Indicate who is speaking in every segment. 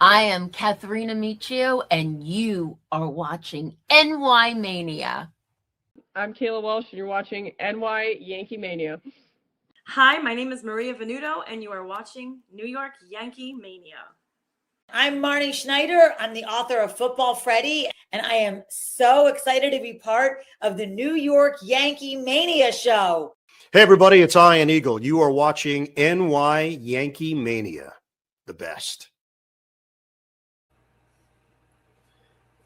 Speaker 1: I am Katharina Michio, and you are watching NY Mania.
Speaker 2: I'm Kayla Walsh, and you're watching NY YankeeMania.
Speaker 3: Hi, my name is Maria Venuto, and you are watching New York Yankee Mania.
Speaker 4: I'm Marnie Schneider. I'm the author of Football Freddy, and I am so excited to be part of the New York Yankee Mania show.
Speaker 5: Hey, everybody, it's Ian Eagle. You are watching NY Yankee Mania, the best.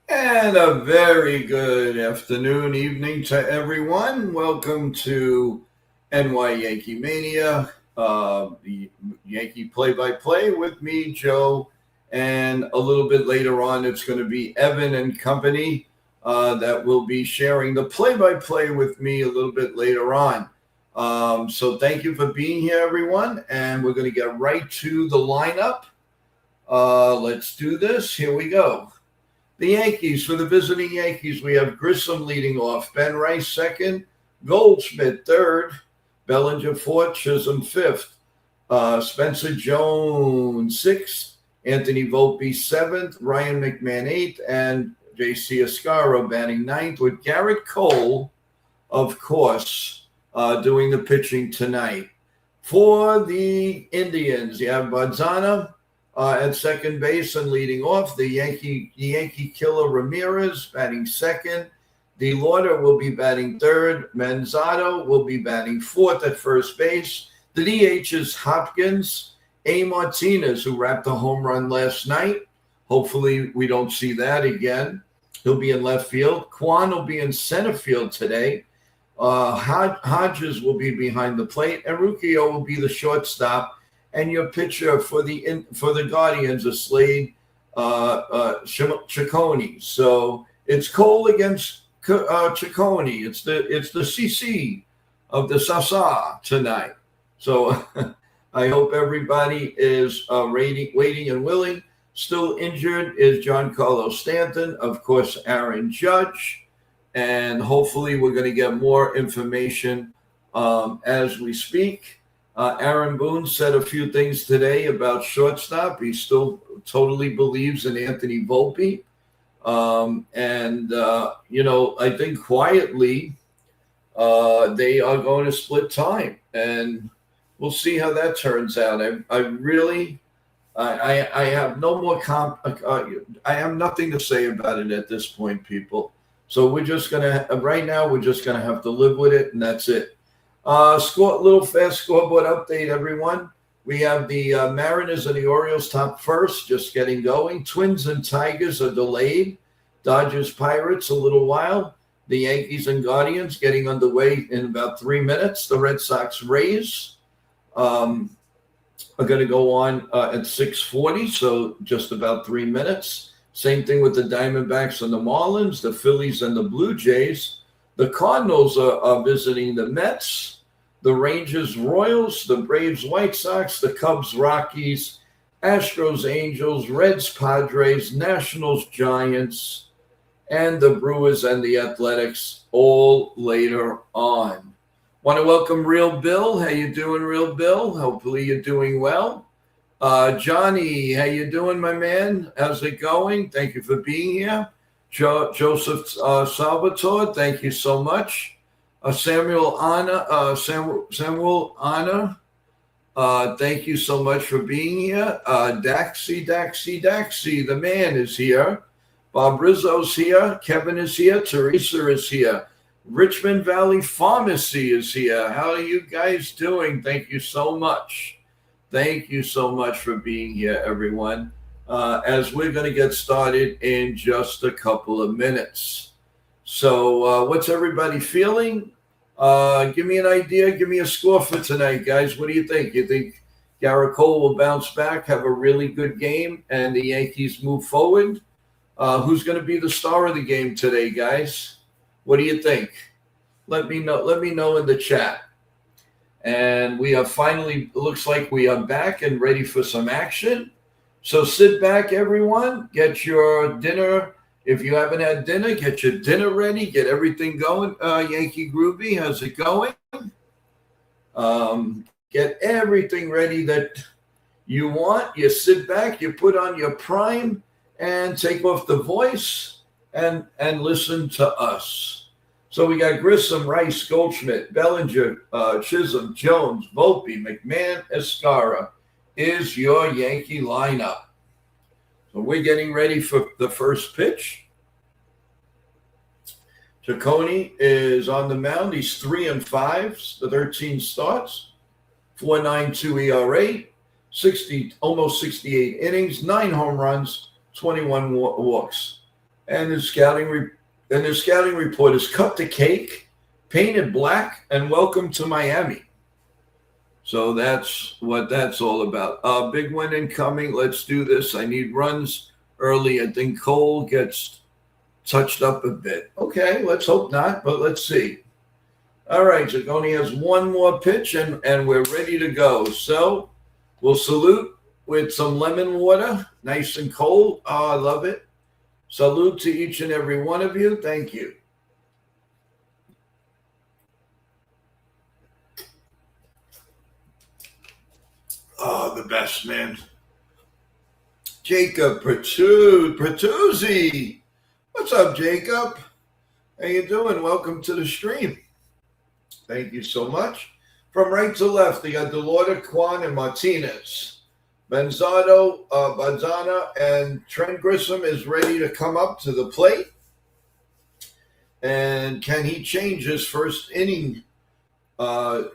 Speaker 6: And a very good afternoon, evening to everyone. Welcome to NY Yankee Mania, the Yankee play-by-play with me, Joe, and a little bit later on, it's going to be Evan and company that will be sharing the play-by-play with me a little bit later on. So thank you for being here, everyone, and we're going to get right to the lineup. Let's do this. Here we go. The Yankees, for the visiting Yankees, we have Grissom leading off, Ben Rice second, Goldschmidt third, Bellinger fourth, Chisholm fifth, Spencer Jones sixth, Anthony Volpe seventh, Ryan McMahon eighth, and J.C. Ascaro batting ninth, with Garrett Cole, of course, doing the pitching tonight. For the Indians, you have Barzana at second base and leading off. The Yankee killer Ramirez batting second. DeLauder will be batting third. Manzardo will be batting fourth at first base. The DH is Hopkins. A. Martinez, who rapped a home run last night. Hopefully we don't see that again. He'll be in left field. Kwan will be in center field today. Hodges will be behind the plate. And Rukio will be the shortstop. And your pitcher for the Guardians is Slade Ciccone. So it's Cole against Ciccone. It's the CC of the Sasa tonight. So I hope everybody is waiting and willing. Still injured is Giancarlo Stanton, of course, Aaron Judge, and hopefully we're going to get more information as we speak. Aaron Boone said a few things today about shortstop. He still totally believes in Anthony Volpe. I think quietly they are going to split time. And we'll see how that turns out. I have no more I have nothing to say about it at this point, people. So we're just going to, right now, we're just going to have to live with it, and that's it. Little fast scoreboard update, everyone. We have the Mariners and the Orioles top first, just getting going. Twins and Tigers are delayed. Dodgers, Pirates, a little while. The Yankees and Guardians getting underway in about 3 minutes. The Red Sox, Rays are going to go on at 6:40, so just about 3 minutes. Same thing with the Diamondbacks and the Marlins, the Phillies and the Blue Jays. The Cardinals are visiting the Mets, the Rangers, Royals, the Braves, White Sox, the Cubs, Rockies, Astros, Angels, Reds, Padres, Nationals, Giants, and the Brewers and the Athletics all later on. Want to welcome Real Bill. How you doing, Real Bill? Hopefully you're doing well. Johnny, how you doing, my man? How's it going? Thank you for being here. Joseph Salvatore, thank you so much. Samuel Anna, thank you so much for being here. Daxi, the man is here. Bob Rizzo's here. Kevin is here. Teresa is here. Richmond Valley Pharmacy is here. How are you guys doing? Thank you so much. Thank you so much for being here, everyone. As we're going to get started in just a couple of minutes. So what's everybody feeling? Give me an idea. Give me a score for tonight, guys. What do you think? You think Garrett Cole will bounce back, have a really good game, and the Yankees move forward? Who's going to be the star of the game today, guys? What do you think? Let me know. Let me know in the chat. And we are finally, looks like we are back and ready for some action. So sit back, everyone. Get your dinner. If you haven't had dinner, get your dinner ready. Get everything going. Yankee Groovy, how's it going? Get everything ready that you want, you sit back, you put on your prime and take off the voice and listen to us. So we got Grissom, Rice, Goldschmidt, Bellinger, Chisholm, Jones, Volpe, McMahon, Escara is your Yankee lineup. So we're getting ready for the first pitch. Ciccone is on the mound. He's 3-5, the 13 starts, 4.92 ERA, almost 68 innings, 9 home runs, 21 walks. And his scouting report is cut the cake, painted black, and welcome to Miami. So that's what that's all about. Big win incoming. Let's do this. I need runs early. I think Cole gets touched up a bit. Okay, let's hope not, but let's see. All right, Ciccone has one more pitch, and we're ready to go. So we'll salute with some lemon water, nice and cold. Oh, I love it. Salute to each and every one of you. Thank you. Oh, the best, man. Jacob Pertuzzi. What's up, Jacob? How you doing? Welcome to the stream. Thank you so much. From right to left, they got Delorta, Kwan, and Martinez. Banzana, and Trent Grissom is ready to come up to the plate. And can he change his first inning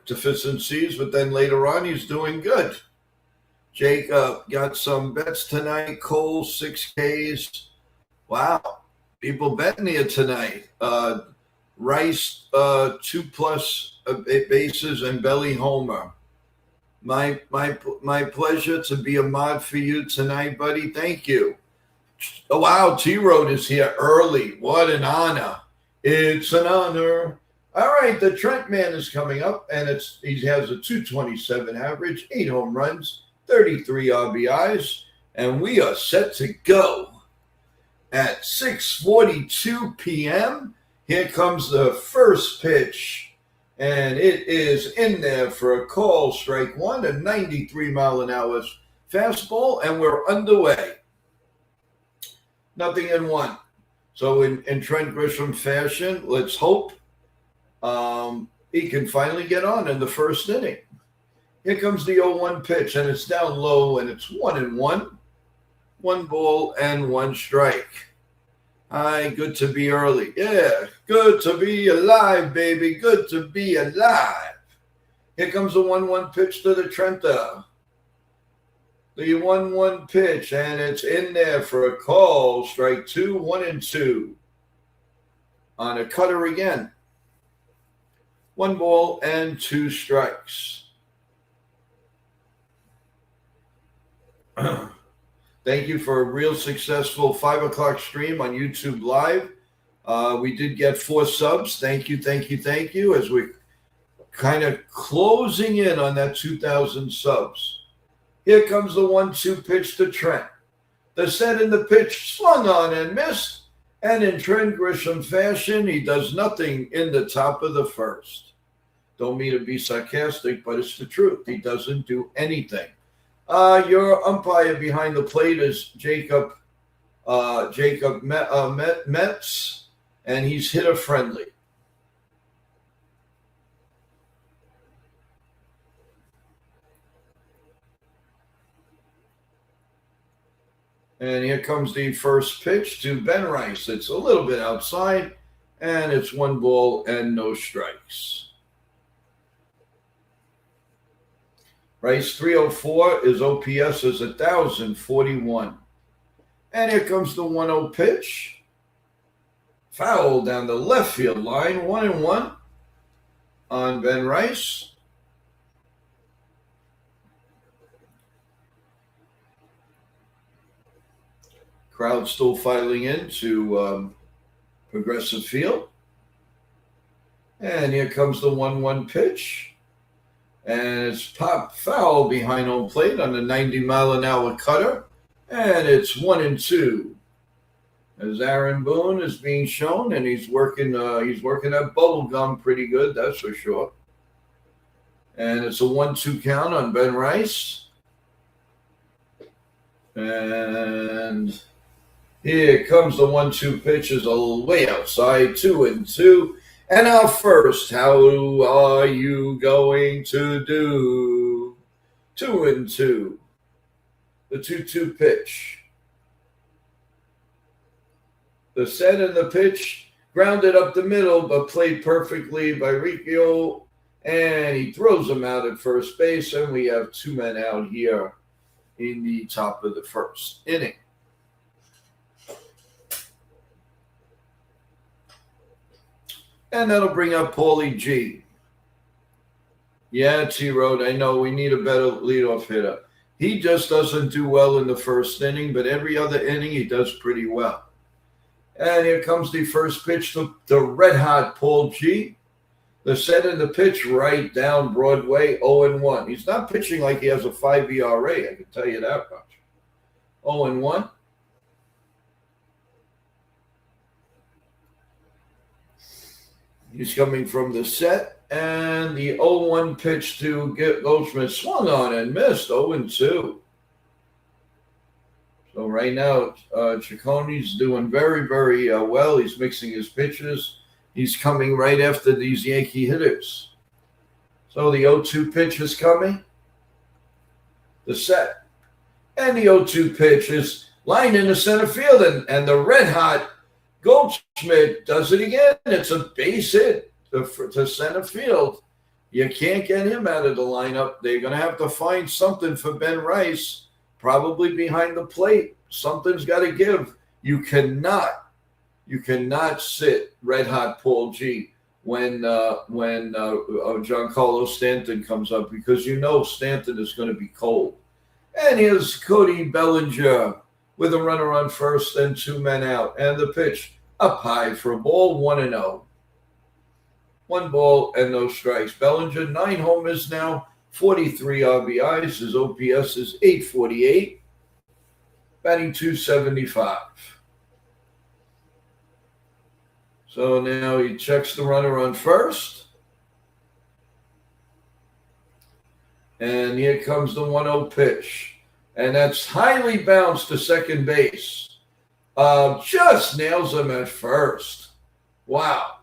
Speaker 6: deficiencies? But then later on, he's doing good. Jake got some bets tonight. Cole, 6 Ks. Wow. People betting here tonight. Rice, 2+ bases, and Belly homer. My pleasure to be a mod for you tonight, buddy. Thank you. Oh, wow. T-Road is here early. What an honor. It's an honor. All right. The Trent man is coming up, and he has a 227 average, 8 home runs, 33 RBIs, and we are set to go. At 6:42 p.m., here comes the first pitch, and it is in there for a call, strike one, a 93-mile-an-hour fastball, and we're underway. Nothing in one. So in Trent Grisham fashion, let's hope he can finally get on in the first inning. Here comes the 0-1 pitch, and it's down low, and it's 1-1. 1 ball and 1 strike. Hi, good to be early. Yeah, good to be alive, baby. Good to be alive. Here comes the 1-1 pitch to the Trenta. The 1-1 pitch, and it's in there for a call. Strike 2, 1-2. On a cutter again. 1 ball and 2 strikes. Thank you for a real successful 5 o'clock stream on YouTube Live. We did get 4 subs. Thank you. As we're kind of closing in on that 2,000 subs. Here comes the 1-2 pitch to Trent. The set in the pitch swung on and missed. And in Trent Grisham fashion, he does nothing in the top of the first. Don't mean to be sarcastic, but it's the truth. He doesn't do anything. Your umpire behind the plate is Jacob Metz, and he's hitter friendly. And here comes the first pitch to Ben Rice. It's a little bit outside, and it's 1 ball and no strikes. Rice 304, his OPS is 1,041. And here comes the 1-0 pitch. Foul down the left field line, 1-1 on Ben Rice. Crowd still filing into Progressive Field. And here comes the 1-1 pitch. And it's popped foul behind home plate on the 90-mile-an-hour cutter. And it's 1-2. As Aaron Boone is being shown, and he's working that bubble gum pretty good, that's for sure. And it's a 1-2 count on Ben Rice. And here comes the 1-2 pitch is a little way outside, 2-2. And our first, how are you going to do? 2-2. The 2-2 pitch. The set and the pitch grounded up the middle, but played perfectly by Riccio. And he throws him out at first base, and we have 2 men out here in the top of the first inning. And that'll bring up Paulie G. Yeah, T-Road, I know we need a better leadoff hitter. He just doesn't do well in the first inning, but every other inning he does pretty well. And here comes the first pitch to the red-hot Paul G. The set and the pitch right down Broadway, 0-1. He's not pitching like he has a 5 ERA, I can tell you that much. 0-1. He's coming from the set, and the 0-1 pitch to Goldschmidt swung on and missed, 0-2. So right now, Cicconi's doing very, very well. He's mixing his pitches. He's coming right after these Yankee hitters. So the 0-2 pitch is coming. The set. And the 0-2 pitch is lined into center field, and the red-hot Goldschmidt does it again. It's a base hit to center field. You can't get him out of the lineup. They're going to have to find something for Ben Rice, probably behind the plate. Something's got to give. You cannot sit red-hot Paul G when Giancarlo Stanton comes up, because you know Stanton is going to be cold. And here's Cody Bellinger with a runner on first and 2 men out. And the pitch up high for a ball, 1-0. 1 ball and no strikes. Bellinger, 9 homers now, 43 RBIs. His OPS is 848. Batting .275. So now he checks the runner on first. And here comes the 1-0 pitch. And that's highly bounced to second base. Just nails him at first. Wow.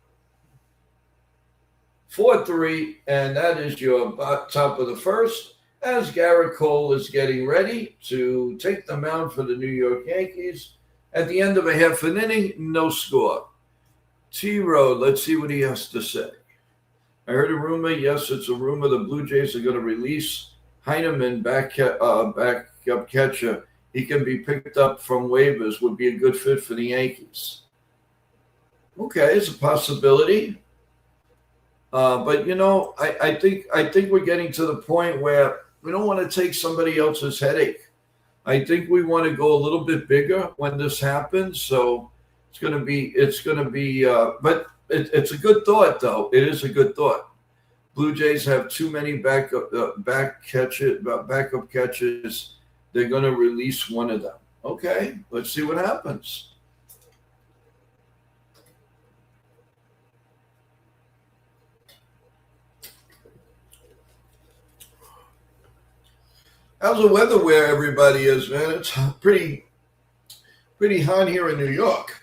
Speaker 6: 4-3, and that is your top of the first, as Garrett Cole is getting ready to take the mound for the New York Yankees. At the end of a half an inning, no score. T-Road, let's see what he has to say. I heard a rumor. Yes, it's a rumor. The Blue Jays are going to release Heineman, backup catcher. He can be picked up from waivers, would be a good fit for the Yankees. Okay, it's a possibility. But, you know, I think we're getting to the point where we don't want to take somebody else's headache. I think we want to go a little bit bigger when this happens. So it's going to be, but it's a good thought, though. It is a good thought. Blue Jays have too many backup catches. They're going to release one of them. Okay, let's see what happens. How's the weather where everybody is, man? It's pretty hot here in New York.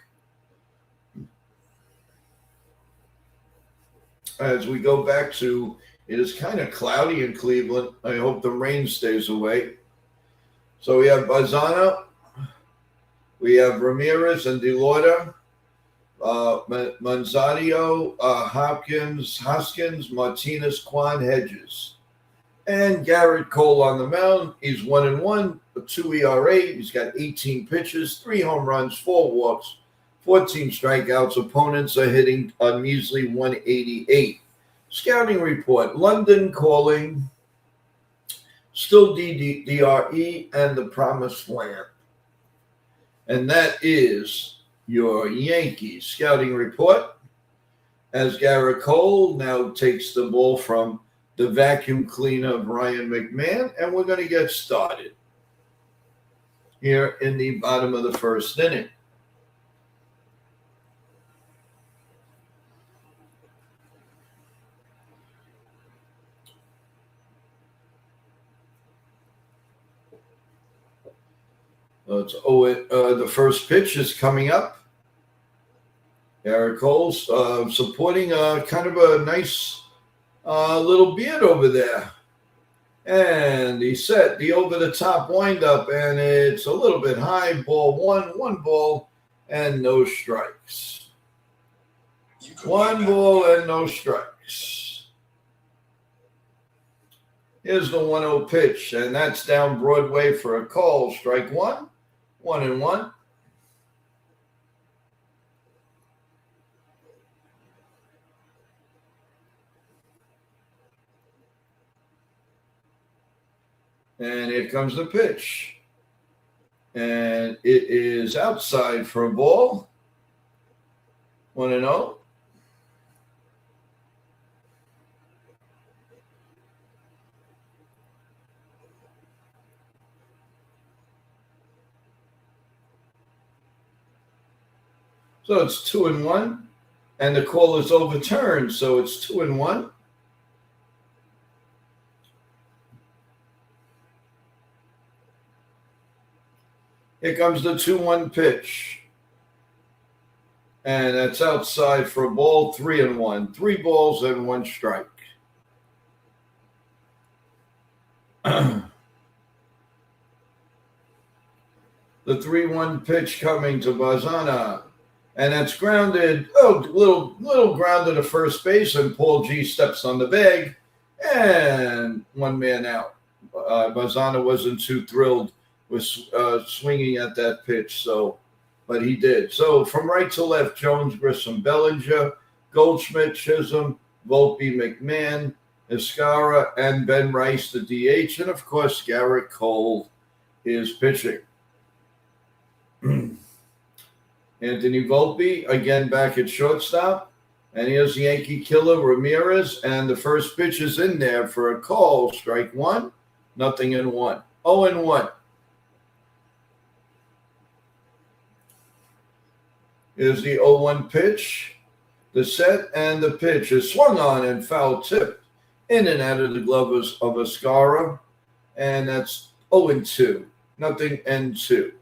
Speaker 6: As we go back to, it is kind of cloudy in Cleveland. I hope the rain stays away. So we have Bazzana, we have Ramirez and DeLorda, Manzadio, Hoskins, Martinez, Quan, Hedges. And Garrett Cole on the mound. He's 1-1, a 2 ERA. He's got 18 pitches, 3 home runs, 4 walks, 14 strikeouts. Opponents are hitting a measly 188. Scouting report. London calling. Still DRE and the promised land. And that is your Yankees scouting report. As Garrett Cole now takes the ball from the vacuum cleaner of Ryan McMahon, and we're going to get started here in the bottom of the first inning. The first pitch is coming up. Garrett Cole's supporting kind of a nice little beard over there. And he set the over-the-top windup, and it's a little bit high. Ball one ball, and no strikes. 1 ball and no strikes. Here's the 1-0 pitch, and that's down Broadway for a call. Strike 1, 1-1. And here comes the pitch. And it is outside for a ball. 1-0. So it's 2-1. And the call is overturned. So it's 2-1. Here comes the 2-1 pitch. And that's outside for a ball, 3-1. 3 balls and 1 strike. The 3-1 pitch coming to Bazana. And that's grounded. Little grounded to first base, and Paul G steps on the bag. And 1 man out. Bazana wasn't too thrilled with swinging at that pitch, but he did. So from right to left, Jones, Grissom, Bellinger, Goldschmidt, Chisholm, Volpe, McMahon, Escara, and Ben Rice, the DH, and of course Garrett Cole is pitching. Anthony Volpe again back at shortstop, and here's the Yankee killer Ramirez, and the first pitch is in there for a call. Strike 1, 0-1, 0-1. Is the 0-1 pitch. The set and the pitch is swung on and foul tipped in and out of the glove of Escara. And that's 0-2. 0-2.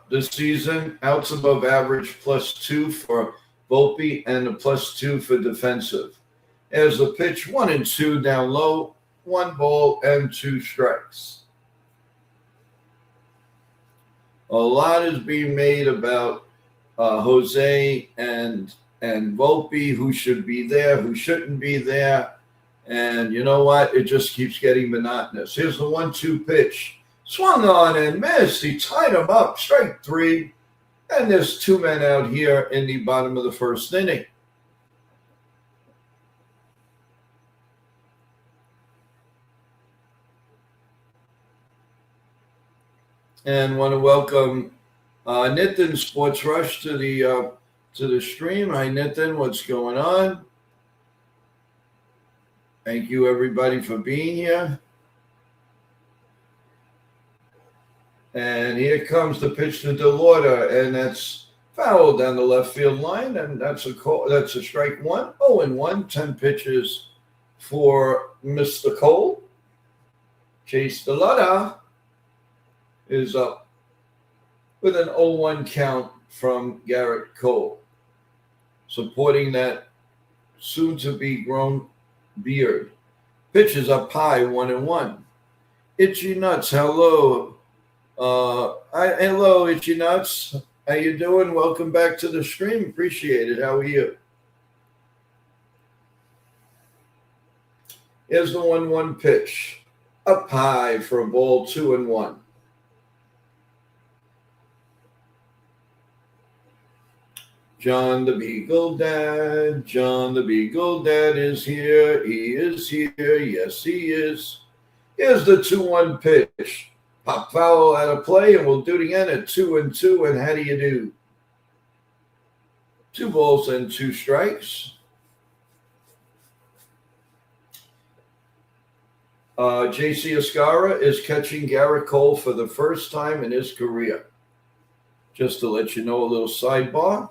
Speaker 6: This season, outs above average +2 for Volpe and a +2 for defensive. As the pitch 1-2 down low. 1 ball and 2 strikes. A lot is being made about Jose and Volpe, who should be there, who shouldn't be there. And you know what? It just keeps getting monotonous. Here's the 1-2 pitch. Swung on and missed. He tied him up. Strike 3. And there's 2 men out here in the bottom of the first inning. And want to welcome Nitin Sports Rush to the stream. Hi, Nitin. What's going on? Thank you, everybody, for being here. And here comes the pitch to DeLorda, and that's foul down the left field line, and that's a call. That's a strike 1. 0-1. 10 pitches for Mr. Cole. Chase DeLorda is up with an 0-1 count from Garrett Cole, supporting that soon-to-be grown beard. Pitch is up high, 1-1. Itchy Nuts, hello. Hello, Itchy Nuts. How you doing? Welcome back to the stream. Appreciate it. How are you? Here's the 1-1 pitch. Up high for a ball, 2-1. John the Beagle Dad is here. He is here. Yes, he is. Here's the 2-1 pitch. Pop foul out of play, and we'll do it again at 2-2. And how do you do? 2 balls and 2 strikes. J.C. Escara is catching Garrett Cole for the first time in his career. Just to let you know, a little sidebar.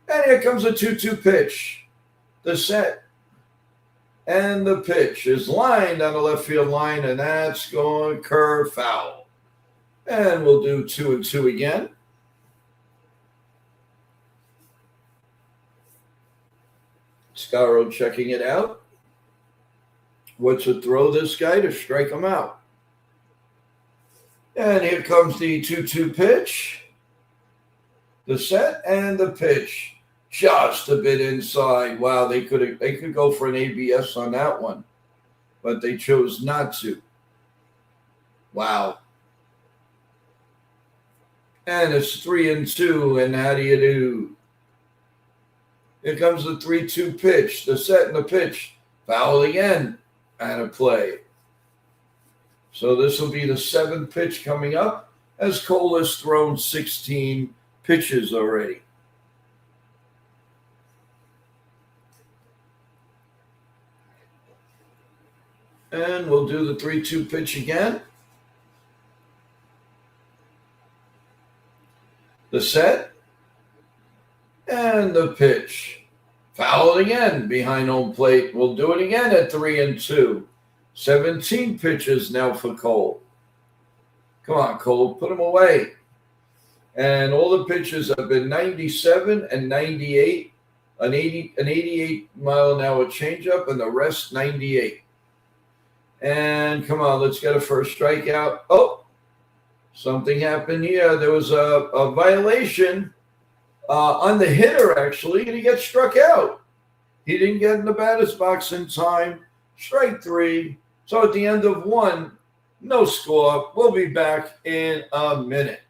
Speaker 6: And here comes a 2-2 pitch. The set. And the pitch is lined on the left field line, and that's going curve foul. And we'll do 2-2 again. Scaro checking it out. What's a throw this guy to strike him out? And here comes the 2-2 pitch. The set and the pitch. Just a bit inside. Wow, they could go for an ABS on that one, but they chose not to. Wow. And it's 3-2, and how do you do? Here comes the 3-2 pitch, the set and the pitch. Foul again, and a play. So this will be the 7th pitch coming up, as Cole has thrown 16 pitches already. And we'll do the 3-2 pitch again. The set and the pitch. Foul again behind home plate. We'll do it again at 3-2. 17 pitches now for Cole. Come on, Cole, put them away. And all the pitches have been 97 and 98, an 88 mile an hour changeup, and the rest 98. And come on, let's get a first strikeout. Oh, something happened here. There was a violation on the hitter, actually, and he gets struck out. He didn't get in the batter's box in time. Strike 3. So at the end of 1, no score. We'll be back in a minute.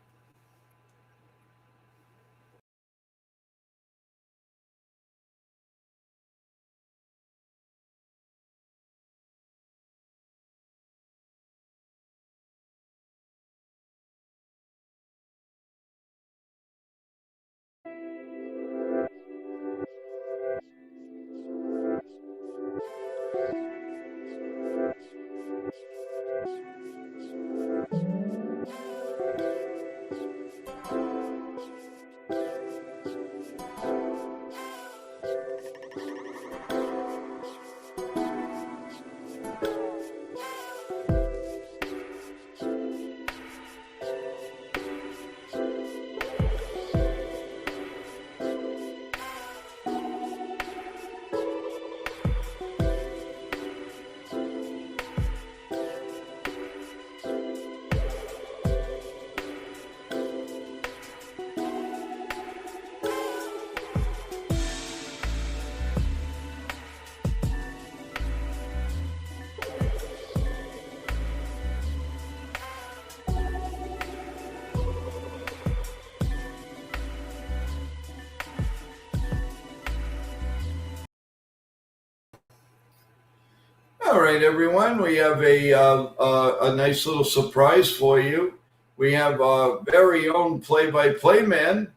Speaker 6: All right, everyone, we have a nice little surprise for you. We have our very own play-by-play man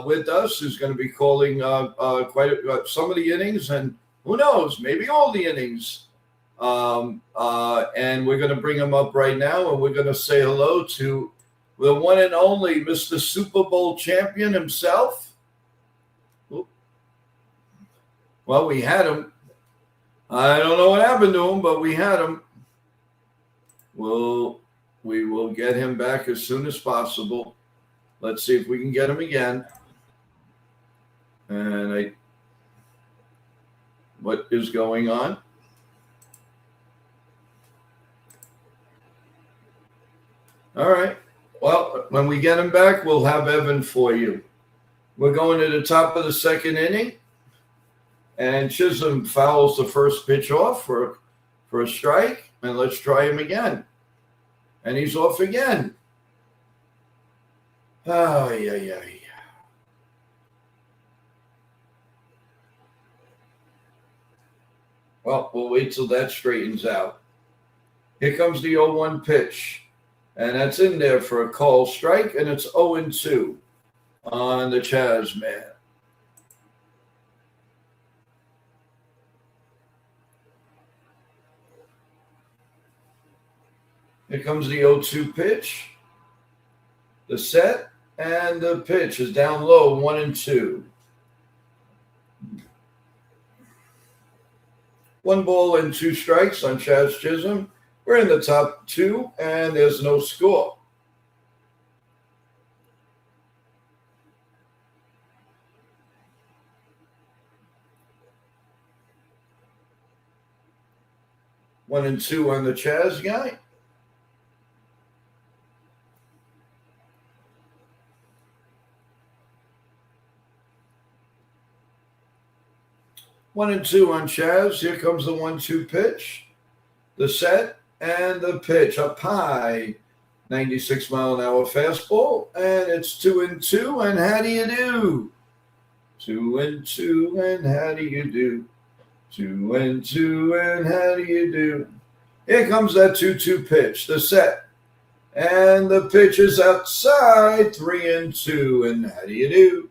Speaker 6: with us who's going to be calling some of the innings, and who knows, maybe all the innings. And we're going to him up right now, and we're going to say hello to the one and only Mr. Super Bowl champion himself. Oop. Well, we had him. I don't know what happened to him, but we had him. We will get him back as soon as possible. Let's see if we can get him again. And what is going on? All right. Well, when we get him back, we'll have Evan for you. We're going to the top of the 2nd inning. And Chisholm fouls the first pitch off for a strike. And let's try him again. And he's off again. Oh, yeah. Well, we'll wait till that straightens out. Here comes the 0-1 pitch. And that's in there for a call strike. And it's 0-2 on the Chaz man. Here comes the 0-2 pitch. The set and the pitch is down low, 1-2. 1 ball and 2 strikes on Chaz Chisholm. We're in the top 2, and there's no score. One and 2 on the Chaz guy. One and 2 on Chaz. Here comes the 1-2 pitch. The set and the pitch. Up high. 96-mile-an-hour fastball. And it's 2 and 2. And how do you do? 2 and 2. And how do you do? 2 and 2. And how do you do? Here comes that 2-2 pitch. The set. And the pitch is outside. 3 and 2. And how do you do?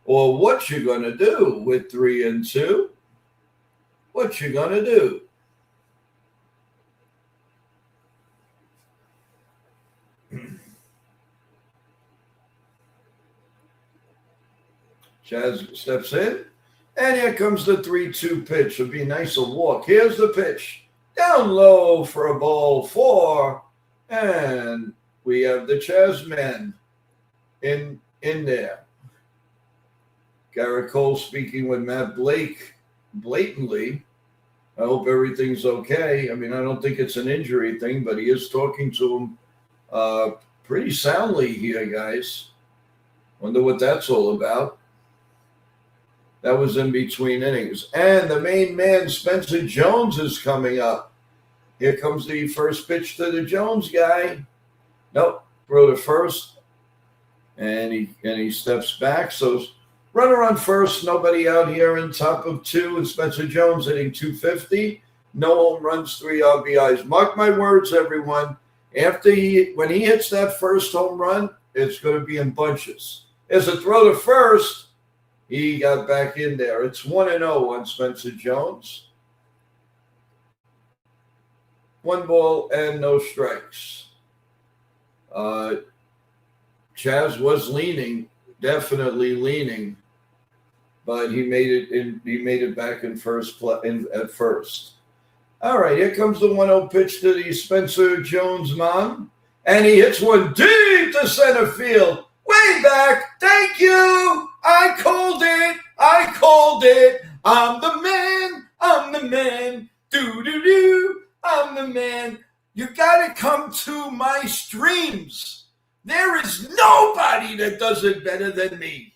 Speaker 6: Or what you gonna do with 3 and 2? What you gonna do? Chaz steps in, and here comes the 3-2 pitch. It'll be a nice walk. Here's the pitch. Down low for a ball 4, and we have the Chaz men in there. Garrett Cole speaking with Matt Blake blatantly. I hope everything's okay. I mean, I don't think it's an injury thing, but he is talking to him pretty soundly here, guys. Wonder what that's all about. That was in between innings. And the main man, Spencer Jones, is coming up. Here comes the first pitch to the Jones guy. Nope, throw to first. And he steps back. So runner on first, nobody out here in top of 2, and Spencer Jones hitting .250. No home runs, 3 RBIs. Mark my words, everyone. When he hits that first home run, it's going to be in bunches. There's a throw to first. He got back in there. It's 1-0 on Spencer Jones. 1 ball and no strikes. Chaz was leaning, definitely leaning, but he made it back in first at first. All right, here comes the 1-0 pitch to the Spencer Jones mom, and he hits one deep to center field. Way back. Thank you. I called it. I'm the man. Do. I'm the man. You got to come to my streams. There is nobody that does it better than me.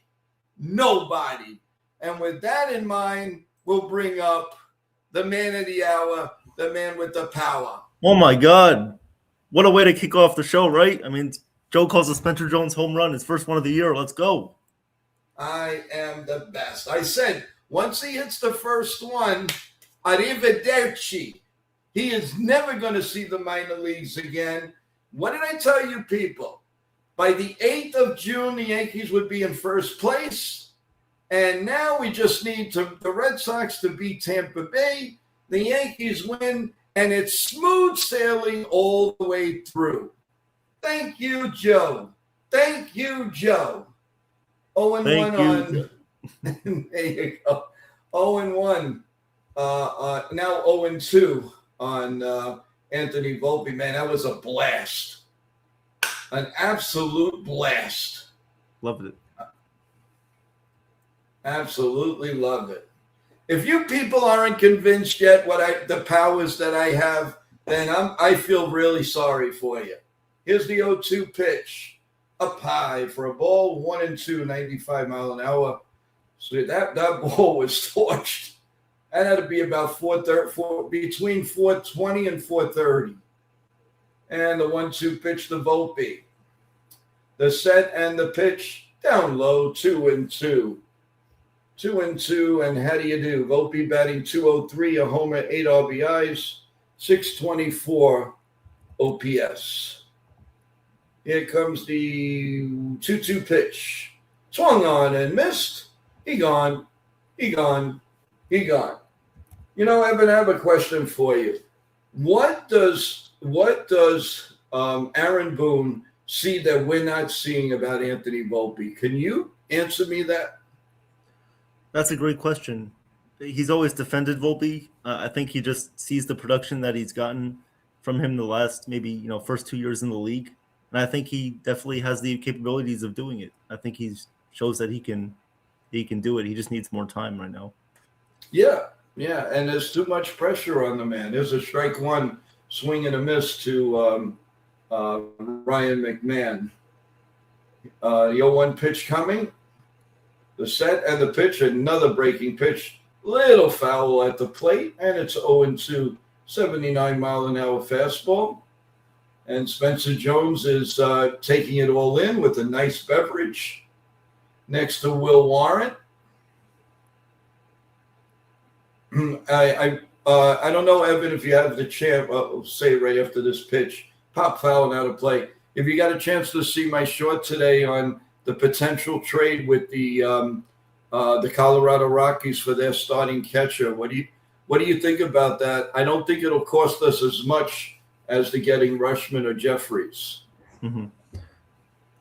Speaker 6: Nobody. And with that in mind, we'll bring up the man of the hour, the man with the power.
Speaker 7: Oh, my God. What a way to kick off the show, right? I mean, Joe calls a Spencer Jones home run, his first one of the year. Let's go.
Speaker 6: I am the best. I said, once he hits the first one, arrivederci. He is never going to see the minor leagues again. What did I tell you, people? By the 8th of June, the Yankees would be in first place. And now we just need the Red Sox to beat Tampa Bay. The Yankees win, and it's smooth sailing all the way through. Thank you, Joe. 0-1 on. There you go. 0-1. Now 0-2 on Anthony Volpe. Man, that was a blast. An absolute blast.
Speaker 7: Loved it.
Speaker 6: Absolutely loved it. If you people aren't convinced yet the powers that I have, then I feel really sorry for you. Here's the 0-2 pitch. Up high for a ball, 1-2, 95 mile an hour. So that ball was torched. That had to be about between 420 and 430. And the 1-2 pitch to Volpe. The set and the pitch down low, 2-2. 2-2, and how do you do? Volpe batting .203, a homer, 8 RBIs, 624 OPS. Here comes the 2-2 pitch. Swung on and missed. He gone. You know, Evan, I have a question for you. What does Aaron Boone see that we're not seeing about Anthony Volpe? Can you answer me that?
Speaker 7: That's a great question. He's always defended Volpe. I think he just sees the production that he's gotten from him the last maybe first 2 years in the league, and I think he definitely has the capabilities of doing it. I think he shows that he can do it. He just needs more time right now.
Speaker 6: Yeah, and there's too much pressure on the man. There's a strike one, swing and a miss to Ryan McMahon. The 0-1 pitch coming, the set and the pitch, another breaking pitch, little foul at the plate, and it's 0-2, 79-mile-an-hour fastball. And Spencer Jones is taking it all in with a nice beverage next to Will Warren. I don't know, Evan, if you have the chance, I'll say right after this pitch, pop foul and out of play. If you got a chance to see my short today on the potential trade with the Colorado Rockies for their starting catcher, what do you think about that? I don't think it'll cost us as much as the getting Rushman or Jeffries.
Speaker 7: Mm-hmm.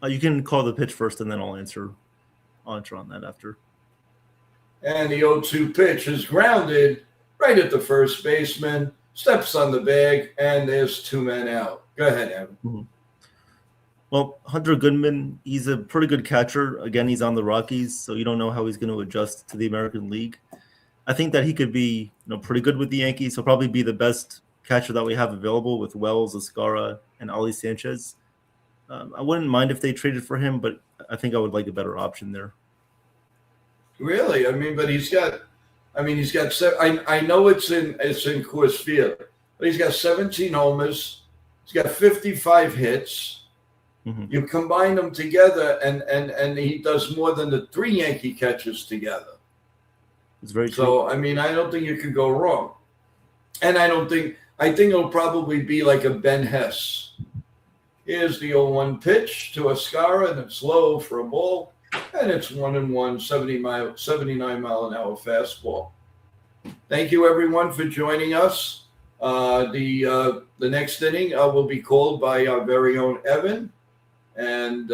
Speaker 7: You can call the pitch first, and then I'll answer on that after.
Speaker 6: And the 0-2 pitch is grounded right at the first baseman, steps on the bag, and there's 2 men out. Go ahead, Evan.
Speaker 7: Mm-hmm. Well, Hunter Goodman, he's a pretty good catcher. Again, he's on the Rockies, so you don't know how he's going to adjust to the American League. I think that he could be pretty good with the Yankees. He'll probably be the best catcher that we have available with Wells, Escara, and Ali Sanchez. I wouldn't mind if they traded for him, but I think I would like a better option there.
Speaker 6: Really? I mean, but he's got I know it's in Coors Field, but he's got 17 homers. He's got 55 hits.
Speaker 7: Mm-hmm.
Speaker 6: You combine them together, and he does more than the 3 Yankee catches together.
Speaker 7: It's very true.
Speaker 6: So, I mean, I don't think you could go wrong. And I think it'll probably be like a Ben Hess. Here's the 0-1 pitch to Escara, and it's low for a ball. And it's 1-1, 79-mile-an-hour fastball. Thank you, everyone, for joining us. The next inning will be called by our very own Evan. And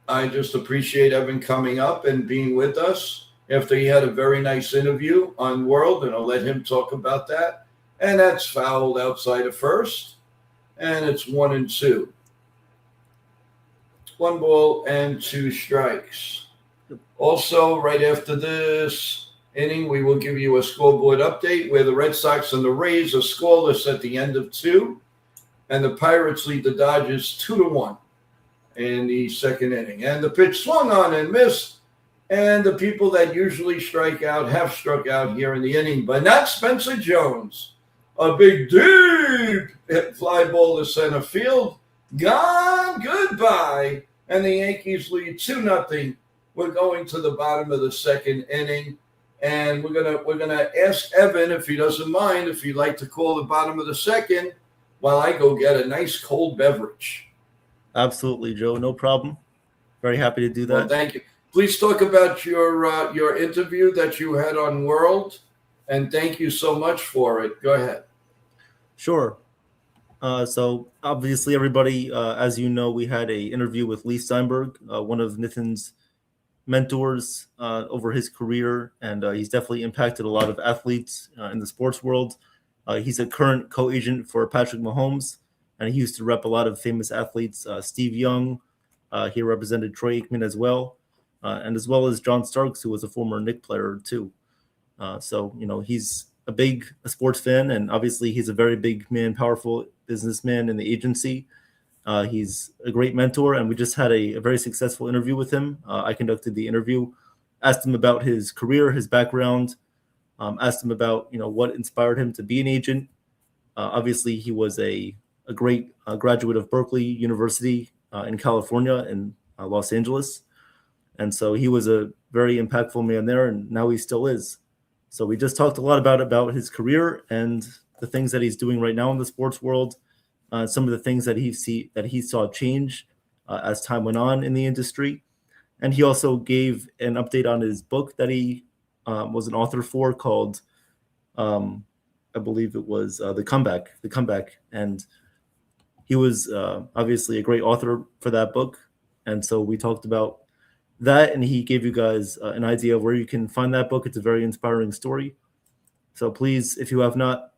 Speaker 6: I just appreciate Evan coming up and being with us after he had a very nice interview on World, and I'll let him talk about that. And that's fouled outside of first, and it's 1-2. 1 ball and 2 strikes. Also, right after this inning, we will give you a scoreboard update where the Red Sox and the Rays are scoreless at the end of 2, and the Pirates lead the Dodgers 2-1 in the second inning. And the pitch swung on and missed, and the people that usually strike out have struck out here in the inning, but not Spencer Jones. A big deep hit fly ball to center field. Gone, goodbye, and the Yankees lead 2-0. We're going to the bottom of the second inning, and we're gonna ask Evan, if he doesn't mind, if he'd like to call the bottom of the second while I go get a nice cold beverage.
Speaker 7: Absolutely, Joe. No problem. Very happy to do that.
Speaker 6: Well, thank you. Please talk about your interview that you had on World, and thank you so much for it. Go ahead.
Speaker 7: Sure. So obviously, everybody, as you know, we had an interview with Lee Steinberg, one of Nathan's mentors over his career, and he's definitely impacted a lot of athletes in the sports world. He's a current co-agent for Patrick Mahomes, and he used to rep a lot of famous athletes. Steve Young, he represented Troy Aikman as well, and as well as John Starks, who was a former Knicks player too. So, he's a big sports fan, and obviously he's a very big man, powerful businessman in the agency. He's a great mentor, and we just had a very successful interview with him. I conducted the interview, asked him about his career, his background, asked him about what inspired him to be an agent. Obviously, he was a great graduate of Berkeley University in California in Los Angeles, and so he was a very impactful man there, and now he still is. So we just talked a lot about his career and the things that he's doing right now in the sports world, some of the things that he saw change as time went on in the industry. And he also gave an update on his book that he was an author for called, I believe it was The Comeback. And he was obviously a great author for that book. And so we talked about that, and he gave you guys an idea of where you can find that book. It's a very inspiring story. So please, if you have not,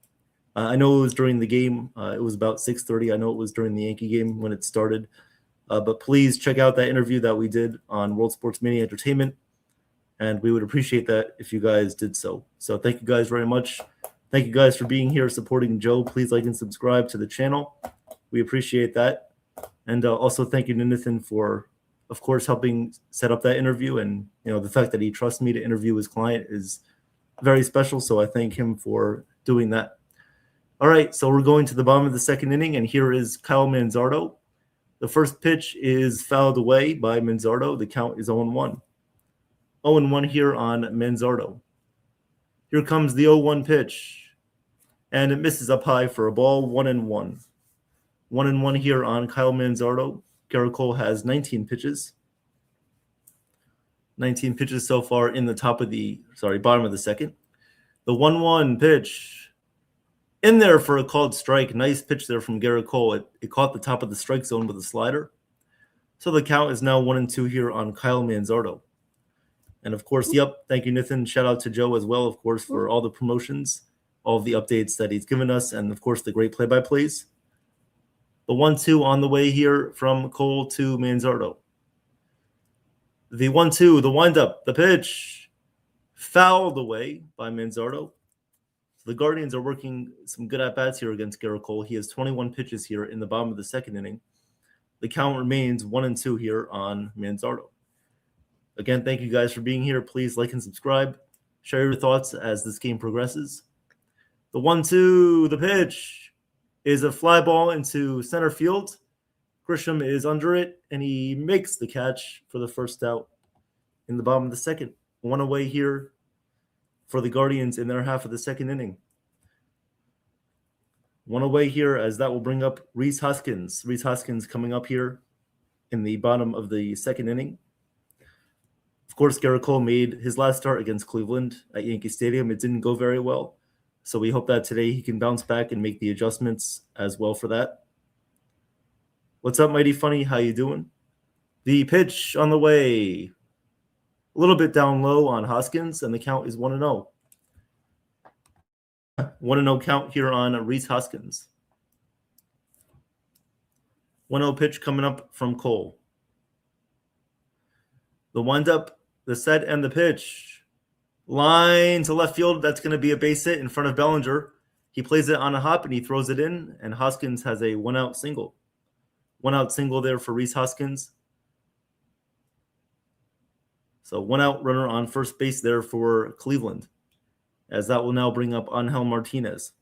Speaker 7: I know it was during the game. It was about 6:30. I know it was during the Yankee game when it started. But please check out that interview that we did on World Sports Media Entertainment. And we would appreciate that if you guys did so. So thank you guys very much. Thank you guys for being here, supporting Joe. Please like and subscribe to the channel. We appreciate that. And also thank you to Nathan for, of course, helping set up that interview. And, the fact that he trusts me to interview his client is very special. So I thank him for doing that. All right, so we're going to the bottom of the second inning, and here is Kyle Manzardo. The first pitch is fouled away by Manzardo. The count is 0-1. 0-1 here on Manzardo. Here comes the 0-1 pitch, and it misses up high for a ball. 1-1. 1-1 here on Kyle Manzardo. Garrett Cole has 19 pitches. 19 pitches so far in the bottom of the second. The 1-1 pitch in there for a called strike. Nice pitch there from Garrett Cole. It caught the top of the strike zone with a slider. So the count is now 1-2 here on Kyle Manzardo. And of course, thank you, Nathan. Shout out to Joe as well, of course, for all the promotions, all of the updates that he's given us, and of course, the great play-by-plays. The 1-2 on the way here from Cole to Manzardo. The 1-2, the windup, the pitch, fouled away by Manzardo. So the Guardians are working some good at-bats here against Garrett Cole. He has 21 pitches here in the bottom of the second inning. The count remains 1-2 here on Manzardo. Again, thank you guys for being here. Please like and subscribe. Share your thoughts as this game progresses. The 1-2, the pitch is a fly ball into center field. Grisham is under it, and he makes the catch for the first out in the bottom of the second. One away here for the Guardians in their half of the second inning. One away here as that will bring up Rhys Hoskins. Rhys Hoskins coming up here in the bottom of the second inning. Of course, Garrett Cole made his last start against Cleveland at Yankee Stadium. It didn't go very well. So we hope that today he can bounce back and make the adjustments as well for that. What's up, Mighty Funny? How you doing? The pitch on the way. A little bit down low on Hoskins, and the count is 1-0. 1-0 count here on Rhys Hoskins. 1-0 pitch coming up from Cole. The windup, the set, and the pitch. Line to left field. That's going to be a base hit in front of Bellinger. He plays it on a hop, and he throws it in, and Hoskins has a one-out single. One-out single there for Rhys Hoskins. So one-out runner on first base there for Cleveland, as that will now bring up Angel Martinez.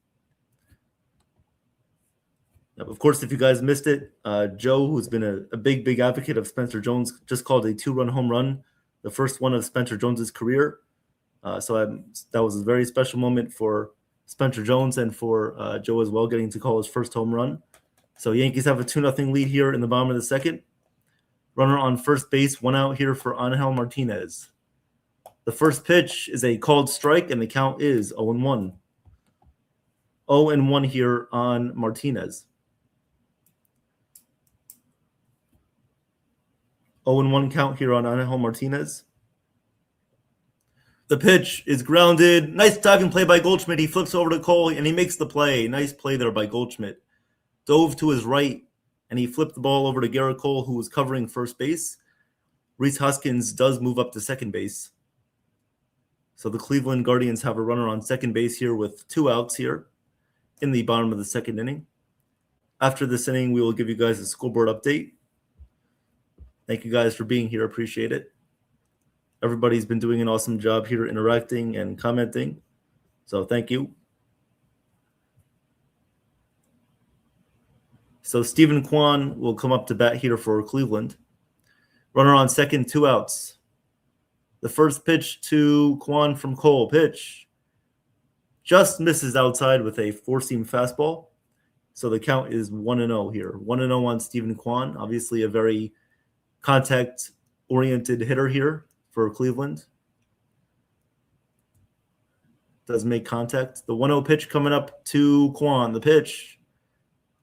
Speaker 7: Now, of course, if you guys missed it, Joe, who's been a big advocate of Spencer Jones, just called a 2-run home run, the first one of Spencer Jones's career. That was a very special moment for Spencer Jones and for Joe as well, getting to call his first home run. So Yankees have a 2-0 lead here in the bottom of the second. Runner on first base, one out here for Angel Martinez. The first pitch is a called strike, and the count is 0-1. 0-1 here on Martinez. 0-1 count here on Angel Martinez. The pitch is grounded. Nice diving play by Goldschmidt. He flips over to Cole, and he makes the play. Nice play there by Goldschmidt. Dove to his right, and he flipped the ball over to Garrett Cole, who was covering first base. Rhys Hoskins does move up to second base. So the Cleveland Guardians have a runner on second base here with 2 outs here in the bottom of the second inning. After this inning, we will give you guys a scoreboard update. Thank you guys for being here. Appreciate it. Everybody's been doing an awesome job here interacting and commenting. So thank you. So Stephen Kwan will come up to bat here for Cleveland. Runner on second, 2 outs. The first pitch to Kwan from Cole. Pitch just misses outside with a four-seam fastball. So the count is 1-0 here. 1-0 on Stephen Kwan. Obviously a very contact-oriented hitter here for Cleveland. Does make contact. The 1-0 pitch coming up to Kwan. The pitch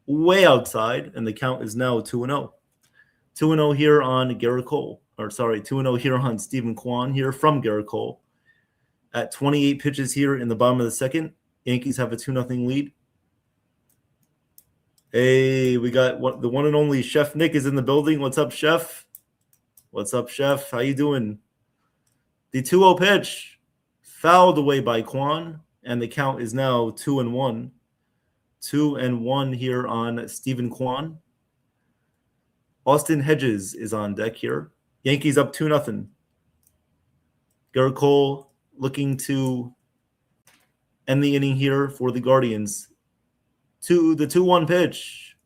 Speaker 7: way outside, and the count is now 2-0. 2-0 here on Garrett Cole. 2-0 here on Stephen Kwan here from Garrett Cole. At 28 pitches here in the bottom of the second, Yankees have a 2-0 lead. Hey, we got the one and only Chef Nick is in the building. What's up, Chef? What's up, Chef? How you doing? The 2-0 pitch fouled away by Kwan, and the count is now 2-1. 2-1 here on Stephen Kwan. Austin Hedges is on deck here. Yankees up 2-0. Garrett Cole looking to end the inning here for the Guardians. To the 2-1 pitch.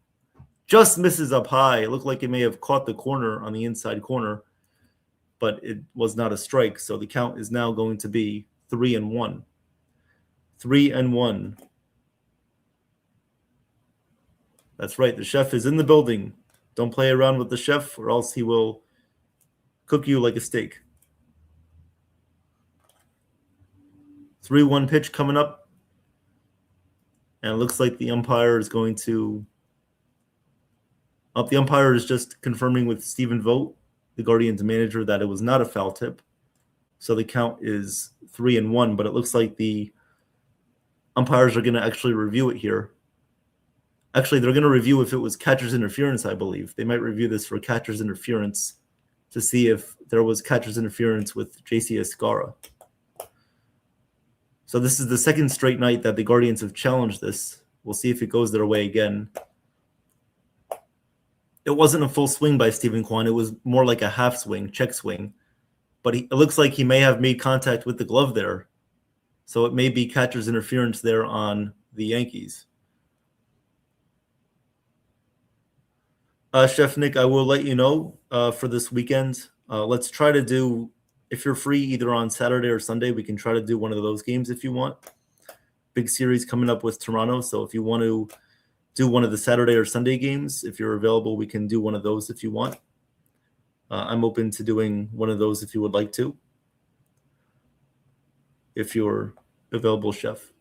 Speaker 7: Just misses up high. It looked like it may have caught the corner on the inside corner, but it was not a strike. So the count is now going to be 3-1. 3-1. That's right. The chef is in the building. Don't play around with the chef or else he will cook you like a steak. 3-1 pitch coming up. And it looks like the umpire is going to the umpire is just confirming with Stephen Vogt, the Guardians manager, that it was not a foul tip. So the count is 3-1, but it looks like the umpires are going to actually review it here. Actually, they're going to review if it was catcher's interference, I believe. They might review this for catcher's interference to see if there was catcher's interference with J.C. Escara. So this is the second straight night that the Guardians have challenged this. We'll see if it goes their way again. It wasn't a full swing by Stephen Kwan. It was more like a half swing, check swing. But it looks like he may have made contact with the glove there. So it may be catcher's interference there on the Yankees. Chef Nick, I will let you know for this weekend. Let's try to do, if you're free either on Saturday or Sunday, we can try to do one of those games if you want. Big series coming up with Toronto. So if you want to do one of the Saturday or Sunday games, if you're available, we can do one of those if you want. I'm open to doing one of those if you would like to. If you're available, Chef.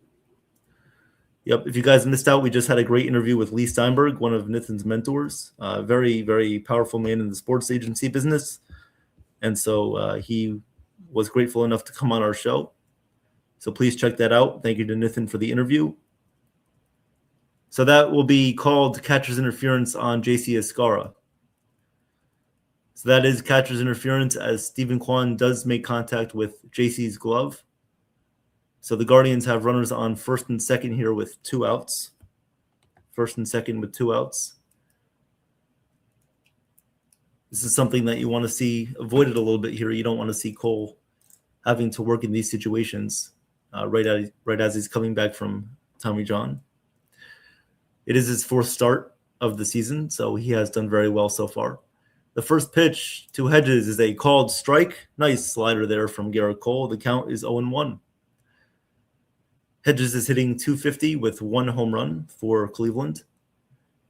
Speaker 7: Yep. If you guys missed out, we just had a great interview with Lee Steinberg, one of Nathan's mentors. Very, very powerful man in the sports agency business. And so he was grateful enough to come on our show. So please check that out. Thank you to Nathan for the interview. So that will be called catcher's interference on J.C. Escara. So that is catcher's interference as Stephen Kwan does make contact with J.C.'s glove. So the Guardians have runners on first and second here with 2 outs. First and second with 2 outs. This is something that you want to see avoided a little bit here. You don't want to see Cole having to work in these situations right as he's coming back from Tommy John. It is his 4th start of the season, so he has done very well so far. The first pitch to Hedges is a called strike. Nice slider there from Garrett Cole. The count is 0-1. Hedges is hitting .250 with 1 home run for Cleveland.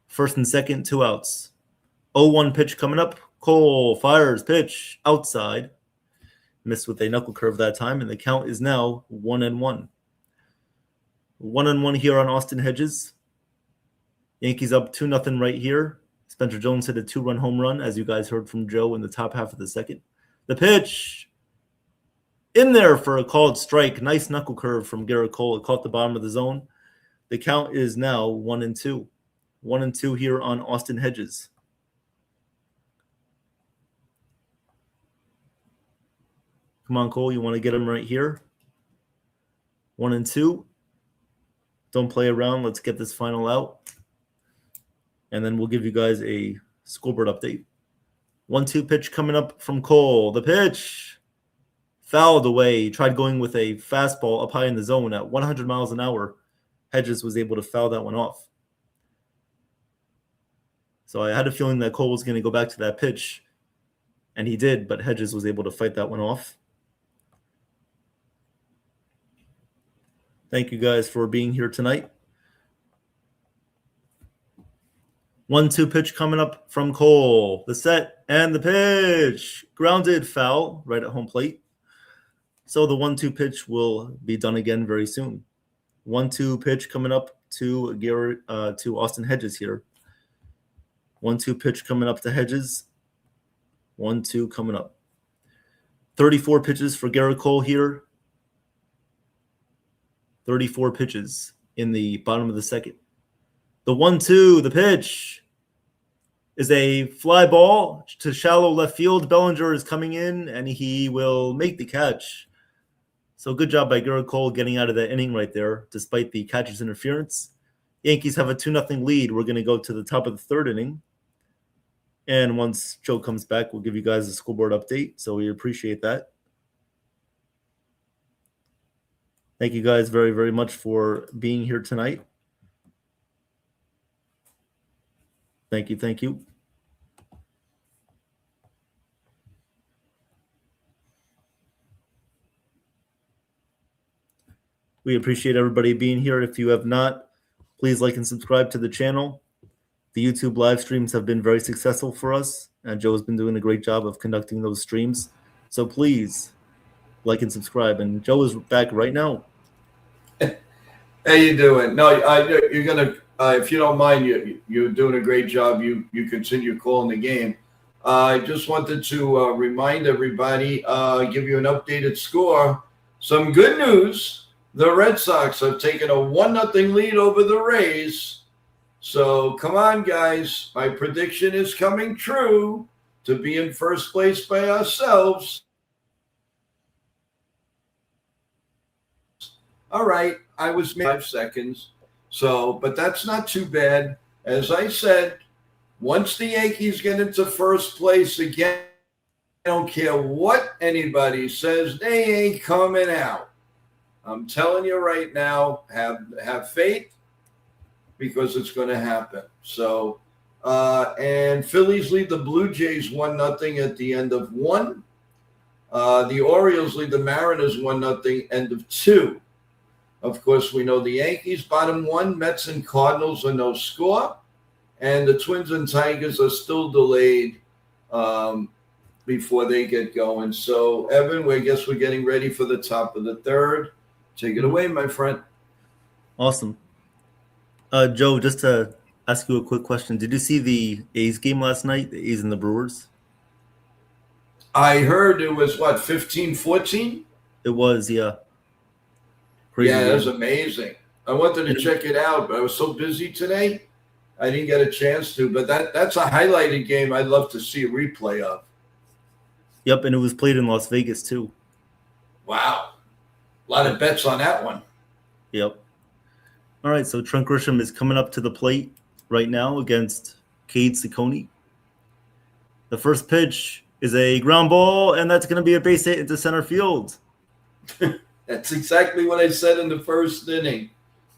Speaker 7: First and second, 2 outs. 0-1 pitch coming up. Cole fires pitch outside. Missed with a knuckle curve that time, and the count is now 1-1. 1-1 here on Austin Hedges. Yankees up 2-0 right here. Spencer Jones hit a 2-run home run, as you guys heard from Joe in the top half of the second. The pitch in there for a called strike. Nice knuckle curve from Garrett Cole. It caught the bottom of the zone. The count is now 1-2. 1-2 here on Austin Hedges. Come on, Cole. You want to get him right here. 1-2. Don't play around. Let's get this final out. And then we'll give you guys a scoreboard update. 1-2 pitch coming up from Cole. The pitch fouled away. He tried going with a fastball up high in the zone at 100 miles an hour. Hedges was able to foul that one off. So I had a feeling that Cole was going to go back to that pitch. And he did, but Hedges was able to fight that one off. Thank you guys for being here tonight. 1-2 pitch coming up from Cole. The set and the pitch. Grounded foul right at home plate. So the 1-2 pitch will be done again very soon. 1-2 pitch coming up to Austin Hedges here. 1-2 pitch coming up to Hedges. 1-2 coming up. 34 pitches for Garrett Cole here. 34 pitches in the bottom of the second. The 1-2, the pitch is a fly ball to shallow left field. Bellinger is coming in, and he will make the catch. So good job by Gerrit Cole getting out of that inning right there, despite the catcher's interference. Yankees have a 2-0 lead. We're going to go to the top of the third inning. And once Joe comes back, we'll give you guys a scoreboard update. So we appreciate that. Thank you guys very, very much for being here tonight. Thank you. Thank you. We appreciate everybody being here. If you have not, please like and subscribe to the channel. The YouTube live streams have been very successful for us, and Joe has been doing a great job of conducting those streams. So please like and subscribe. And Joe is back right now.
Speaker 6: How you doing? No, you're gonna. If you don't mind, you're doing a great job. You continue calling the game. I just wanted to remind everybody, give you an updated score. Some good news. The Red Sox have taken a 1-0 lead over the Rays. So come on, guys. My prediction is coming true to be in first place by ourselves. All right. I was 5 seconds. So, but that's not too bad. As I said, once the Yankees get into first place again, I don't care what anybody says, they ain't coming out. I'm telling you right now, have faith, because it's going to happen. So, and Phillies lead the Blue Jays 1-0 at the end of 1. The Orioles lead the Mariners 1-0 end of 2. Of course, we know the Yankees bottom 1. Mets and Cardinals are no score, and the Twins and Tigers are still delayed before they get going. So, Evan, I guess we're getting ready for the top of the third. Take it away, my friend.
Speaker 7: Awesome. Joe, just to ask you a quick question. Did you see the A's game last night, the A's and the Brewers?
Speaker 6: I heard it was, 15-14?
Speaker 7: It was, yeah. Crazy
Speaker 6: yeah,
Speaker 7: game.
Speaker 6: it was amazing. I wanted to check it out, but I was so busy today, I didn't get a chance to. But that's a highlighted game I'd love to see a replay of.
Speaker 7: Yep, and it was played in Las Vegas, too.
Speaker 6: Wow. A lot of bets on that one.
Speaker 7: Yep. All right, so Trent Grisham is coming up to the plate right now against Cade Ciccone. The first pitch is a ground ball, and that's going to be a base hit into center field.
Speaker 6: That's exactly what I said in the first inning.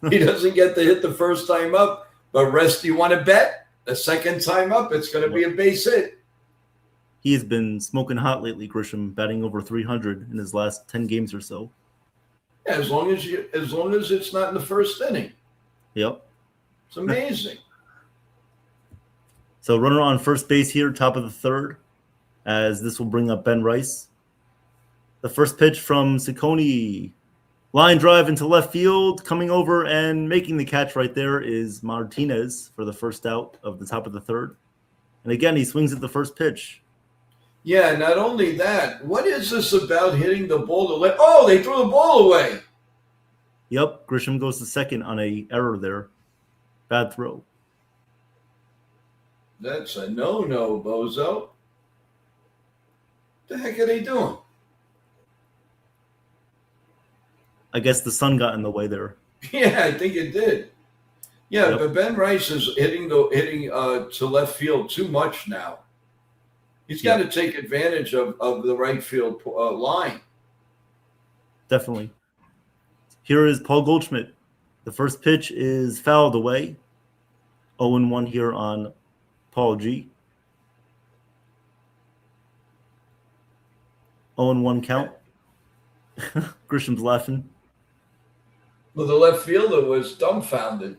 Speaker 6: He doesn't get to hit the first time up, but rest, you want to bet? The second time up, it's going to be a base hit.
Speaker 7: He has been smoking hot lately, Grisham, batting over 300 in his last 10 games or so.
Speaker 6: Yeah, as long as it's not in the first inning.
Speaker 7: Yep.
Speaker 6: It's amazing.
Speaker 7: So runner on first base here, top of the third, as this will bring up Ben Rice. The first pitch from Ciccone. Line drive into left field. Coming over and making the catch right there is Martinez for the first out of the top of the third. And again, he swings at the first pitch.
Speaker 6: Yeah, not only that, what is this about hitting the ball to left? Oh, they threw the ball away.
Speaker 7: Yep, Grisham goes to second on a error there. Bad throw.
Speaker 6: That's a no-no, bozo. The heck are they doing?
Speaker 7: I guess the sun got in the way there.
Speaker 6: Yeah, I think it did. Yeah,
Speaker 7: Yep.
Speaker 6: but Ben Rice is hitting to left field too much now. He's got to take advantage of the right field line.
Speaker 7: Definitely. Here is Paul Goldschmidt. The first pitch is fouled away. 0-1 here on Paul G. 0-1 count. Grisham's laughing.
Speaker 6: Well, the left fielder was dumbfounded.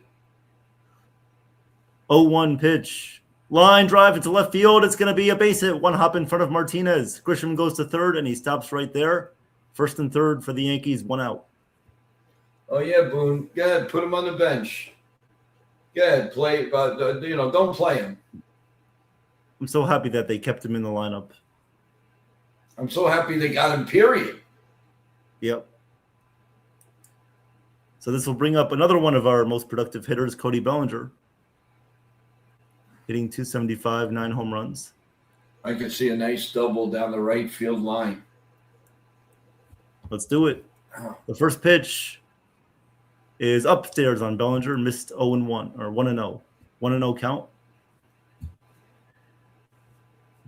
Speaker 7: 0-1 pitch. Line drive into left field. It's going to be a base hit. One hop in front of Martinez. Grisham goes to third, and he stops right there. First and third for the Yankees, 1 out.
Speaker 6: Oh, yeah, Boone. Go ahead, put him on the bench. Go ahead, play. Don't play him.
Speaker 7: I'm so happy that they kept him in the lineup.
Speaker 6: I'm so happy they got him, period.
Speaker 7: Yep. So this will bring up another one of our most productive hitters, Cody Bellinger, hitting 275, 9 home runs.
Speaker 6: I can see a nice double down the right field line.
Speaker 7: Let's do it. The first pitch is upstairs on Bellinger, missed 0-1 or 1-0. 1-0 count.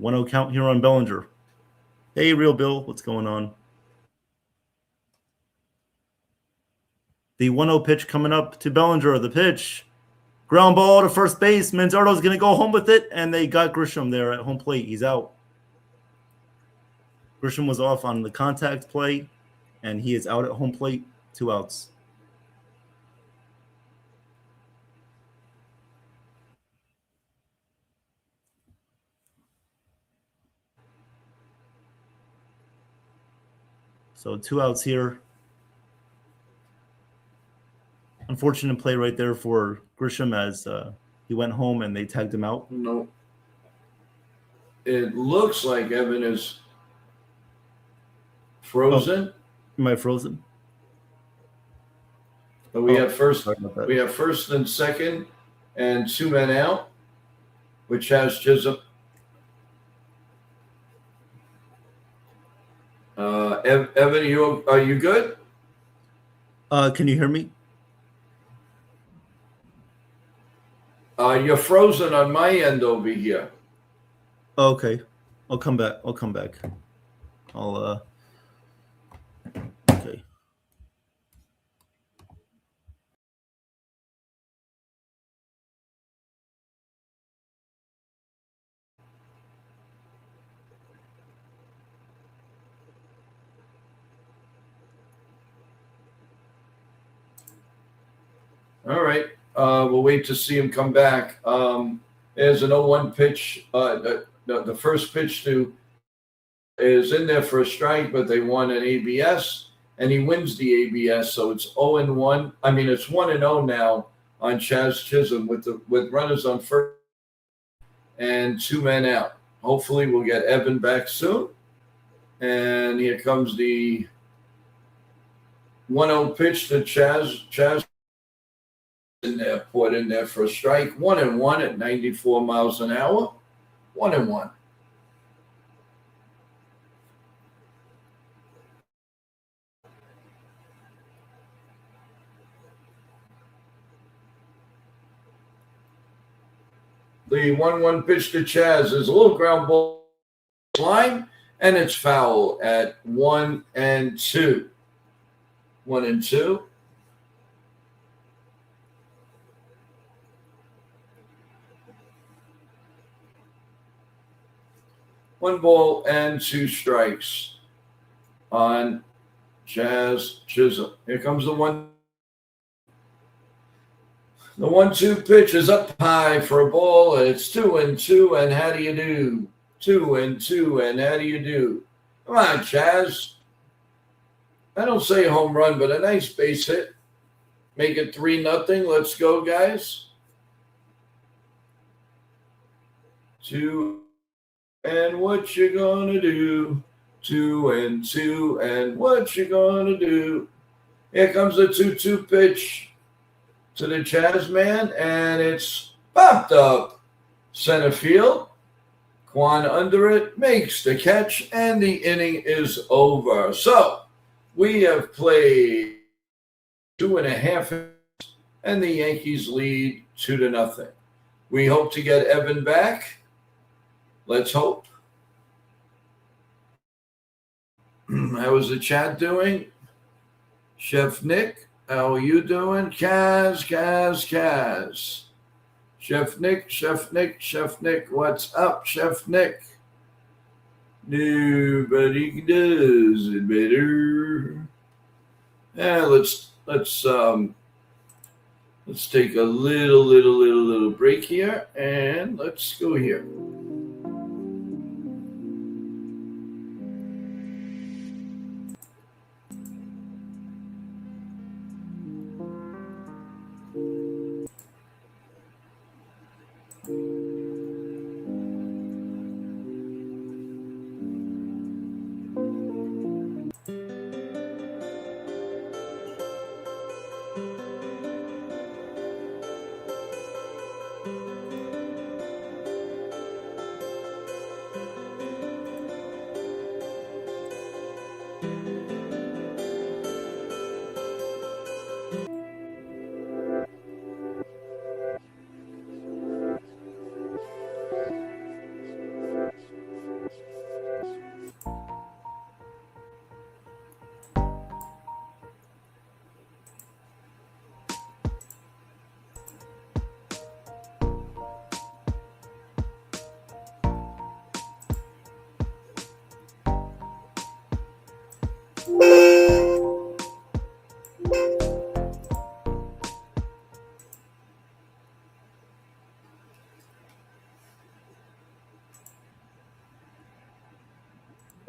Speaker 7: 1-0 count here on Bellinger. Hey, Real Bill, what's going on? The 1-0 pitch coming up to Bellinger. The pitch. Ground ball to first base. Manzardo's going to go home with it, and they got Grisham there at home plate. He's out. Grisham was off on the contact play, and he is out at home plate. 2 outs. So 2 outs here. Unfortunate play right there for Grisham as he went home and they tagged him out.
Speaker 6: No. It looks like Evan is frozen.
Speaker 7: Am I frozen?
Speaker 6: But we have first.
Speaker 7: Sorry about that.
Speaker 6: We have first and second, and 2 men out, which has Chisholm. Evan, are you good?
Speaker 7: Can you hear me?
Speaker 6: You're frozen on my end over here.
Speaker 7: Okay. I'll come back. Okay.
Speaker 6: All right. We'll wait to see him come back. There's an 0-1 pitch. The first pitch is in there for a strike, but they want an ABS, and he wins the ABS. So it's 0-1. I mean, it's 1-0 now on Chaz Chisholm with runners on first and 2 men out. Hopefully, we'll get Evan back soon. And here comes the 1-0 pitch to Chaz. In there, put in there for a strike. 1-1 at 94 miles an hour. 1-1. The 1-1 pitch to Chaz is a little ground ball line, and it's foul at 1-2. 1-2. One ball and 2 strikes on Chaz Chisholm. Here comes the 1-2 pitch is up high for a ball. It's 2-2, and how do you do? 2-2, and how do you do? Come on, Chaz. I don't say home run, but a nice base hit. Make it 3-0. Let's go, guys. 2. And what you gonna do? 2-2, and what you gonna do? Here comes the 2-2 pitch to the Chaz man, and it's popped up center field. Quan under it, makes the catch, and the inning is over. So we have played 2.5 innings, and the Yankees lead 2-0. We hope to get Evan back. Let's hope. How is the chat doing? Chef Nick, how are you doing? Kaz. Chef Nick, what's up, Chef Nick? Nobody does it better. Yeah, let's take a little break here, and let's go here.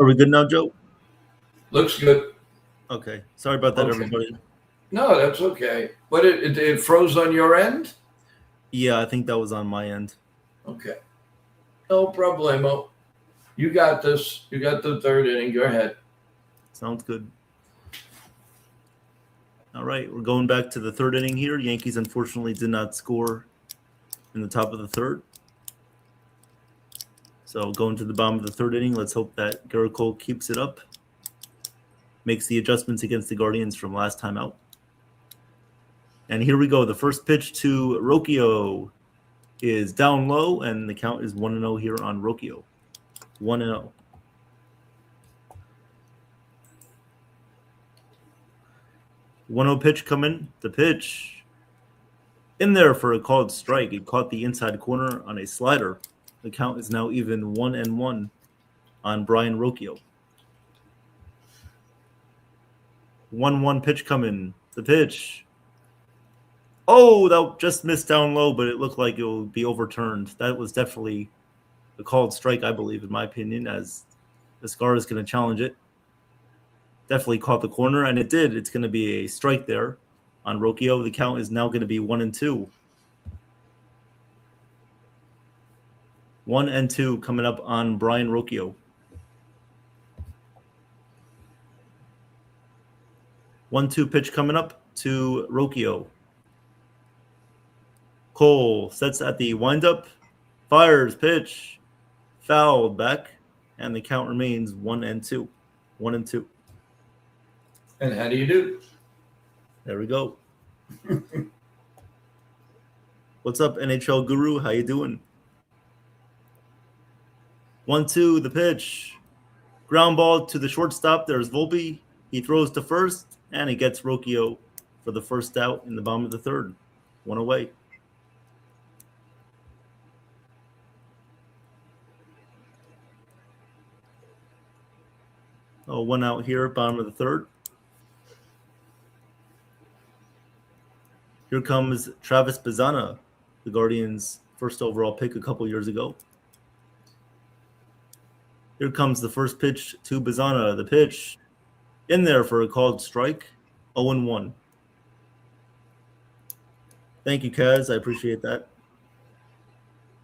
Speaker 7: Are we good now, Joe?
Speaker 6: Looks good.
Speaker 7: Okay. Sorry about that,
Speaker 6: Okay.
Speaker 7: everybody.
Speaker 6: No, that's okay. But it froze on your end?
Speaker 7: Yeah, I think that was on my end.
Speaker 6: Okay. No problemo. You got this. You got the third inning. Go ahead.
Speaker 7: Sounds good. All right, we're going back to the third inning here. Yankees unfortunately did not score in the top of the third. So going to the bottom of the third inning, let's hope that Garrett Cole keeps it up, makes the adjustments against the Guardians from last time out. And here we go. The first pitch to Rocchio is down low, and the count is 1-0 here on Rocchio. 1-0. 1-0 pitch coming. The pitch in there for a called strike. It caught the inside corner on a slider. The count is now even 1-1 on Brian Rocchio. 1-1 pitch coming. The pitch. Oh, that just missed down low, but it looked like it would be overturned. That was definitely a called strike, I believe, in my opinion, as Escar is going to challenge it. Definitely caught the corner, and it did. It's going to be a strike there on Rocchio. The count is now going to be 1-2. 1-2 coming up on Brian Rocchio. 1-2 pitch coming up to Rocchio. Cole sets at the windup, fires, pitch, fouled back, and the count remains 1-2. 1-2.
Speaker 6: And how do you do?
Speaker 7: There we go. What's up, NHL Guru? How you doing? 1-2, the pitch. Ground ball to the shortstop. There's Volpe. He throws to first, and he gets Rocchio for the first out in the bottom of the third. One away. Oh, one out here, bottom of the third. Here comes Travis Bazzana, the Guardians' first overall pick a couple years ago. Here comes the first pitch to Bazzana. The pitch in there for a called strike. 0-1. Thank you, Kaz. I appreciate that.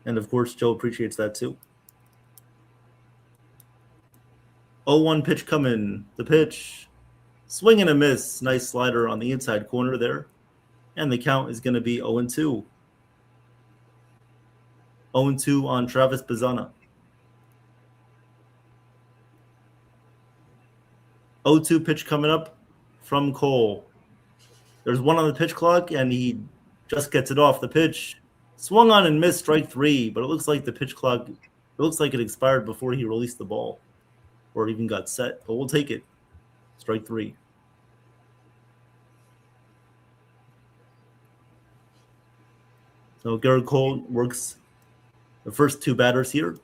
Speaker 7: And, of course, Joe appreciates that, too. 0-1 pitch coming. The pitch. Swing and a miss. Nice slider on the inside corner there. And the count is going to be 0-2. 0-2 on Travis Bazzana. 0-2 pitch coming up from Cole. There's one on the pitch clock, and he just gets it off. The pitch swung on and missed, strike three, but it looks like the pitch clock, it looks like it expired before he released the ball or even got set, but we'll take it. Strike three. So Garrett Cole works the first two batters here,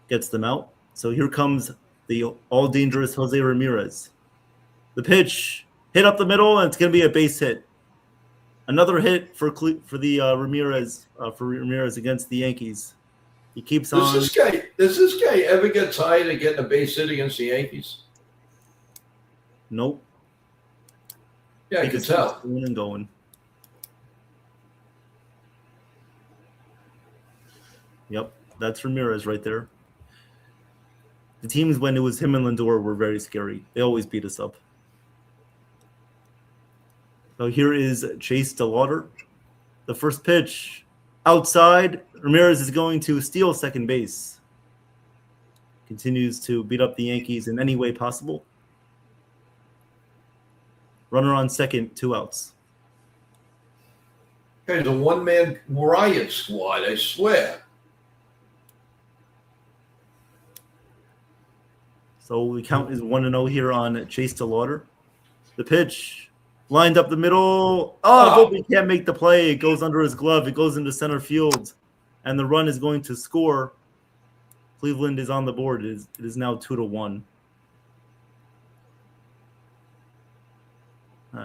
Speaker 7: gets them out. So here comes the all-dangerous Jose Ramirez. The pitch hit up the middle, and it's going to be a base hit. Another hit for the Ramirez against the Yankees. He keeps on.
Speaker 6: Does this guy ever get tired of getting a base hit against the Yankees?
Speaker 7: Nope.
Speaker 6: Yeah, I can tell.
Speaker 7: Going and going. Yep, that's Ramirez right there. The teams when it was him and Lindor were very scary. They always beat us up. So here is Chase DeLauder. The first pitch outside. Ramirez is going to steal second base. Continues to beat up the Yankees in any way possible. Runner on second, 2 outs.
Speaker 6: It's a one-man riot squad, I swear.
Speaker 7: So the count is 1-0 here on Chase DeLauder. The pitch lined up the middle. Oh, Volpe can't make the play. It goes under his glove. It goes into center field. And the run is going to score. Cleveland is on the board. It is now 2-1.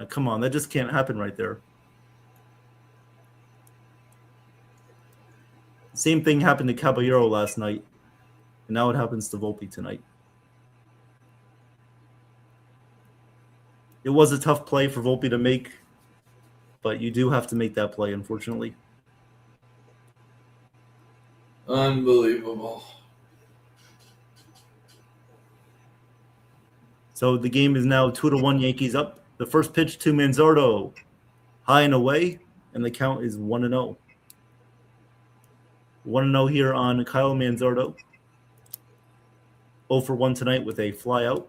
Speaker 7: Come on, that just can't happen right there. Same thing happened to Caballero last night. And now it happens to Volpe tonight. It was a tough play for Volpe to make, but you do have to make that play, unfortunately.
Speaker 6: Unbelievable.
Speaker 7: So the game is now 2-1 Yankees up. The first pitch to Manzardo, high and away, and the count is 1-0. 1-0 here on Kyle Manzardo. 0 for 1 tonight with a fly out.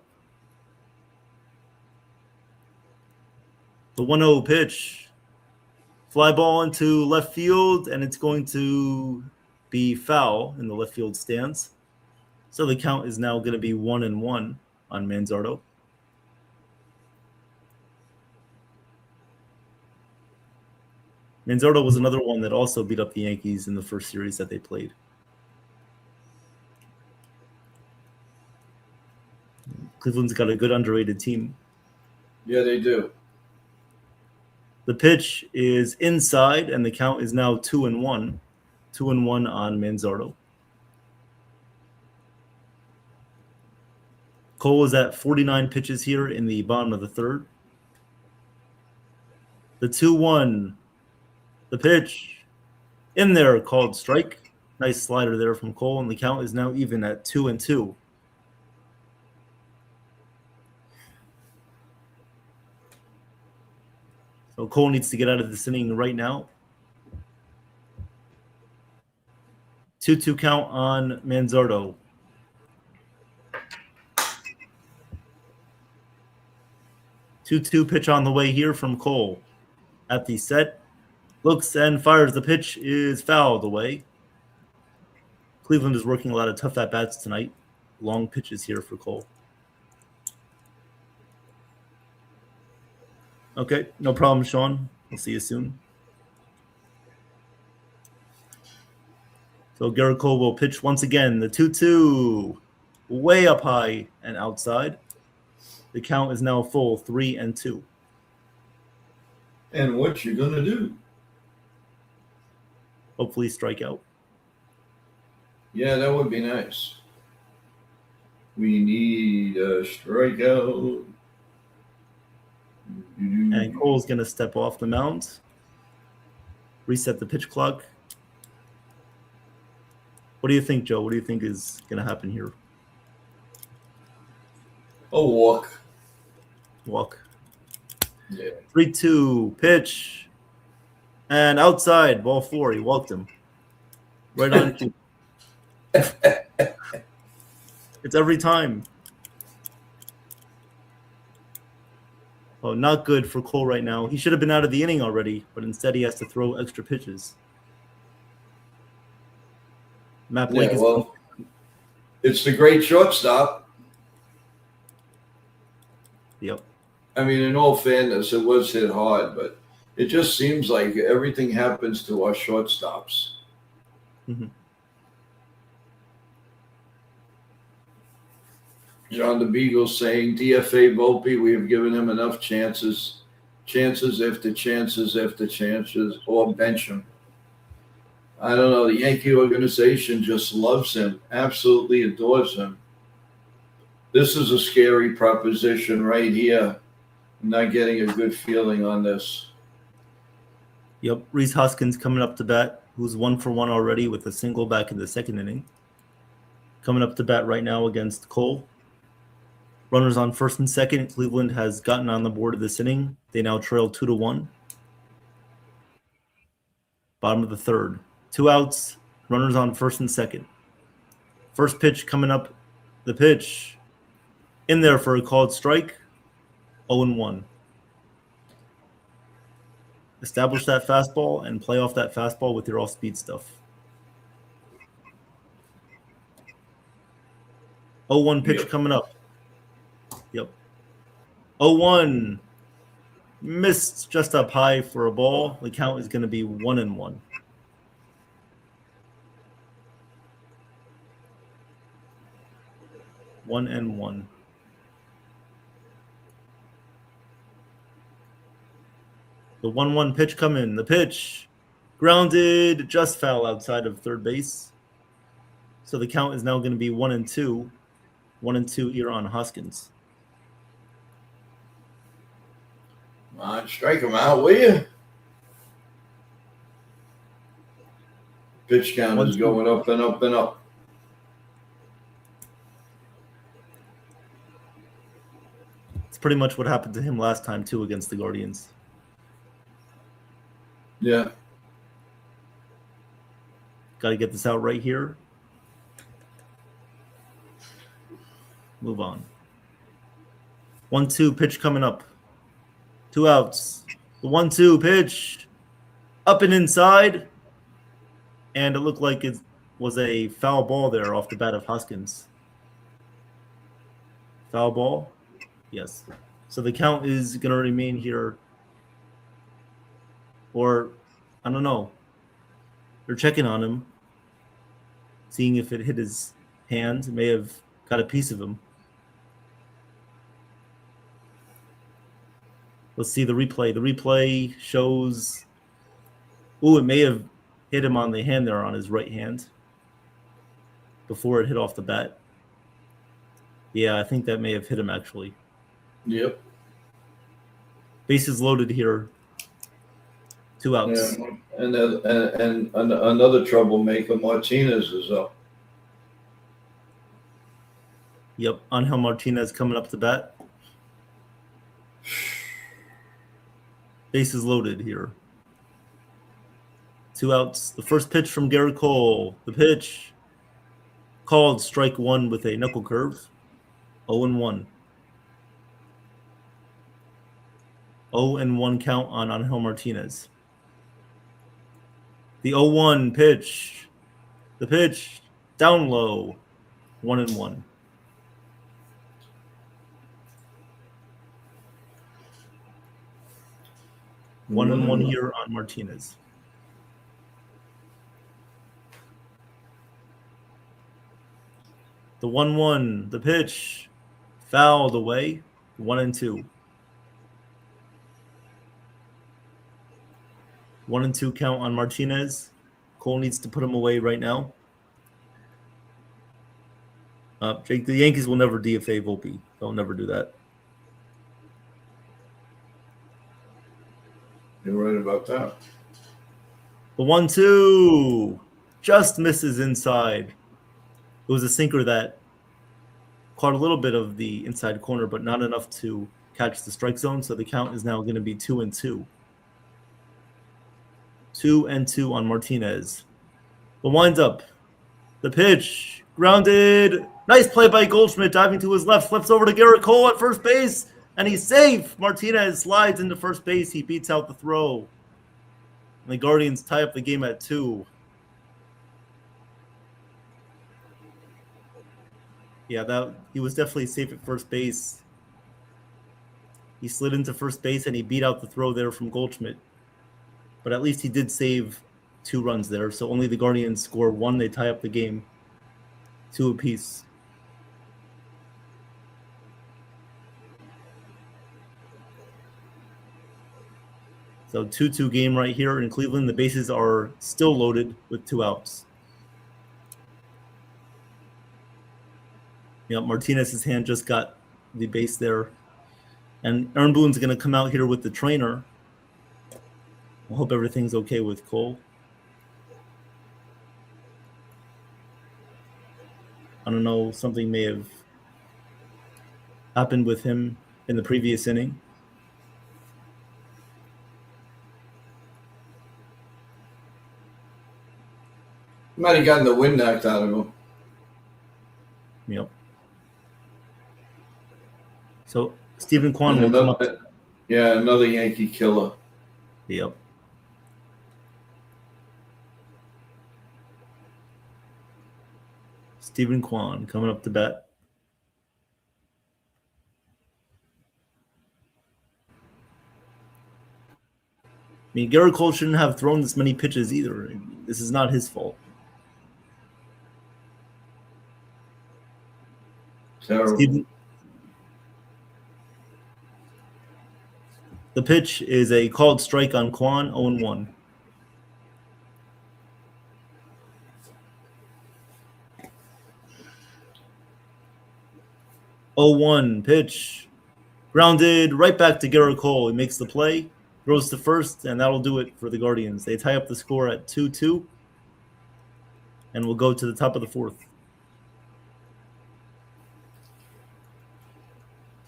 Speaker 7: The 1-0 pitch. Fly ball into left field, and it's going to be foul in the left field stands. So the count is now going to be 1-1 on Manzardo. Manzardo was another one that also beat up the Yankees in the first series that they played. Cleveland's got a good underrated team.
Speaker 6: Yeah, they do.
Speaker 7: The pitch is inside, and the count is now 2-1. 2-1 on Manzardo. Cole is at 49 pitches here in the bottom of the third. The 2-1. The pitch in there, called strike. Nice slider there from Cole, and the count is now even at 2-2. So Cole needs to get out of this inning right now. 2-2 count on Manzardo. Two-two pitch on the way here from Cole. At the set, looks and fires. The pitch is fouled away. Cleveland is working a lot of tough at-bats tonight. Long pitches here for Cole. Okay, no problem, Sean. We'll see you soon. So Garrett Cole will pitch once again. The 2-2, way up high and outside. The count is now full, 3-2.
Speaker 6: And what you gonna do?
Speaker 7: Hopefully strike out.
Speaker 6: Yeah, that would be nice. We need a strikeout.
Speaker 7: And Cole's going to step off the mound. Reset the pitch clock. What do you think, Joe? What do you think is going to happen here?
Speaker 6: A walk.
Speaker 7: Walk.
Speaker 6: Yeah.
Speaker 7: 3-2 pitch. And outside, ball 4. He walked him. Right on cue. It's every time. Oh, not good for Cole right now. He should have been out of the inning already, but instead he has to throw extra pitches. Matt Blake
Speaker 6: Yeah,
Speaker 7: is.
Speaker 6: well, it's the great shortstop.
Speaker 7: Yep.
Speaker 6: I mean, in all fairness, it was hit hard, but it just seems like everything happens to our shortstops.
Speaker 7: Mm-hmm.
Speaker 6: John the Beagle saying, DFA Volpe, we have given him enough chances after chances after chances, or bench him. I don't know. The Yankee organization just loves him, absolutely adores him. This is a scary proposition right here. I'm not getting a good feeling on this.
Speaker 7: Yep. Reese Hoskins coming up to bat, who's 1 for 1 already with a single back in the second inning. Coming up to bat right now against Cole. Runners on first and second. Cleveland has gotten on the board of this inning. They now trail 2-1. Bottom of the third. 2 outs. Runners on first and second. First pitch coming up. The pitch. In there for a called strike. 0-1. Establish that fastball and play off that fastball with your off-speed stuff. 0-1 pitch coming up. Yep. 0-1. Missed just up high for a ball. The count is going to be 1-1. One and one. The 1-1 pitch coming. The pitch. Grounded. Just foul outside of third base. So the count is now going to be 1-2. 1-2 here on Hoskins.
Speaker 6: Come on, strike him out, will you? Pitch count is
Speaker 7: 1-2.
Speaker 6: going up and up and up.
Speaker 7: It's pretty much what happened to him last time, too, against the Guardians.
Speaker 6: Yeah.
Speaker 7: Got to get this out right here. Move on. 1-2 pitch coming up. 2 outs. The 1-2 pitch. Up and inside. And it looked like it was a foul ball there off the bat of Hoskins. Foul ball? Yes. So the count is going to remain here. Or, I don't know. They're checking on him. Seeing if it hit his hand. It may have got a piece of him. Let's see the replay. The replay shows... Ooh, it may have hit him on the hand there on his right hand before it hit off the bat. Yeah, I think that may have hit him, actually.
Speaker 6: Yep.
Speaker 7: Bases loaded here. 2 outs.
Speaker 6: Yeah. And another troublemaker, Martinez, is up.
Speaker 7: Yep, Angel Martinez coming up to bat. Bases loaded here. 2 outs. The first pitch from Garrett Cole. The pitch called strike 1 with a knuckle curve. 0-1. 0-1 count on Angel Martinez. The 0-1 pitch. The pitch down low. 1-1. One and one here on Martinez. The 1-1, the pitch, fouled away. 1-2. 1-2 count on Martinez. Cole needs to put him away right now. Jake, the Yankees will never DFA Volpe. They'll never do that.
Speaker 6: You're right about that.
Speaker 7: The 1-2 just misses inside. It was a sinker that caught a little bit of the inside corner, but not enough to catch the strike zone. So the count is now going to be 2-2. 2-2 on Martinez. The winds up. The pitch. Grounded. Nice play by Goldschmidt, diving to his left. Flips over to Garrett Cole at first base. And he's safe. Martinez slides into first base. He beats out the throw. And the Guardians tie up the game at 2. Yeah, he was definitely safe at first base. He slid into first base and he beat out the throw there from Goldschmidt. But at least he did save 2 runs there. So only the Guardians score 1. They tie up the game 2 apiece. So 2-2 game right here in Cleveland. The bases are still loaded with 2 outs. Yeah, Martinez's hand just got the base there. And Aaron Boone's going to come out here with the trainer. I hope everything's okay with Cole. I don't know, something may have happened with him in the previous inning.
Speaker 6: Might have gotten the wind knocked out of him.
Speaker 7: Yep. So Stephen Kwan will come up.
Speaker 6: Yeah, another Yankee killer.
Speaker 7: Yep. Stephen Kwan coming up to bat. I mean, Garrett Cole shouldn't have thrown this many pitches either. This is not his fault.
Speaker 6: Terrible.
Speaker 7: The pitch is a called strike on Kwan, 0-1. 0-1 pitch. Grounded right back to Garrett Cole. He makes the play, throws to first, and that'll do it for the Guardians. They tie up the score at 2-2, and we'll go to the top of the fourth.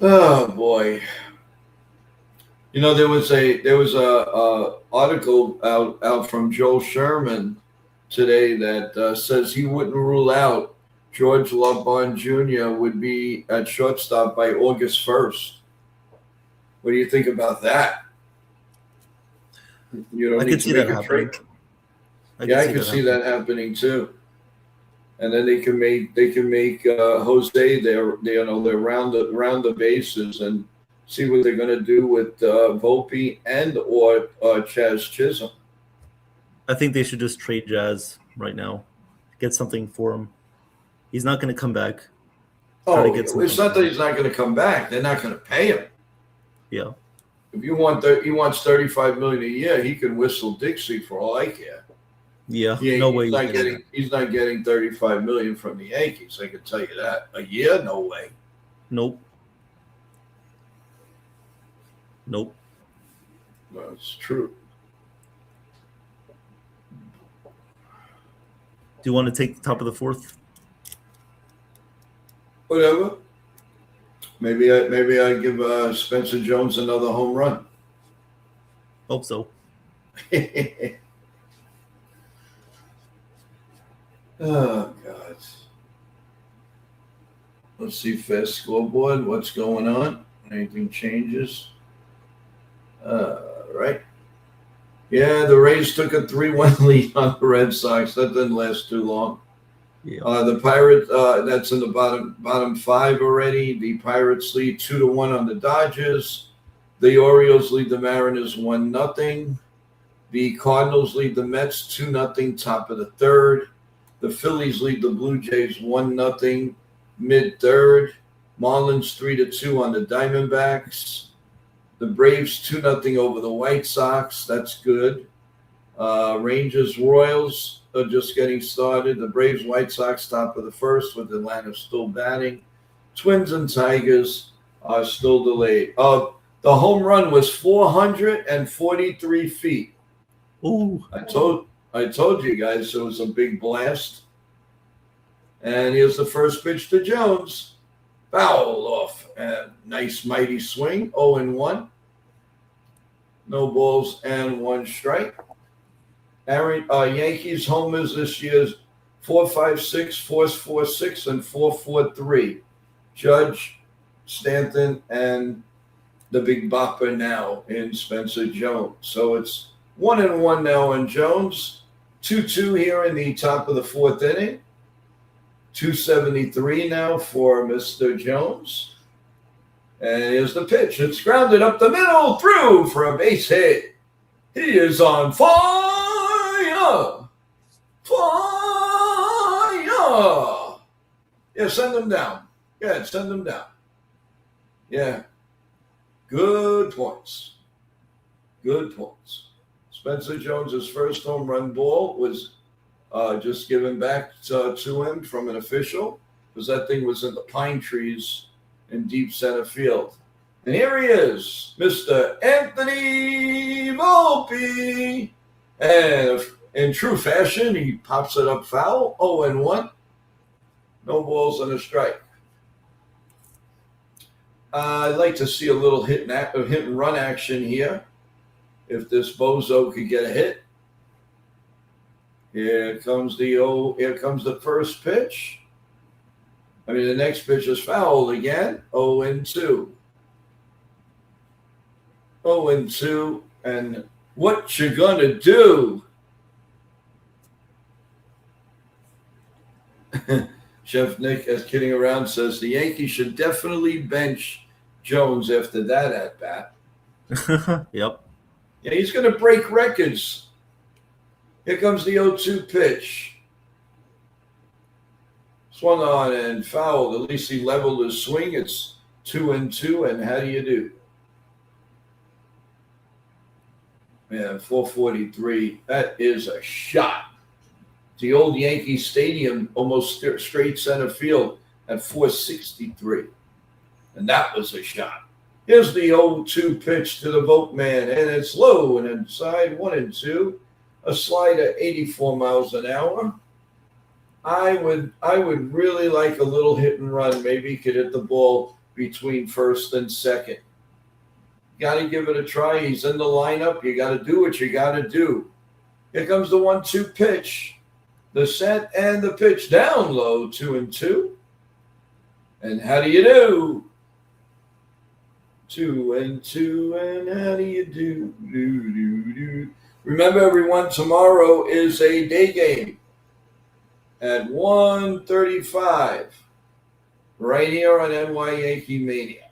Speaker 6: Oh boy. You know, there was a article out from Joel Sherman today that says he wouldn't rule out George LeBron Jr. would be at shortstop by August 1st. What do you think about that? You don't
Speaker 7: I
Speaker 6: need
Speaker 7: could
Speaker 6: to
Speaker 7: see
Speaker 6: make
Speaker 7: that
Speaker 6: a
Speaker 7: happening.
Speaker 6: trade. I could see that happening too. And then they can make Jose they're around the bases and see what they're going to do with Volpe and or Chaz Chisholm.
Speaker 7: I think they should just trade Jazz right now, get something for him. He's not going to come back.
Speaker 6: Oh, it's not that he's not going to come back. They're not going to pay him.
Speaker 7: Yeah.
Speaker 6: If he wants $35 million a year, he can whistle Dixie for all I care.
Speaker 7: Yeah, no way.
Speaker 6: He's not getting $35 million from the Yankees. I can tell you that. A year, no way.
Speaker 7: Nope.
Speaker 6: No, it's true.
Speaker 7: Do you want to take the top of the fourth?
Speaker 6: Whatever. Maybe I give Spencer Jones another home run.
Speaker 7: Hope so.
Speaker 6: Oh, God. Let's see, fast scoreboard. What's going on? Anything changes? Right. Yeah, the Rays took a 3-1 lead on the Red Sox. That didn't last too long.
Speaker 7: Yeah.
Speaker 6: The Pirates, that's in the bottom five already. The Pirates lead 2-1 on the Dodgers. The Orioles lead the Mariners 1-0. The Cardinals lead the Mets 2-0, top of the third. The Phillies lead the Blue Jays 1-0, mid-third. Marlins 3-2 on the Diamondbacks. The Braves 2-0 over the White Sox. That's good. Rangers Royals are just getting started. The Braves White Sox top of the first with Atlanta still batting. Twins and Tigers are still delayed. The home run was 443 feet.
Speaker 7: Ooh.
Speaker 6: I told you guys it was a big blast. And here's the first pitch to Jones. Foul off. Nice mighty swing. 0-1. No balls and one strike. Yankees homers this year's 4.56, 4.46, and 4.43. Judge, Stanton, and the big bopper now in Spencer Jones. So it's 1-1 now in Jones. 2-2 here in the top of the fourth inning. 273 now for Mr. Jones. And here's the pitch. It's grounded up the middle, through for a base hit. He is on fire. Fire. Yeah, send him down. Yeah, send him down. Yeah. Good points. Good points. Spencer Jones's first home run ball was just given back to him from an official because that thing was in the pine trees in deep center field. And here he is, Mr. Anthony Volpe. And in true fashion, he pops it up foul, 0-1. No balls and a strike. I'd like to see a little hit and run action here. If this bozo could get a hit. Here comes the first pitch. The next pitch is fouled again. 0-2. 0-2. And what you gonna do? Chef Nick, as kidding around, says the Yankees should definitely bench Jones after that at bat.
Speaker 7: Yep.
Speaker 6: Yeah, he's going to break records. Here comes the 0-2 pitch. Swung on and fouled. At least he leveled his swing. It's 2-2. And how do you do? Man, 443. That is a shot. The old Yankee Stadium, almost straight center field at 463. And that was a shot. Here's the 0-2 pitch to the Volkman, and it's low and inside 1-2. A slider 84 miles an hour. I would really like a little hit and run. Maybe he could hit the ball between first and second. Got to give it a try. He's in the lineup. You got to do what you got to do. Here comes the 1-2 pitch. The set and the pitch down low, 2-2. And how do you do? 2-2, and how do you do? Remember, everyone, tomorrow is a day game at 1:35 right here on NY YankeeMania.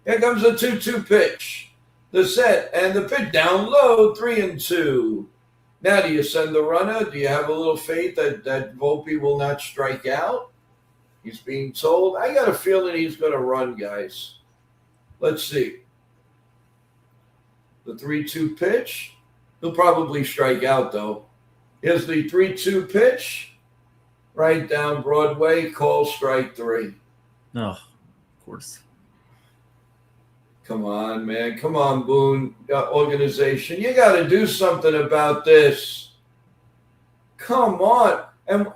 Speaker 6: Here comes the 2-2 pitch. The set and the pitch down low, 3-2. Now, do you send the runner? Do you have a little faith that Volpe will not strike out? He's being told. I got a feeling he's going to run, guys. Let's see. The 3-2 pitch. He'll probably strike out, though. Here's the 3-2 pitch. Right down Broadway. Call strike 3.
Speaker 7: Oh, of course.
Speaker 6: Come on, man. Come on, Boone organization. You got to do something about this. Come on. And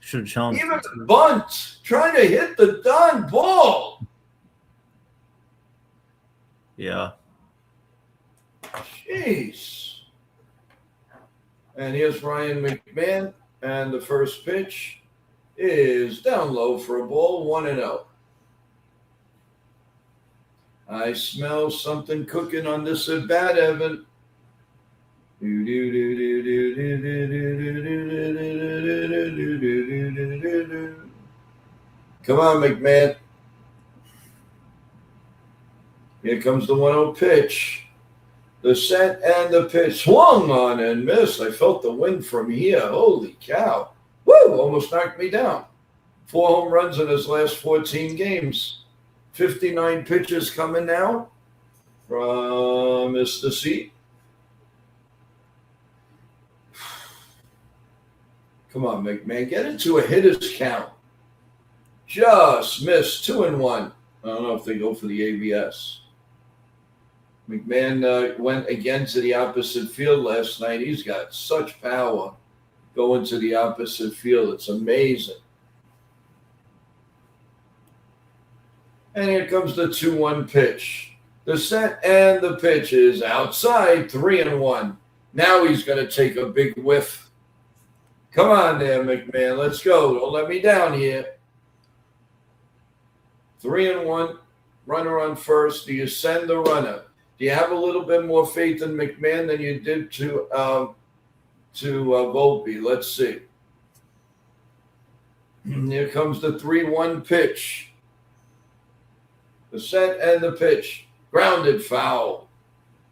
Speaker 7: should have challenged.
Speaker 6: even bunt. Trying to hit the done ball.
Speaker 7: Yeah.
Speaker 6: Jeez. And here's Ryan McMahon. And the first pitch is down low for a ball, 1-0. I smell something cooking on this at bat, Evan. Come on, McMahon. Here comes the 1-0 pitch. The set and the pitch swung on and missed. I felt the wind from here. Holy cow. Woo! Almost knocked me down. 4 home runs in his last 14 games. 59 pitches coming now from Mr. C. Come on, McMahon. Get into a hitter's count. Just missed 2-1. I don't know if they go for the ABS. McMahon went again to the opposite field last night. He's got such power going to the opposite field. It's amazing. And here comes the 2-1 pitch. The set and the pitch is outside, 3-1. Now he's going to take a big whiff. Come on there, McMahon. Let's go. Don't let me down here. 3-1. Runner on first. Do you send the runner? Do you have a little bit more faith in McMahon than you did to Volpe? Let's see. Here comes the 3-1 pitch. The set and the pitch. Grounded foul.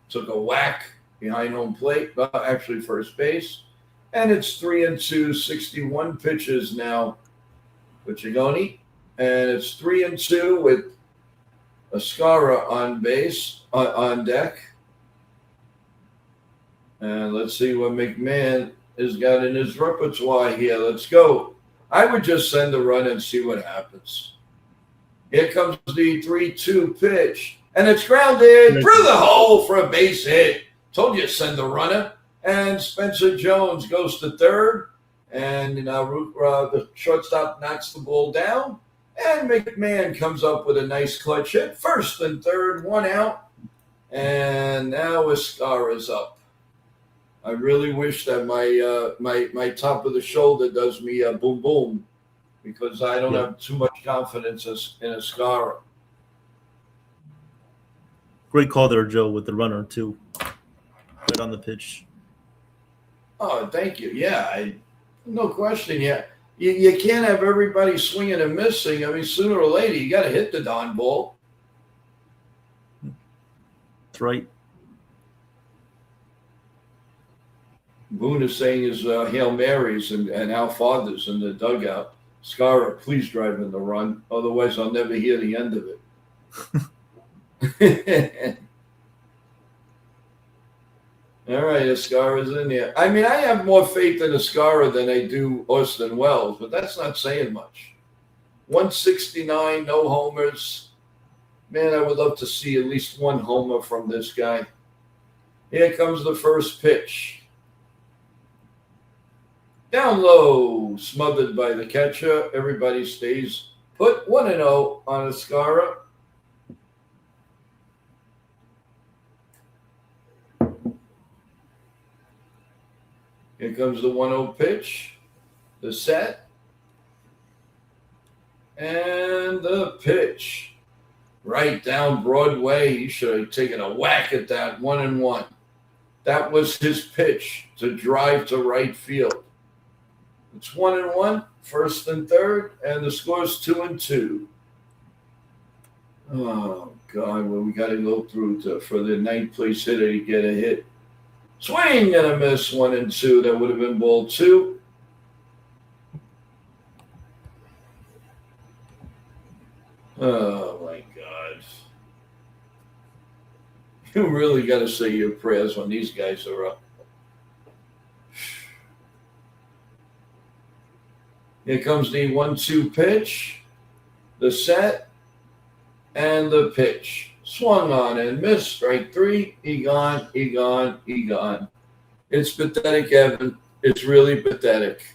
Speaker 6: Took a whack behind home plate. Actually, first base. And it's 3-2, 61 pitches now for Chigoni. And it's 3-2 with Ascara on base, on deck. And let's see what McMahon has got in his repertoire here. Let's go. I would just send a run and see what happens. Here comes the 3-2 pitch. And it's grounded through the hole for a base hit. Told you to send the runner. And Spencer Jones goes to third. And the shortstop knocks the ball down. And McMahon comes up with a nice clutch hit. First and third, 1 out. And now Ascara's up. I really wish that my top of the shoulder does me a boom boom, because I don't have too much confidence in Ascara.
Speaker 7: Great call there, Joe, with the runner, too. Right on the pitch.
Speaker 6: Oh, thank you. Yeah, no question. Yeah. You can't have everybody swinging and missing. I mean, sooner or later, you got to hit the darn ball.
Speaker 7: That's right.
Speaker 6: Boone is saying his Hail Marys and Al Fathers in the dugout. Scara, please drive in the run. Otherwise, I'll never hear the end of it. All right, Ascara's in there. I mean, I have more faith in Ascara than I do Austin Wells, but that's not saying much. 169, no homers. Man, I would love to see at least one homer from this guy. Here comes the first pitch. Down low, smothered by the catcher. Everybody stays put. 1-0 on Escara. Here comes the 1-0 pitch. The set. And the pitch. Right down Broadway. He should have taken a whack at that 1-1. That was his pitch to drive to right field. It's 1-1, first and third, and the score's 2-2. Oh God! Well, we got to go through for the ninth place hitter to get a hit. Swing and a miss, 1-2. That would have been ball 2. Oh my God! You really got to say your prayers when these guys are up. Here comes the 1-2 pitch, the set, and the pitch. Swung on and missed. Strike 3. He gone. It's pathetic, Evan. It's really pathetic.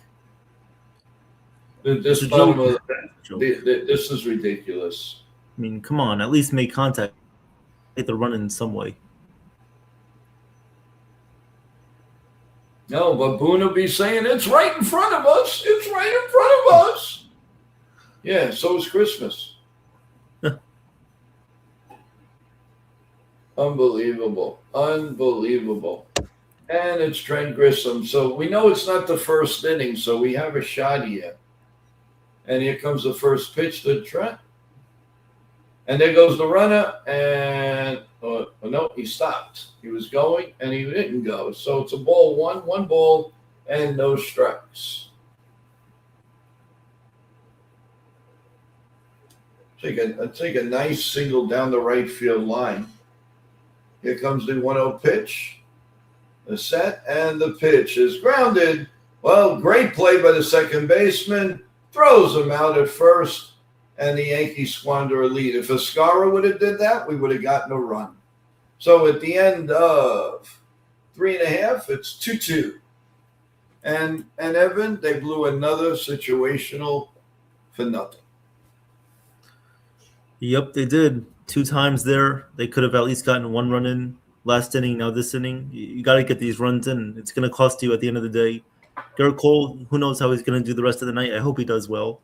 Speaker 6: This is ridiculous.
Speaker 7: I mean, come on, at least make contact. Get the run in some way.
Speaker 6: No, but Boone will be saying, it's right in front of us. It's right in front of us. Yeah, so is Christmas. Unbelievable. And it's Trent Grissom. So we know it's not the first inning, so we have a shot here. And here comes the first pitch to Trent. And there goes the runner, and no, he stopped. He was going, and he didn't go. So it's a ball 1 ball, and no strikes. Take a nice single down the right field line. Here comes the 1-0 pitch. The set, and the pitch is grounded. Well, great play by the second baseman. Throws him out at first. And the Yankees squander a lead. If Escara would have did that, we would have gotten a run. So at the end of 3.5, it's 2-2. And Evan, they blew another situational for nothing.
Speaker 7: Yep, they did. 2 times there. They could have at least gotten 1 run in last inning. Now this inning, you got to get these runs in. It's going to cost you at the end of the day. Garrett Cole, who knows how he's going to do the rest of the night. I hope he does well.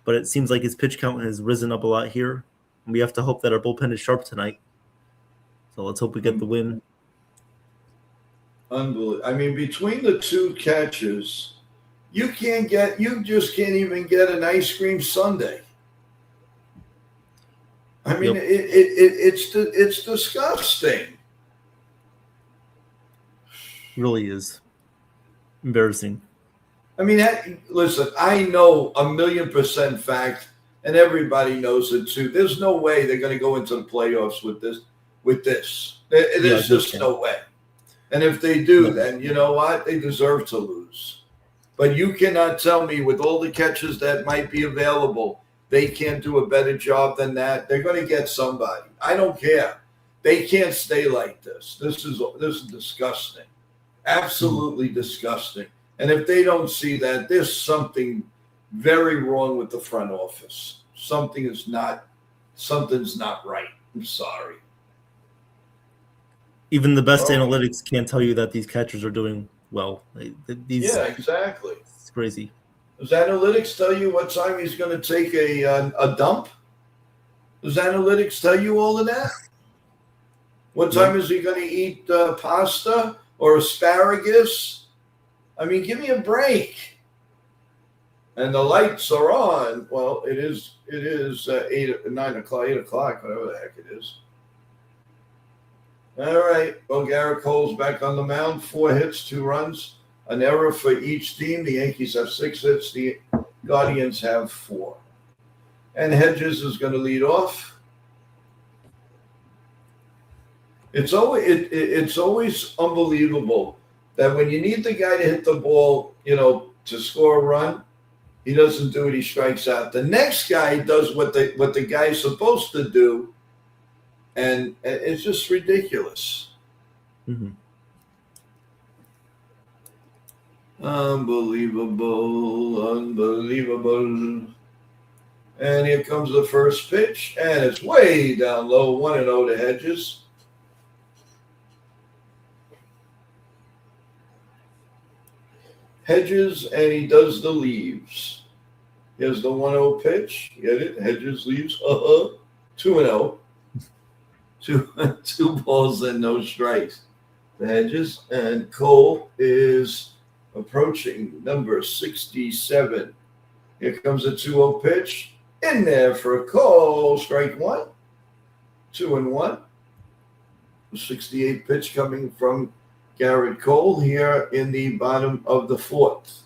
Speaker 7: But it seems like his pitch count has risen up a lot here. And we have to hope that our bullpen is sharp tonight. So let's hope we get the win.
Speaker 6: Unbelievable. I mean, between the 2 catches, you just can't even get an ice cream sundae. I mean,
Speaker 7: Yep.
Speaker 6: it's disgusting.
Speaker 7: It really is embarrassing.
Speaker 6: I mean, listen, I know 1,000,000% fact, and everybody knows it too. There's no way they're going to go into the playoffs with this. There's just no way. And if they do, then you know what? They deserve to lose. But you cannot tell me with all the catches that might be available, they can't do a better job than that. They're going to get somebody. I don't care. They can't stay like this. This is disgusting. Absolutely disgusting. And if they don't see that, there's something very wrong with the front office. Something's not right. I'm sorry.
Speaker 7: Even the best analytics can't tell you that these catchers are doing well.
Speaker 6: Yeah, exactly.
Speaker 7: It's crazy.
Speaker 6: Does analytics tell you what time he's going to take a dump? Does analytics tell you all of that? What time is he going to eat pasta or asparagus? I mean, give me a break. And the lights are on. Well, it is 9 o'clock, 8 o'clock, whatever the heck it is. All right. Well, Garrett Cole's back on the mound. 4 hits, 2 runs. An error for each team. The Yankees have 6 hits. The Guardians have 4. And Hedges is going to lead off. It's always unbelievable that when you need the guy to hit the ball, to score a run, He doesn't do it. He strikes out. The next guy does what the guy's supposed to do, and it's just ridiculous.
Speaker 7: Mm-hmm.
Speaker 6: Unbelievable. And here comes the first pitch, and it's way down low, 1-0 to Hedges. Hedges, and he does the leaves. Here's the 1-0 pitch. Get it? Hedges leaves. 2-0. Two balls and no strikes. The Hedges, and Cole is approaching number 67. Here comes a 2-0 pitch. In there for Cole. Strike one. 2-1. The 68 pitch coming from Garrett Cole here in the bottom of the fourth.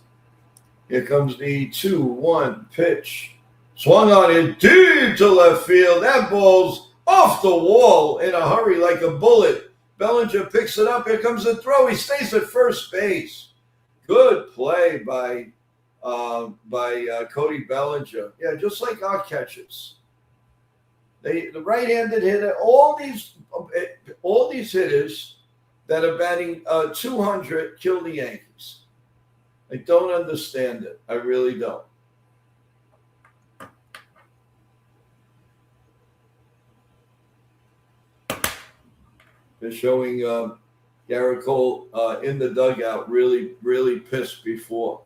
Speaker 6: Here comes the 2-1 pitch. Swung on it deep to left field. That ball's off the wall in a hurry like a bullet. Bellinger picks it up. Here comes the throw. He stays at first base. Good play by Cody Bellinger. Yeah, just like our catches. The right-handed hitter, all these hitters that are batting 200 kill the Yankees. I don't understand it. I really don't. They're showing Garrett Cole in the dugout, really, really pissed before.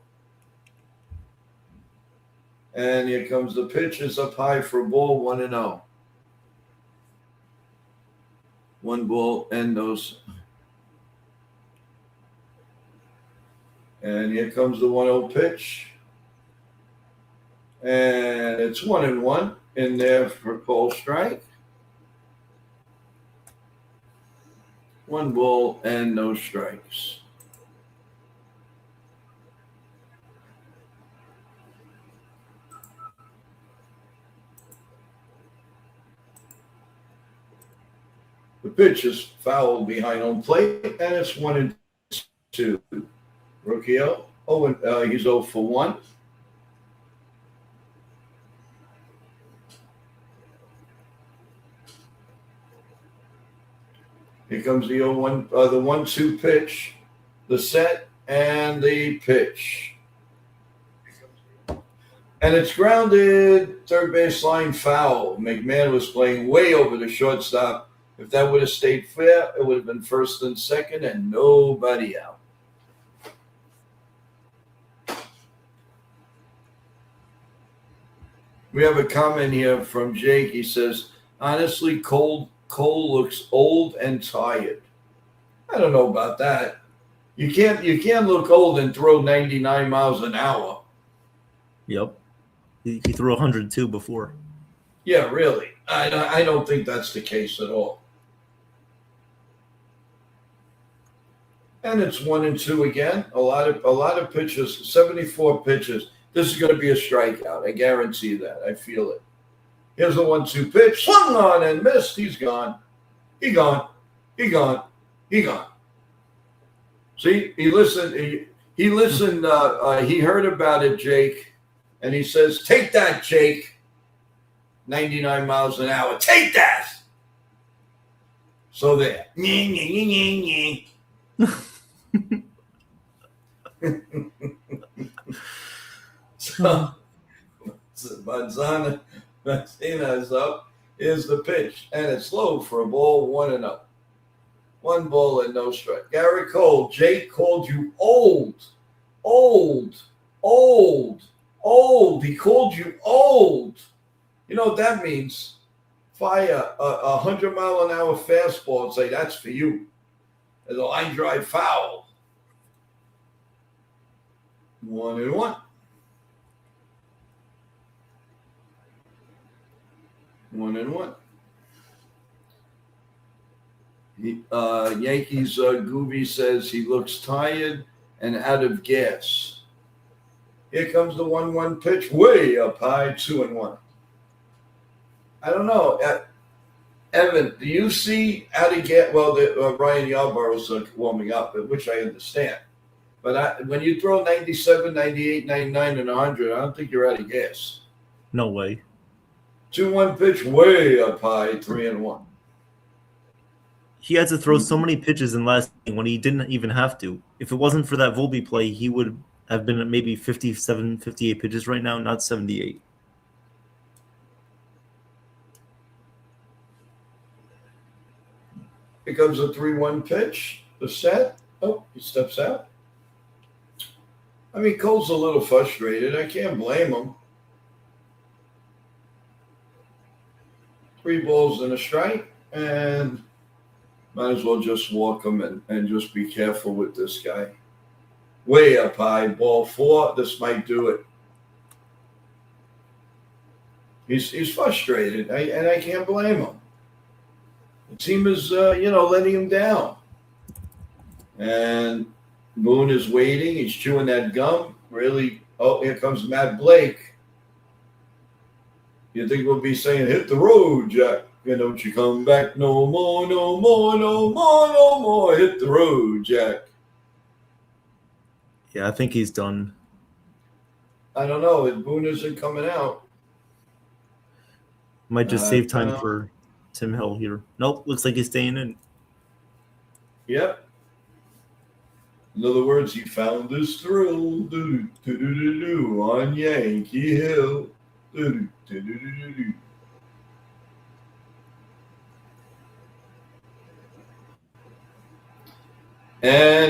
Speaker 6: And here comes the pitch. Is up high for a ball, 1-0. 1 ball and those. And here comes the 1-0 pitch. And it's 1-1 in there for Cole strike. 1 ball and no strikes. The pitch is fouled behind home plate, and it's 1-2. Rookie-O. He's 0 for 1. Here comes the 0-1, the 1-2 pitch, the set, and the pitch. And it's grounded, third baseline foul. McMahon was playing way over the shortstop. If that would have stayed fair, it would have been first and second and nobody out. We have a comment here from Jake. He says, honestly, Cole looks old and tired. I don't know about that. You can't look old and throw 99 miles an hour.
Speaker 7: Yep. He threw 102 before.
Speaker 6: Yeah, really. I don't think that's the case at all. And it's 1-2 again. A lot of pitches, 74 pitches. This is going to be a strikeout. I guarantee that. I feel it. Here's the 1-2 pitch. Swung on and missed. He's gone. He gone. He gone. He gone. See, he listened. He listened. He heard about it, Jake, and he says, "Take that, Jake. 99 miles an hour. Take that." So there. So Manzana is up. Here's the pitch, and it's low for a ball, 1-0. 1 ball and no strike. Garrett Cole, Jake called you old. He called you old. You know what that means? Fire a 100-mile-an-hour fastball and say, that's for you. As a line drive foul. 1-1. 1-1. Yankees Gooby says he looks tired and out of gas. Here comes the 1-1 pitch, way up high, 2-1. I don't know. Evan, do you see out of gas? Well, Ryan Yarbrough's warming up, which I understand. But when you throw 97, 98, 99, and 100, I don't think you're out of gas.
Speaker 7: No way.
Speaker 6: 2-1 pitch way up high, 3-1.
Speaker 7: He had to throw so many pitches in last game when he didn't even have to. If it wasn't for that Volpe play, he would have been at maybe 57, 58 pitches right now, not 78.
Speaker 6: Here comes a 3-1 pitch. The set. Oh, he steps out. I mean, Cole's a little frustrated. I can't blame him. 3 balls and a strike, and might as well just walk him and just be careful with this guy. Way up high, ball 4. This might do it. He's frustrated, and I can't blame him. The team is, letting him down. And Boone is waiting. He's chewing that gum. Really, oh, here comes Matt Blake. You think we'll be saying, hit the road, Jack? Don't you come back no more, no more, no more, no more. Hit the road, Jack.
Speaker 7: Yeah, I think he's done.
Speaker 6: I don't know. If Boone isn't coming out.
Speaker 7: Might just save time for Tim Hill here. Nope, looks like he's staying in.
Speaker 6: Yep. In other words, he found his thrill on Yankee Hill. And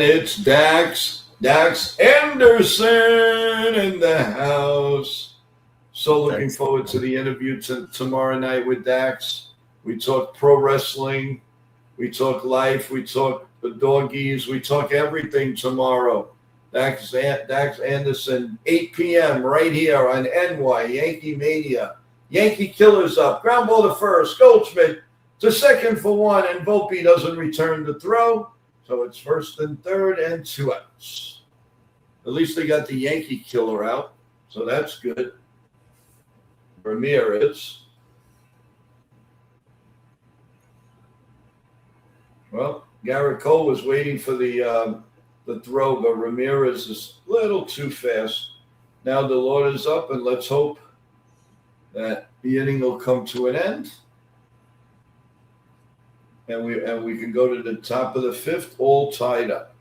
Speaker 6: it's Dax Anderson in the house. So looking forward to the interview tomorrow night with Dax. We talk pro wrestling. We talk life. We talk the doggies. We talk everything tomorrow. Dax Anderson, 8 p.m. right here on NY Yankee Mania. Yankee Killers up. Ground ball to first. Goldschmidt to second for 1, and Volpe doesn't return the throw. So it's first and third and 2 outs. At least they got the Yankee killer out, so that's good. Ramirez. Well, Garrett Cole was waiting for the throw, but Ramirez is a little too fast. Now Delord is up, and let's hope that the inning will come to an end. And we can go to the top of the 5th, all tied up.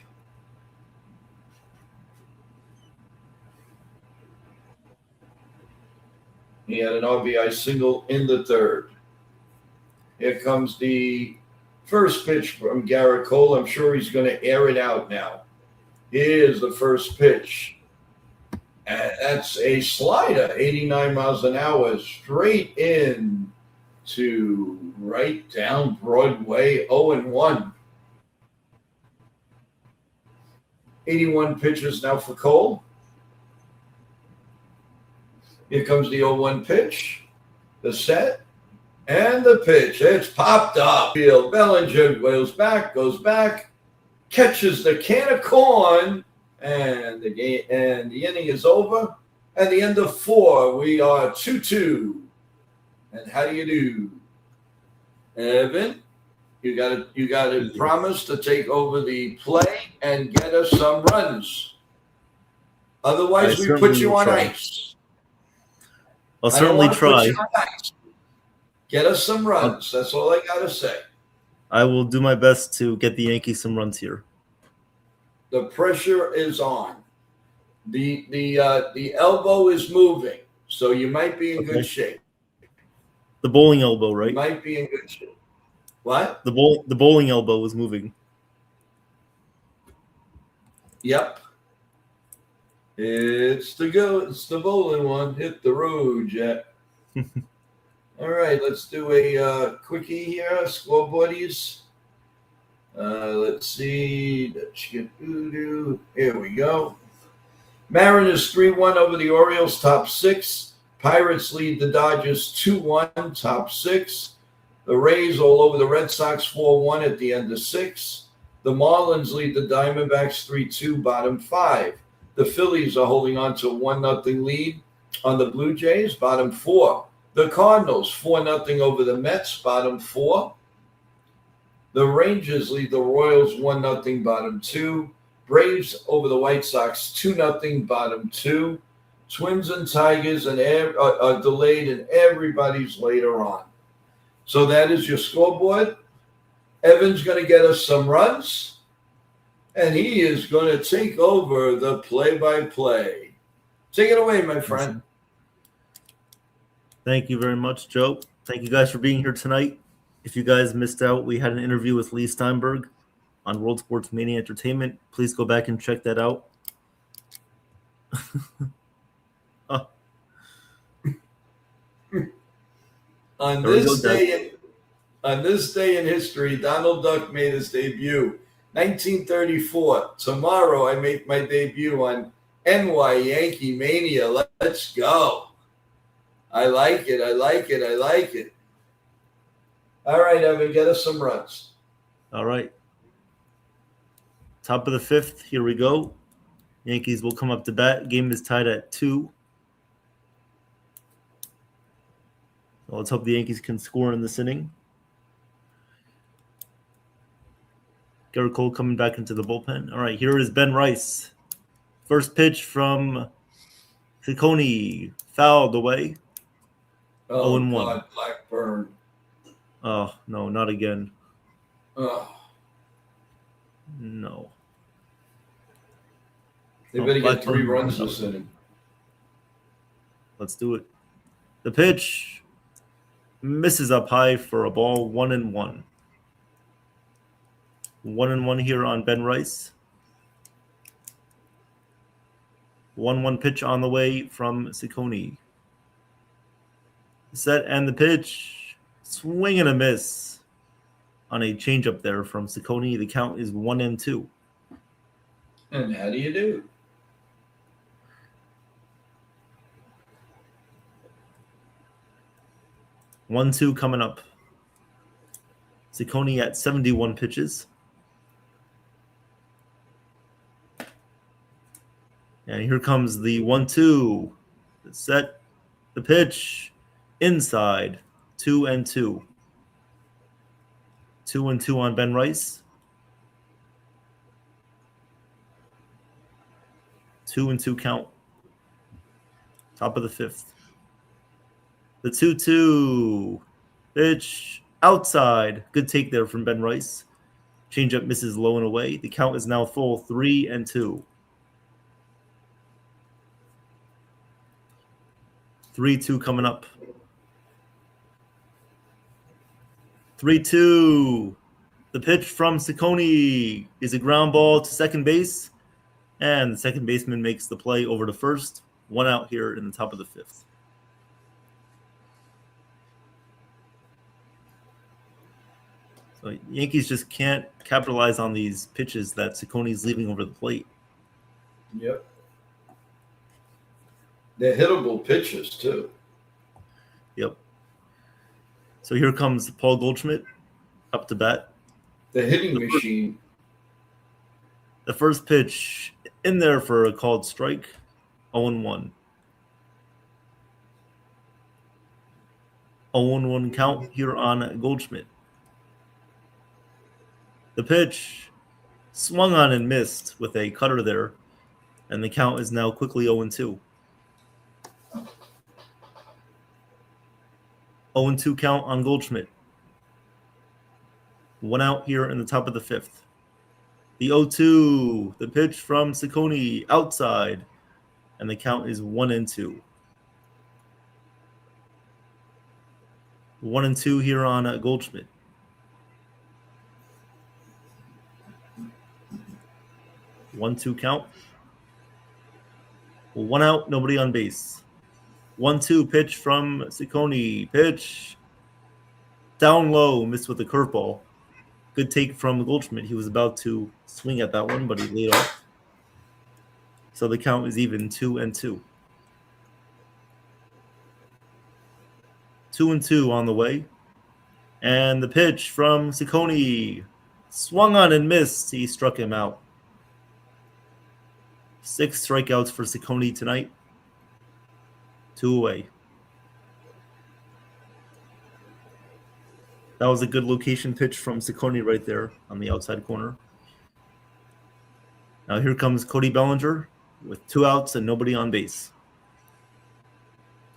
Speaker 6: He had an RBI single in the 3rd. Here comes the first pitch from Garrett Cole. I'm sure he's going to air it out now. Here's the first pitch. And that's a slider, 89 miles an hour, straight in to right down Broadway, 0-1. 81 pitches now for Cole. Here comes the 0-1 pitch, the set, and the pitch. It's popped up. Bellinger goes back, catches the can of corn, and the inning is over. At the end of 4, we are 2-2. And how do you do, Evan? You got to promise to take over the play and get us some runs. Otherwise, we put you on ice.
Speaker 7: I'll certainly try.
Speaker 6: Get us some runs. That's all I got to say.
Speaker 7: I will do my best to get the Yankees some runs here.
Speaker 6: The pressure is on. The elbow is moving, so you might be in good shape.
Speaker 7: The bowling elbow, right?
Speaker 6: You might be in good shape. What?
Speaker 7: The bowling elbow was moving.
Speaker 6: Yep. It's the bowling one. Hit the road, Jack. All right, let's do a quickie here. Scoreboardies. Let's see. Here we go. Mariners 3-1 over the Orioles, top 6. Pirates lead the Dodgers 2-1, top 6. The Rays all over the Red Sox 4-1 at the end of 6. The Marlins lead the Diamondbacks 3-2, bottom 5. The Phillies are holding on to 1-0 lead on the Blue Jays, bottom 4. The Cardinals 4-0 over the Mets, bottom 4. The Rangers lead the Royals 1-0, bottom 2. Braves over the White Sox 2-0, bottom two. Twins and Tigers and delayed, and everybody's later on. So that is your scoreboard. Evan's going to get us some runs, and he is going to take over the play-by-play. Take it away, my friend.
Speaker 7: Thank you very much, Joe. Thank you guys for being here tonight. If you guys missed out, we had an interview with Lee Steinberg on World Sports Mania Entertainment. Please go back and check that out.
Speaker 6: On this day in history, Donald Duck made his debut. 1934. Tomorrow, I make my debut on NY YankeeMania. Let's go. I like it. I like it. I like it. All right, Evan, get us some runs.
Speaker 7: All right. Top of the fifth. Here we go. Yankees will come up to bat. Game is tied at 2. So let's hope the Yankees can score in this inning. Garrett Cole coming back into the bullpen. All right, here is Ben Rice. First pitch from Ciccone, fouled away.
Speaker 6: Oh,
Speaker 7: 0-1.
Speaker 6: God, Blackburn.
Speaker 7: Oh, no, not again.
Speaker 6: Oh,
Speaker 7: No.
Speaker 6: they better get
Speaker 7: Blackburn.
Speaker 6: 3 runs this inning.
Speaker 7: Let's do it. The pitch misses up high for a ball, 1-1. 1-1 here on Ben Rice. 1-1 pitch on the way from Ciccone. Set and the pitch. Swing and a miss on a changeup there from Ciccone. The count is 1-2.
Speaker 6: And how do you do?
Speaker 7: One, 2 coming up. Ciccone at 71 pitches. And here comes the 1-2. The set, the pitch, inside, 2-2. 2-2 on Ben Rice. 2-2 count. Top of the fifth. The 2-2 pitch outside. Good take there from Ben Rice. Changeup misses low and away. The count is now full, 3-2. 3-2 coming up. 3-2. The pitch from Ciccone is a ground ball to second base. And the second baseman makes the play over to first. 1 out here in the top of the fifth. So Yankees just can't capitalize on these pitches that Ciccone's leaving over the plate.
Speaker 6: Yep. They're hittable pitches, too.
Speaker 7: Yep. So here comes Paul Goldschmidt up to bat.
Speaker 6: The hitting machine.
Speaker 7: The first pitch in there for a called strike. 0-1. 0-1 count here on Goldschmidt. The pitch swung on and missed with a cutter there, and the count is now quickly 0-2. 0-2 count on Goldschmidt. 1 out here in the top of the fifth. The 0-2, the pitch from Ciccone outside, and the count is 1-2. 1-2 here on Goldschmidt. 1-2 count. 1 out, nobody on base. 1-2 pitch from Ciccone. Pitch down low, missed with a curveball. Good take from Goldschmidt. He was about to swing at that one, but he laid off. So the count is even 2-2. 2-2 on the way. And the pitch from Ciccone swung on and missed. He struck him out. 6 strikeouts for Ciccone tonight. 2 away. That was a good location pitch from Ciccone right there on the outside corner. Now here comes Cody Bellinger with 2 outs and nobody on base.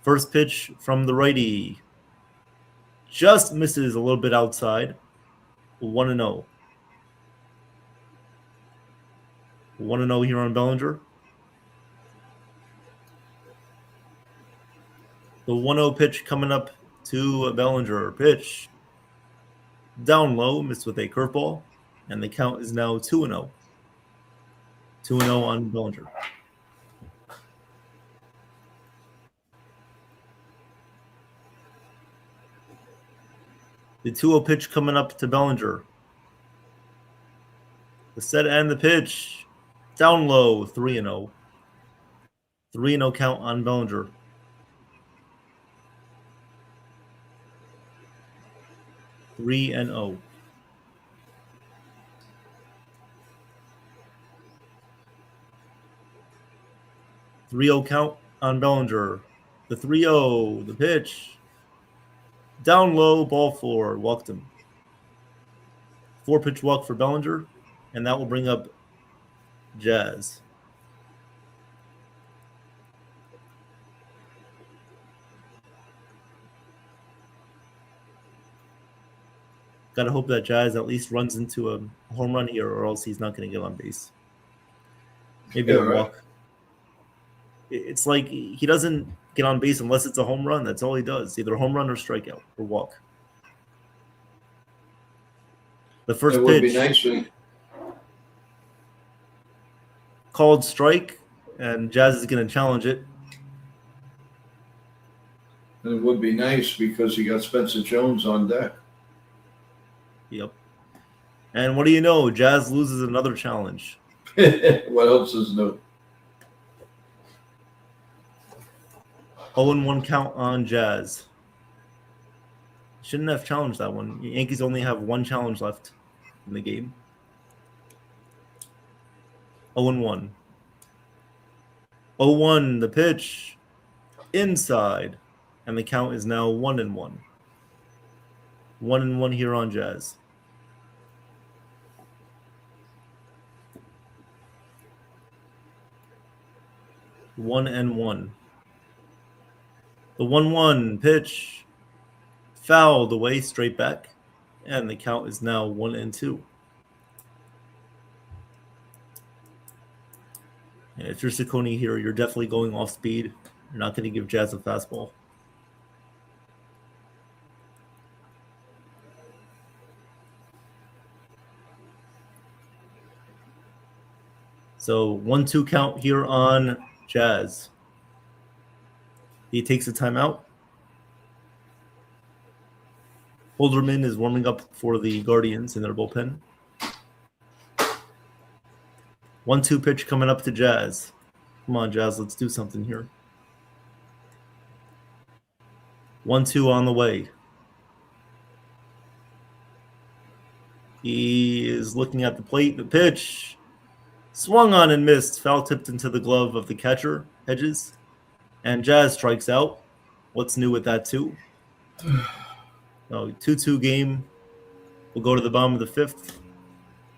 Speaker 7: First pitch from the righty. Just misses a little bit outside. 1-0. 1-0 here on Bellinger. The 1-0 pitch coming up to Bellinger. Pitch. Down low, missed with a curveball. And the count is now 2-0. 2-0 on Bellinger. The 2-0 pitch coming up to Bellinger. The set and the pitch. Down low, 3-0. 3-0 count on Bellinger. Three and 0. Count on Bellinger. The 3-0, the pitch. Down low, ball 4, walked him. 4-pitch walk for Bellinger, and that will bring up Jazz. Gotta hope that Jazz at least runs into a home run here, or else he's not going to get on base. Maybe a walk. It's like he doesn't get on base unless it's a home run. That's all he does, either home run or strikeout or walk. The first
Speaker 6: It would
Speaker 7: pitch
Speaker 6: be nice
Speaker 7: called strike, and Jazz is going to challenge it.
Speaker 6: and it would be nice because he got Spencer Jones on deck.
Speaker 7: Yep. And what do you know? Jazz loses another challenge.
Speaker 6: What else is new?
Speaker 7: 0-1 count on Jazz. Shouldn't have challenged that one. The Yankees only have 1 challenge left in the game. 0-1. 0-1, the pitch. Inside. And the count is now 1-1. 1-1 here on Jazz. One and 1. The 1-1 pitch fouled away straight back, and the count is now 1-2. And if you're Ciccone here, you're definitely going off speed. You're not going to give Jazz a fastball. So 1-2 count here on Jazz. He takes a timeout. Holderman is warming up for the Guardians in their bullpen. 1-2 pitch coming up to Jazz. Come on, Jazz, let's do something here. 1-2 on the way. He is looking at the plate. The pitch swung on and missed. Foul tipped into the glove of the catcher, Hedges. And Jazz strikes out. What's new with that, too? 2-2 game. We'll go to the bottom of the 5th.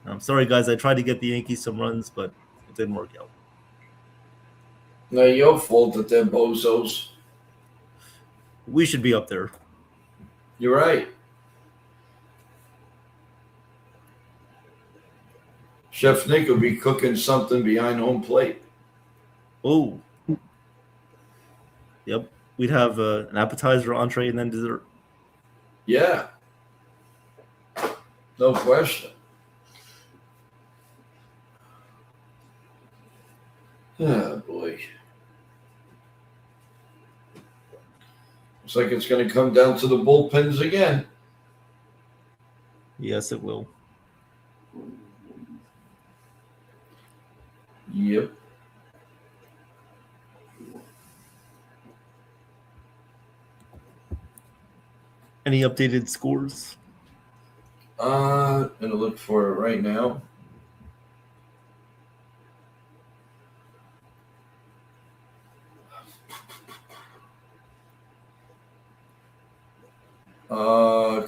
Speaker 7: I'm sorry, guys. I tried to get the Yankees some runs, but it didn't work out.
Speaker 6: Not your fault that they're bozos.
Speaker 7: We should be up there.
Speaker 6: You're right. Chef Nick will be cooking something behind home plate.
Speaker 7: Oh. Yep. We'd have an appetizer, entree, and then dessert.
Speaker 6: Yeah. No question. Oh, boy. Looks like it's going to come down to the bullpens again.
Speaker 7: Yes, it will.
Speaker 6: Yep.
Speaker 7: Any updated scores?
Speaker 6: I'm going to look for it right now.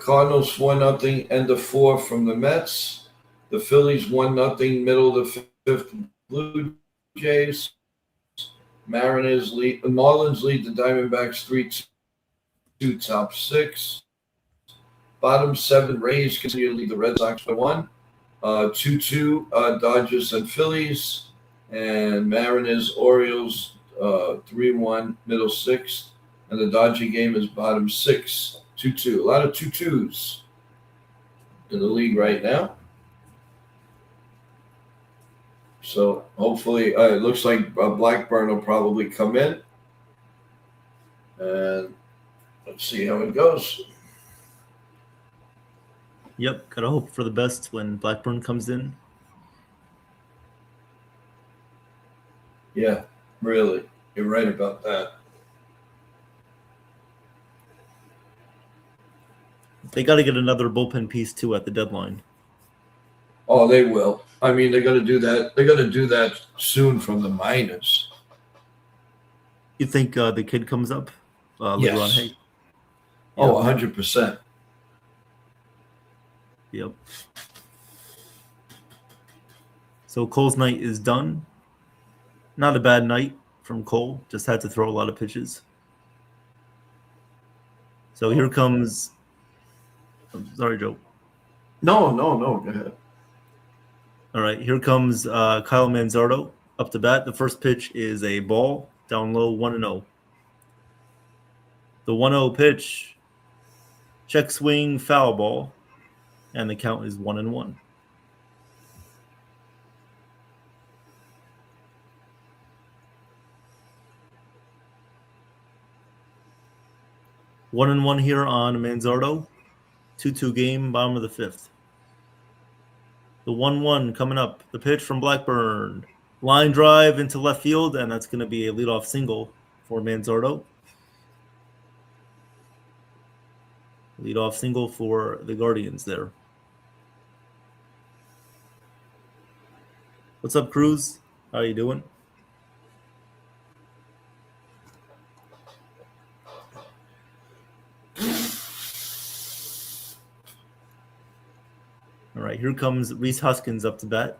Speaker 6: Cardinals 1-0, end of 4 from the Mets. The Phillies 1-0, middle of the 5th Blue Jays. Marlins lead the Diamondbacks 3-2, top 6. Bottom 7, Rays continue to lead the Red Sox by 1. 2-2, Dodgers and Phillies. And Mariners, Orioles, 3-1, middle 6. And the Dodger game is bottom 6, 2-2. A lot of 2-2s in the league right now. So hopefully, it looks like Blackburn will probably come in. And let's see how it goes.
Speaker 7: Yep, gotta hope for the best when Blackburn comes in.
Speaker 6: Yeah, really. You're right about that.
Speaker 7: They got to get another bullpen piece too at the deadline.
Speaker 6: Oh, they will. I mean, they're going to do that. They're going to do that soon from the minors.
Speaker 7: You think the kid comes up later on?
Speaker 6: Yes.
Speaker 7: Hey.
Speaker 6: Oh, 100%.
Speaker 7: Yep. So Cole's night is done. Not a bad night from Cole. Just had to throw a lot of pitches. So here comes. Sorry, Joe.
Speaker 6: No. Go ahead.
Speaker 7: All right, here comes Kyle Manzardo up to bat. The first pitch is a ball down low, 1-0. The 1-0 pitch, check swing, foul ball, and the count is 1-1. One and 1 here on Manzardo. 2-2 game, bottom of the 5th. The 1-1 coming up. The pitch from Blackburn. Line drive into left field, and that's going to be a leadoff single for Manzardo. Leadoff single for the Guardians there. What's up, Cruz? How you doing? All right, here comes Rhys Hoskins up to bat.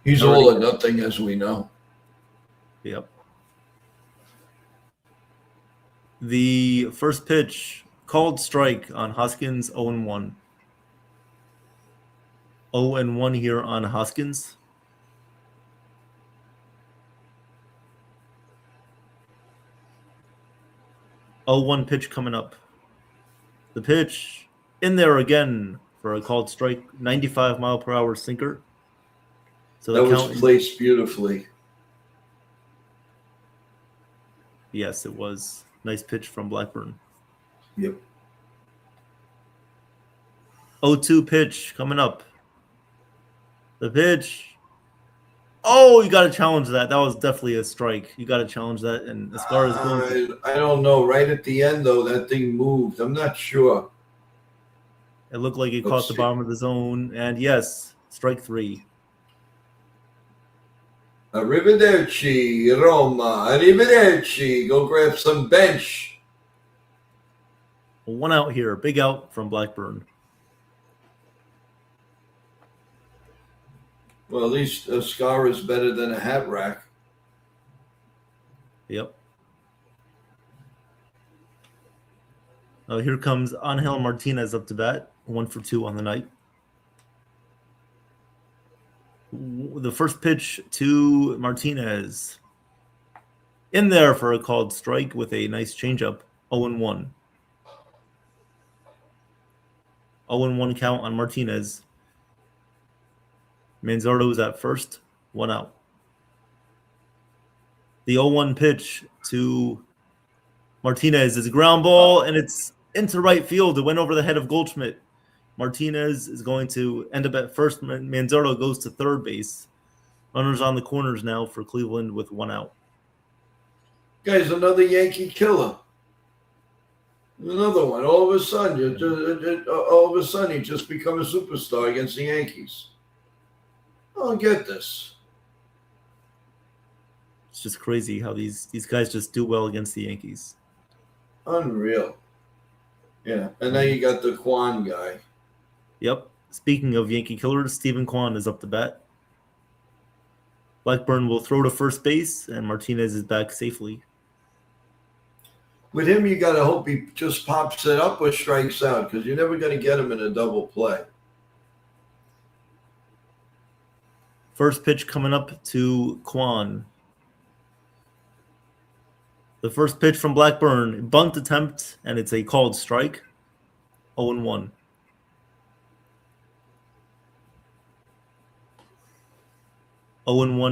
Speaker 6: He's all or nothing, as we know.
Speaker 7: Yep. The first pitch, called strike on Hoskins, 0-1. 0-1 here on Hoskins. Oh, 1 pitch coming up. The pitch in there again for a called strike, 95-mile-per-hour sinker. So
Speaker 6: that was placed beautifully.
Speaker 7: Yes, it was. Nice pitch from Blackburn.
Speaker 6: Yep.
Speaker 7: 0-2 pitch coming up. The pitch. Oh, you got to challenge that. That was definitely a strike. You got to challenge that. And as far as going,
Speaker 6: I don't know. Right at the end, though, that thing moved. I'm not sure.
Speaker 7: It looked like it caught the bottom of the zone. And yes, strike 3.
Speaker 6: Arrivederci, Roma. Arrivederci. Go grab some bench.
Speaker 7: 1 out here. Big out from Blackburn.
Speaker 6: Well, at least a scar is better than a hat rack.
Speaker 7: Yep. Here comes Angel Martinez up to bat. 1 for 2 on the night. The first pitch to Martinez. In there for a called strike with a nice changeup. 0-1. 0-1 count on Martinez. Manzardo is at first. 1 out. The 0-1 pitch to Martinez is a ground ball, and it's into right field. It went over the head of Goldschmidt. Martinez is going to end up at first. Manzardo goes to third base. Runners on the corners now for Cleveland with 1 out.
Speaker 6: Guys, another Yankee killer. Another one. All of a sudden, he just become a superstar against the Yankees. I don't get this.
Speaker 7: It's just crazy how these guys just do well against the Yankees.
Speaker 6: Unreal. Yeah, and then you got the Kwan guy.
Speaker 7: Yep. Speaking of Yankee killers, Stephen Kwan is up to bat. Blackburn will throw to first base, and Martinez is back safely.
Speaker 6: With him, you got to hope he just pops it up or strikes out because you're never going to get him in a double play.
Speaker 7: First pitch coming up to Kwan. The first pitch from Blackburn, bunt attempt, and it's a called strike. 0-1.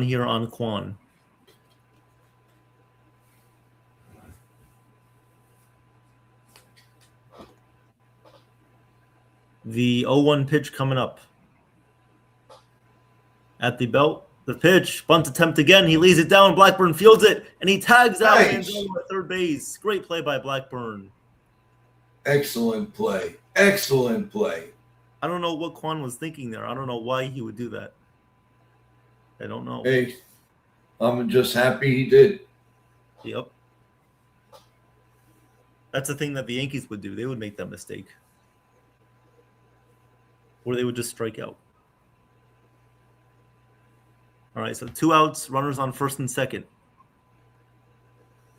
Speaker 7: Here on Kwan. The 0-1 pitch coming up. At the belt, the pitch, bunt attempt again. He lays it down. Blackburn fields it, and he tags out Manzolo at third base. Great play by Blackburn.
Speaker 6: Excellent play. Excellent play.
Speaker 7: I don't know what Kwan was thinking there. I don't know why he would do that. I don't know.
Speaker 6: Hey, I'm just happy he did.
Speaker 7: Yep. That's the thing that the Yankees would do. They would make that mistake. Or they would just strike out. All right, so 2 outs, runners on first and second.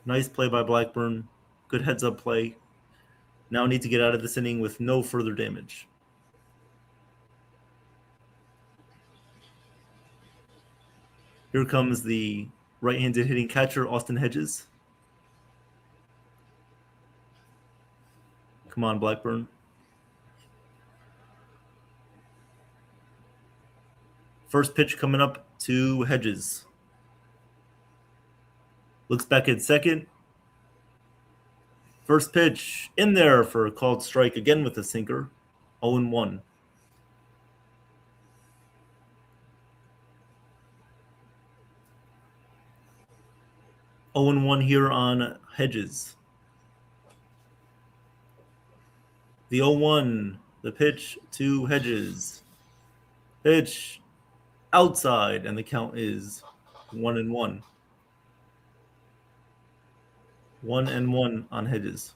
Speaker 7: Nice play by Blackburn. Good heads-up play. Now need to get out of this inning with no further damage. Here comes the right-handed hitting catcher, Austin Hedges. Come on, Blackburn. First pitch coming up to Hedges. Looks back at second. First pitch in there for a called strike again with a sinker. 0-1. Here on Hedges. The 0-1, the pitch to Hedges. Pitch outside, and the count is 1-1. 1-1 on Hedges.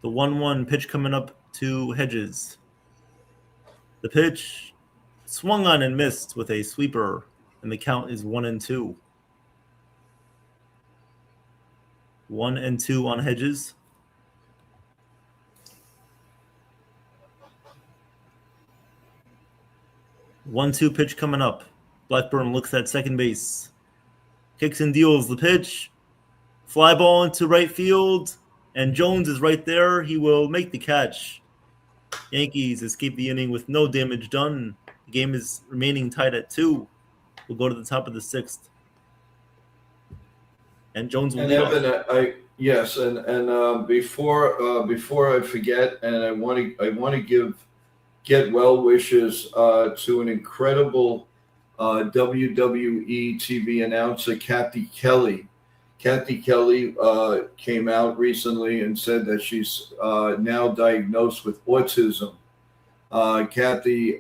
Speaker 7: The 1-1 pitch coming up to Hedges. The pitch swung on and missed with a sweeper, and the count is 1-2. 1-2 on Hedges. 1-2 pitch coming up. Blackburn looks at second base. Kicks and deals the pitch. Fly ball into right field. And Jones is right there. He will make the catch. Yankees escape the inning with no damage done. The game is remaining tied at 2. We'll go to the top of the 6th. And Jones will lead off.
Speaker 6: Before I forget, and I want to get well wishes to an incredible WWE TV announcer, Kathy Kelly. Kathy Kelly came out recently and said that she's now diagnosed with autism. Kathy,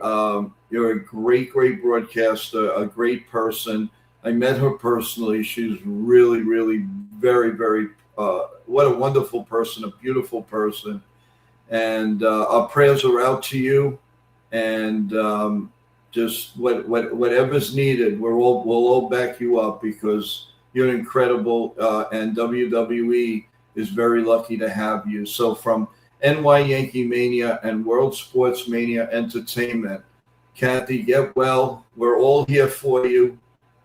Speaker 6: you're a great broadcaster, a great person. I met her personally. She's really, really very, very, what a wonderful person, a beautiful person. And our prayers are out to you, and just whatever's needed, we'll all back you up because you're incredible, and WWE is very lucky to have you. So from NY YankeeMania and World Sports Mania Entertainment, Kathy, get well. We're all here for you,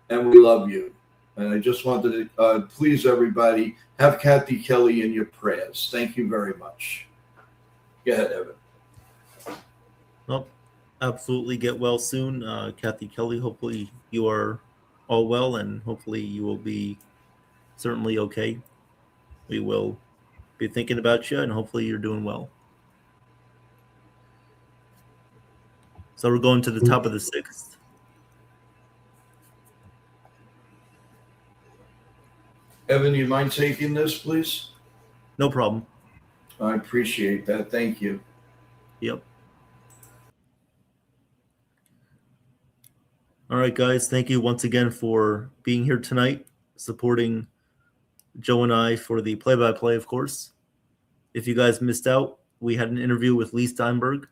Speaker 6: and we love you. And I just wanted to please everybody, have Kathy Kelly in your prayers. Thank you very much. Go ahead, Evan.
Speaker 7: Well, absolutely get well soon. Kathy Kelly, hopefully you are all well, and hopefully you will be certainly okay. We will be thinking about you, and hopefully you're doing well. So we're going to the top of the 6th.
Speaker 6: Evan, you mind taking this, please?
Speaker 7: No problem.
Speaker 6: I appreciate that. Thank you.
Speaker 7: Yep. All right, guys. Thank you once again for being here tonight, supporting Joe and I for the play-by-play, of course. If you guys missed out, we had an interview with Lee Steinberg,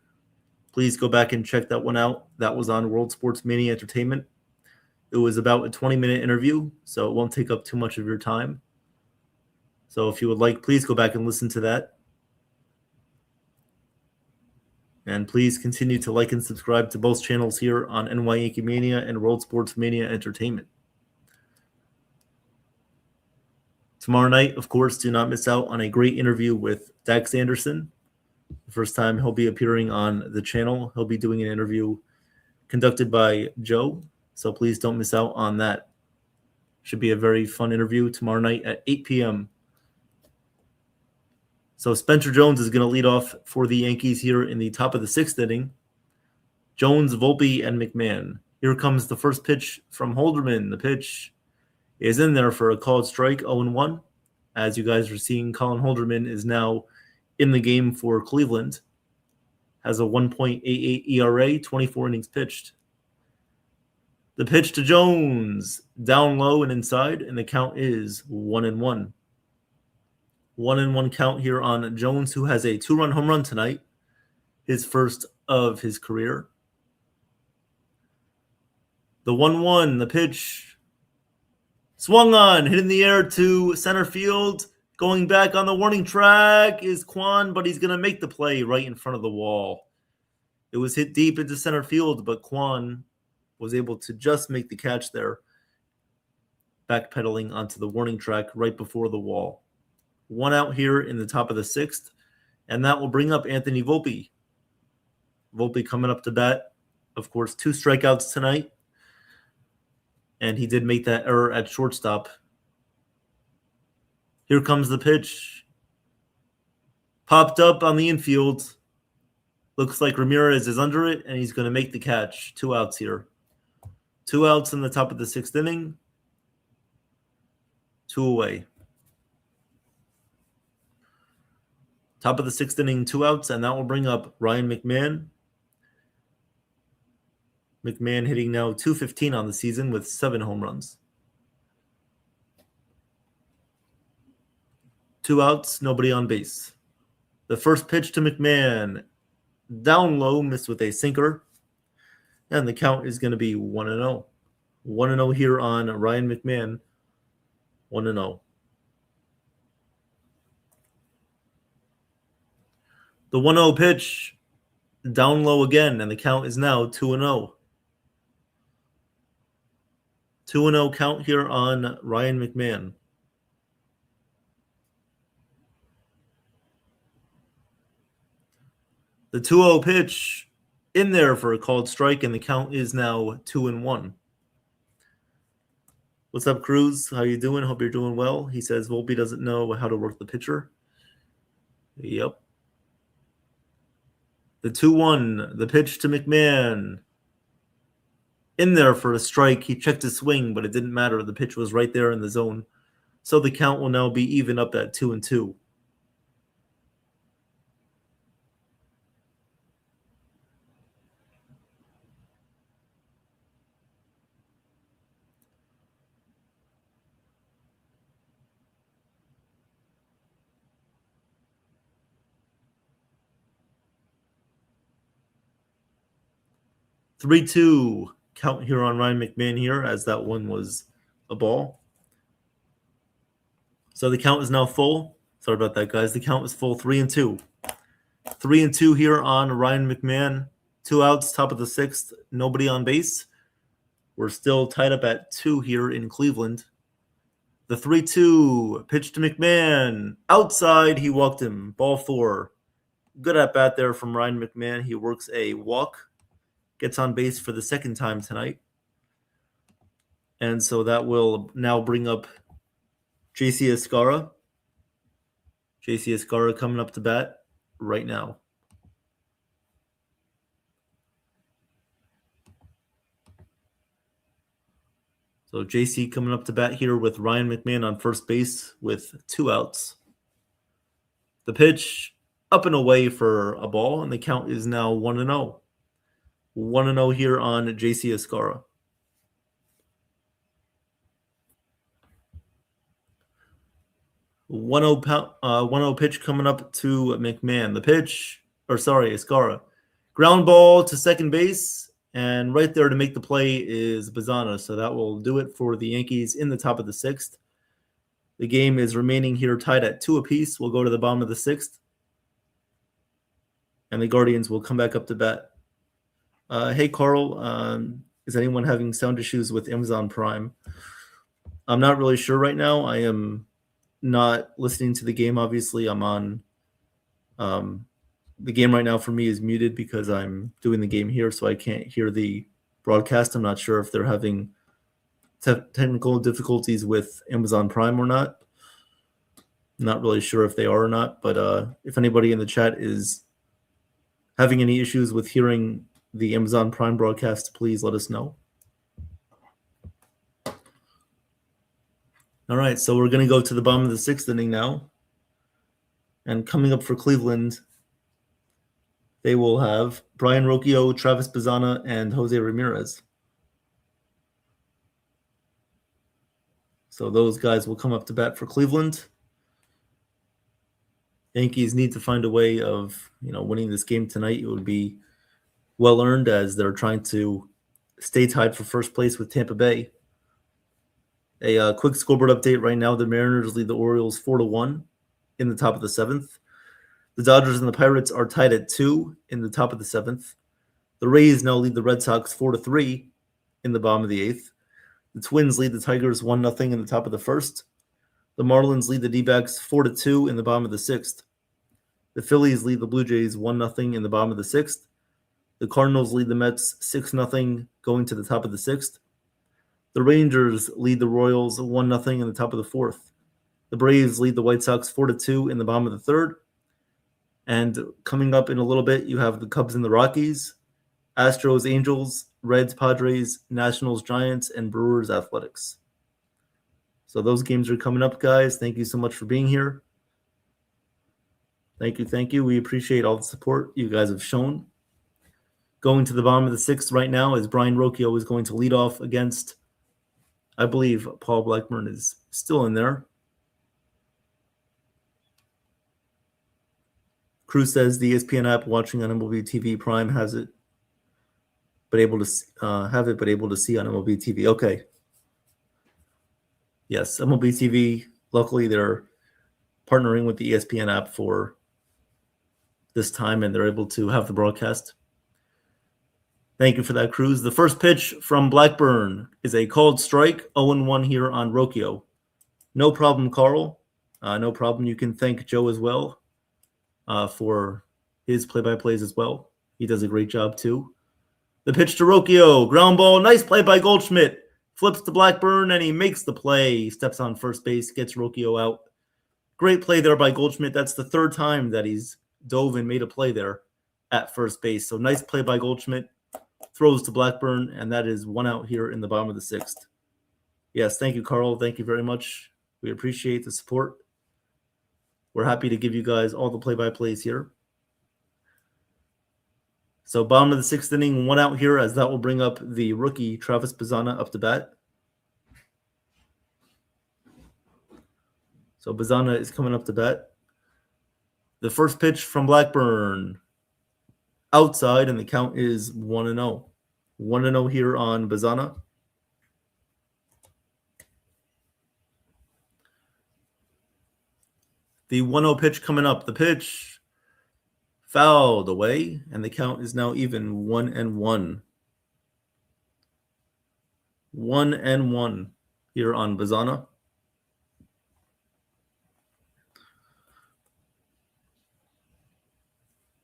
Speaker 7: Please go back and check that one out. That was on World Sports Mania Entertainment. It was about a 20-minute interview, so it won't take up too much of your time. So if you would like, please go back and listen to that. And please continue to like and subscribe to both channels here on NY YankeeMania and World Sports Mania Entertainment. Tomorrow night, of course, do not miss out on a great interview with Dax Anderson. The first time he'll be appearing on the channel. He'll be doing an interview conducted by Joe, so please don't miss out on that. Should be a very fun interview tomorrow night at 8 p.m. So Spencer Jones is going to lead off for the Yankees here in the top of the 6th inning. Jones, Volpe, and McMahon. Here comes the first pitch from Holderman. The pitch is in there for a called strike, 0-1. As you guys are seeing, Colin Holderman is now in the game for Cleveland. Has a 1.88 ERA, 24 innings pitched. The pitch to Jones, down low and inside, and the count is 1-1. 1-1 count here on Jones, who has a 2-run home run tonight, his first of his career. The 1-1, the pitch swung on, hit in the air to center field. Going back on the warning track is Kwan, but he's going to make the play right in front of the wall. It was hit deep into center field, but Kwan was able to just make the catch there, backpedaling onto the warning track right before the wall. 1 out here in the top of the 6th, and that will bring up Anthony Volpe. Volpe coming up to bat. Of course, 2 strikeouts tonight, and he did make that error at shortstop. Here comes the pitch. Popped up on the infield. Looks like Ramirez is under it, and he's going to make the catch. 2 outs here. 2 outs in the top of the 6th inning. 2 away. Top of the 6th inning, 2 outs, and that will bring up Ryan McMahon. McMahon hitting now .215 on the season with 7 home runs. 2 outs, nobody on base. The first pitch to McMahon, down low, missed with a sinker. And the count is going to be 1-0. 1-0 here on Ryan McMahon. 1-0. The 1-0 pitch, down low again, and the count is now 2-0. 2-0 count here on Ryan McMahon. The 2-0 pitch in there for a called strike, and the count is now 2-1. What's up, Cruz? How you doing? Hope you're doing well. He says Volpe doesn't know how to work the pitcher. Yep. The 2-1, the pitch to McMahon. In there for a strike. He checked his swing, but it didn't matter. The pitch was right there in the zone. So the count will now be even up at 2-2. Three-two count here on Ryan McMahon here, as that one was a ball. So the count is now full. Sorry about that, guys. The count is full, 3-2. 3-2 here on Ryan McMahon. 2 outs, top of the 6th. Nobody on base. We're still tied up at 2 here in Cleveland. The 3-2 pitch to McMahon. Outside, he walked him. Ball 4. Good at bat there from Ryan McMahon. He works a walk. Gets on base for the 2nd time tonight. And so that will now bring up JC Escara. JC Escara coming up to bat right now. So JC coming up to bat here with Ryan McMahon on first base with 2 outs. The pitch up and away for a ball, and the count is now 1-0. 1-0 here on JC Escara. 1-0 pitch coming up to McMahon. The pitch, Escara. Ground ball to second base, and right there to make the play is Bazana. So that will do it for the Yankees in the top of the 6th. The game is remaining here tied at 2 apiece. We'll go to the bottom of the 6th. And the Guardians will come back up to bat. Hey, Carl, is anyone having sound issues with Amazon Prime? I'm not really sure right now. I am not listening to the game, obviously. I'm on the game right now for me is muted because I'm doing the game here, so I can't hear the broadcast. I'm not sure if they're having technical difficulties with Amazon Prime or not. I'm not really sure if they are or not, but if anybody in the chat is having any issues with hearing the Amazon Prime broadcast, please let us know. All right, so we're going to go to the bottom of the 6th inning now. And coming up for Cleveland, they will have Brian Rocchio, Travis Bazana, and Jose Ramirez. So those guys will come up to bat for Cleveland. Yankees need to find a way of, winning this game tonight. It would be well earned as they're trying to stay tied for first place with Tampa Bay. A quick scoreboard update right now. The Mariners lead the Orioles 4-1 in the top of the 7th. The Dodgers and the Pirates are tied at 2 in the top of the 7th. The Rays now lead the Red Sox 4-3 in the bottom of the 8th. The Twins lead the Tigers 1-0 in the top of the 1st. The Marlins lead the D-backs 4-2 in the bottom of the 6th. The Phillies lead the Blue Jays 1-0 in the bottom of the 6th. The Cardinals lead the Mets 6-0 going to the top of the 6th. The Rangers lead the Royals 1-0 in the top of the 4th. The Braves lead the White Sox 4-2 in the bottom of the 3rd. And coming up in a little bit, you have the Cubs and the Rockies, Astros, Angels, Reds, Padres, Nationals, Giants, and Brewers, Athletics. So those games are coming up, guys. Thank you so much for being here. Thank you. We appreciate all the support you guys have shown. Going to the bottom of the 6th right now is Brian Rocchio is going to lead off against, I believe Paul Blackburn is still in there. Cruz says the ESPN app watching on MLB TV Prime has it, but able to see on MLB TV. Okay. Yes, MLB TV. Luckily, they're partnering with the ESPN app for this time, and they're able to have the broadcast. Thank you for that, Cruz. The first pitch from Blackburn is a called strike, 0-1 here on Rocchio. No problem, Carl. No problem. You can thank Joe as well for his play-by-plays as well. He does a great job, too. The pitch to Rocchio. Ground ball. Nice play by Goldschmidt. Flips to Blackburn, and he makes the play. He steps on first base, gets Rocchio out. Great play there by Goldschmidt. That's the 3rd time that he's dove and made a play there at first base. So nice play by Goldschmidt. Throws to Blackburn, and that is 1 out here in the bottom of the 6th. Yes, thank you, Carl. Thank you very much. We appreciate the support. We're happy to give you guys all the play-by-plays here. So bottom of the 6th inning, 1 out here, as that will bring up the rookie Travis Bazana up to bat. So Bazana is coming up to bat. The first pitch from Blackburn. Outside, and the count is 1-0. 1-0 here on Bazana. The 1-0 pitch coming up. The pitch fouled away, and the count is now even 1-1. 1-1 here on Bazana.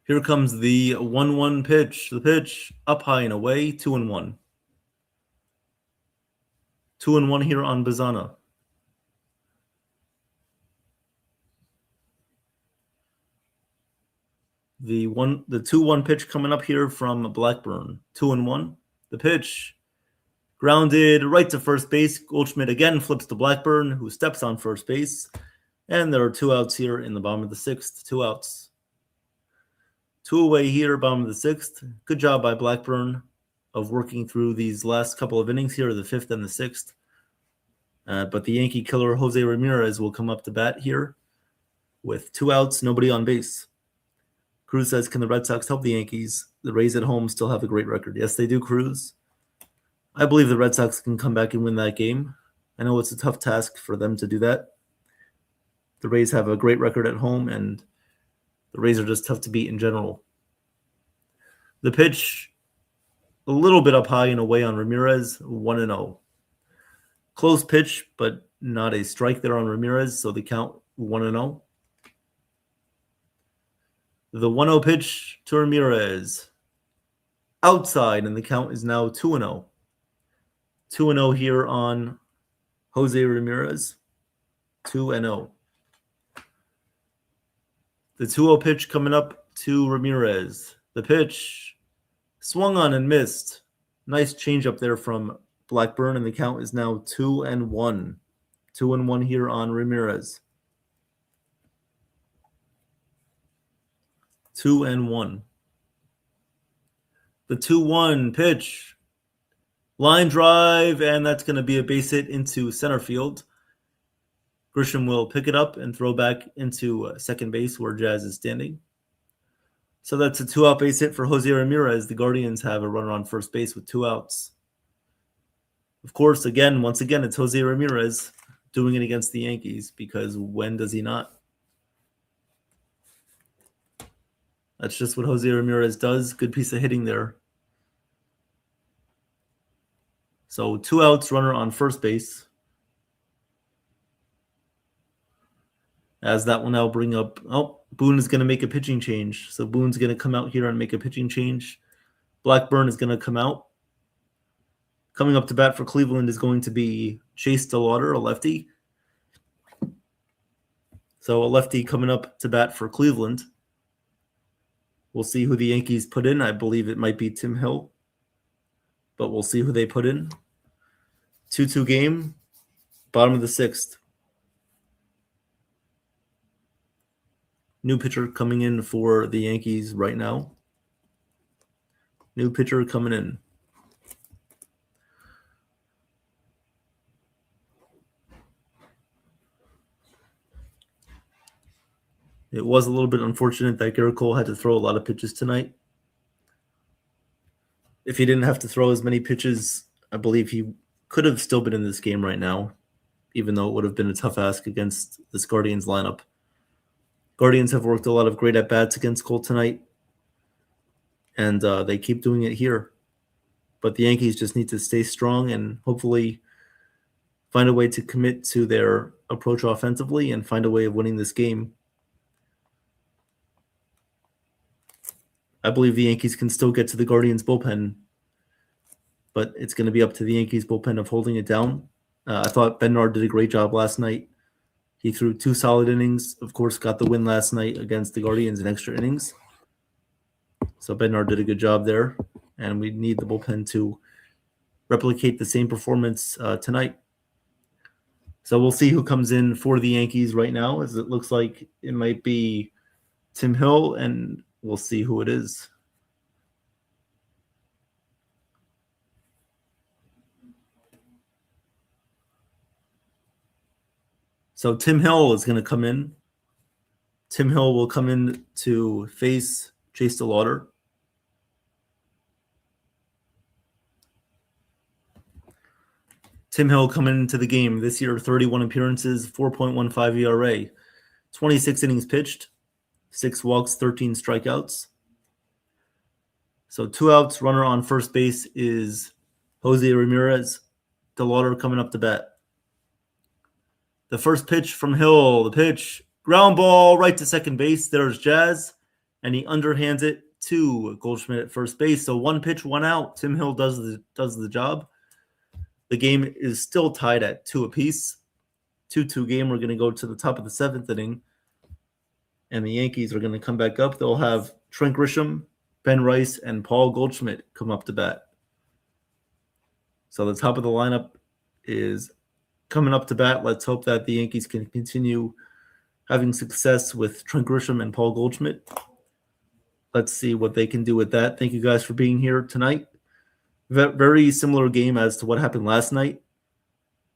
Speaker 7: Here comes the 1-1 pitch. The pitch up high and away, 2-1. 2-1 here on Bazana. The 2-1 pitch coming up here from Blackburn. 2-1. The pitch grounded right to first base. Goldschmidt again flips to Blackburn, who steps on first base. And there are 2 outs here in the bottom of the 6th. 2 outs. 2 away here, bottom of the 6th. Good job by Blackburn of working through these last couple of innings here, the 5th and the 6th. But the Yankee killer, Jose Ramirez, will come up to bat here with 2 outs, nobody on base. Cruz says, can the Red Sox help the Yankees? The Rays at home still have a great record. Yes, they do, Cruz. I believe the Red Sox can come back and win that game. I know it's a tough task for them to do that. The Rays have a great record at home, and the Rays are just tough to beat in general. The pitch, a little bit up high and away on Ramirez, 1-0. Close pitch, but not a strike there on Ramirez, so the count 1-0. The 1-0 pitch to Ramirez. Outside, and the count is now 2-0. 2-0 here on Jose Ramirez. 2-0. The 2-0 pitch coming up to Ramirez. The pitch swung on and missed. Nice change up there from Blackburn, and the count is now 2-1. 2-1 here on Ramirez. 2-1. The 2-1 pitch. Line drive, and that's going to be a base hit into center field. Grisham will pick it up and throw back into second base where Jazz is standing. So that's a 2-out base hit for Jose Ramirez. The Guardians have a runner on first base with 2 outs. Of course, once again, it's Jose Ramirez doing it against the Yankees, because when does he not? That's just what Jose Ramirez does. Good piece of hitting there. So 2 outs, runner on first base. As that will now bring up, Boone is going to make a pitching change. So Boone's going to come out here and make a pitching change. Blackburn is going to come out. Coming up to bat for Cleveland is going to be Chase DeLauder, a lefty. So a lefty coming up to bat for Cleveland. We'll see who the Yankees put in. I believe it might be Tim Hill, but we'll see who they put in. 2-2 game, bottom of the 6th. New pitcher coming in for the Yankees right now. New pitcher coming in. It was a little bit unfortunate that Garrett Cole had to throw a lot of pitches tonight. If he didn't have to throw as many pitches, I believe he could have still been in this game right now, even though it would have been a tough ask against this Guardians lineup. Guardians have worked a lot of great at-bats against Cole tonight, and they keep doing it here. But the Yankees just need to stay strong and hopefully find a way to commit to their approach offensively and find a way of winning this game. I believe the Yankees can still get to the Guardians bullpen, but it's going to be up to the Yankees bullpen of holding it down. I thought Bednar did a great job last night. He threw 2 solid innings. Of course, got the win last night against the Guardians in extra innings. So Bednar did a good job there, and we need the bullpen to replicate the same performance tonight. So we'll see who comes in for the Yankees right now, as it looks like it might be Tim Hill, and we'll see who it is. So Tim Hill is going to come in. Tim Hill will come in to face Chase DeLauder. Tim Hill coming into the game this year, 31 appearances, 4.15 ERA, 26 innings pitched, 6 walks, 13 strikeouts. So 2 outs, runner on first base is Jose Ramirez. DeLauder coming up to bat. The first pitch from Hill, the pitch, ground ball right to second base. There's Jazz, and he underhands it to Goldschmidt at first base. So 1 pitch, 1 out. Tim Hill does the job. The game is still tied at 2 apiece. 2-2 game. We're going to go to the top of the 7th inning, and the Yankees are going to come back up. They'll have Trent Grisham, Ben Rice, and Paul Goldschmidt come up to bat. So the top of the lineup is coming up to bat. Let's hope that the Yankees can continue having success with Trent Grisham and Paul Goldschmidt. Let's see what they can do with that. Thank you guys for being here tonight. Very similar game as to what happened last night.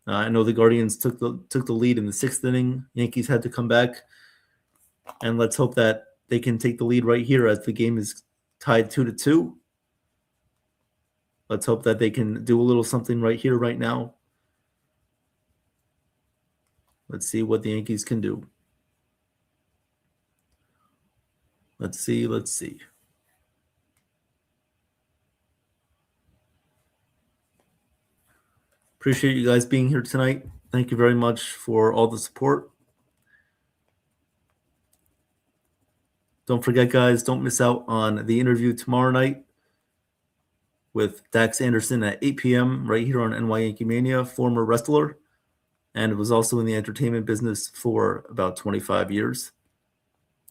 Speaker 7: I know the Guardians took the lead in the 6th inning. Yankees had to come back, and let's hope that they can take the lead right here as the game is tied 2-2. Let's hope that they can do a little something right here, right now. Let's see what the Yankees can do. Let's see. Appreciate you guys being here tonight. Thank you very much for all the support. Don't forget, guys, don't miss out on the interview tomorrow night with Dax Anderson at 8 p.m. right here on NY YankeeMania, former wrestler, and was also in the entertainment business for about 25 years.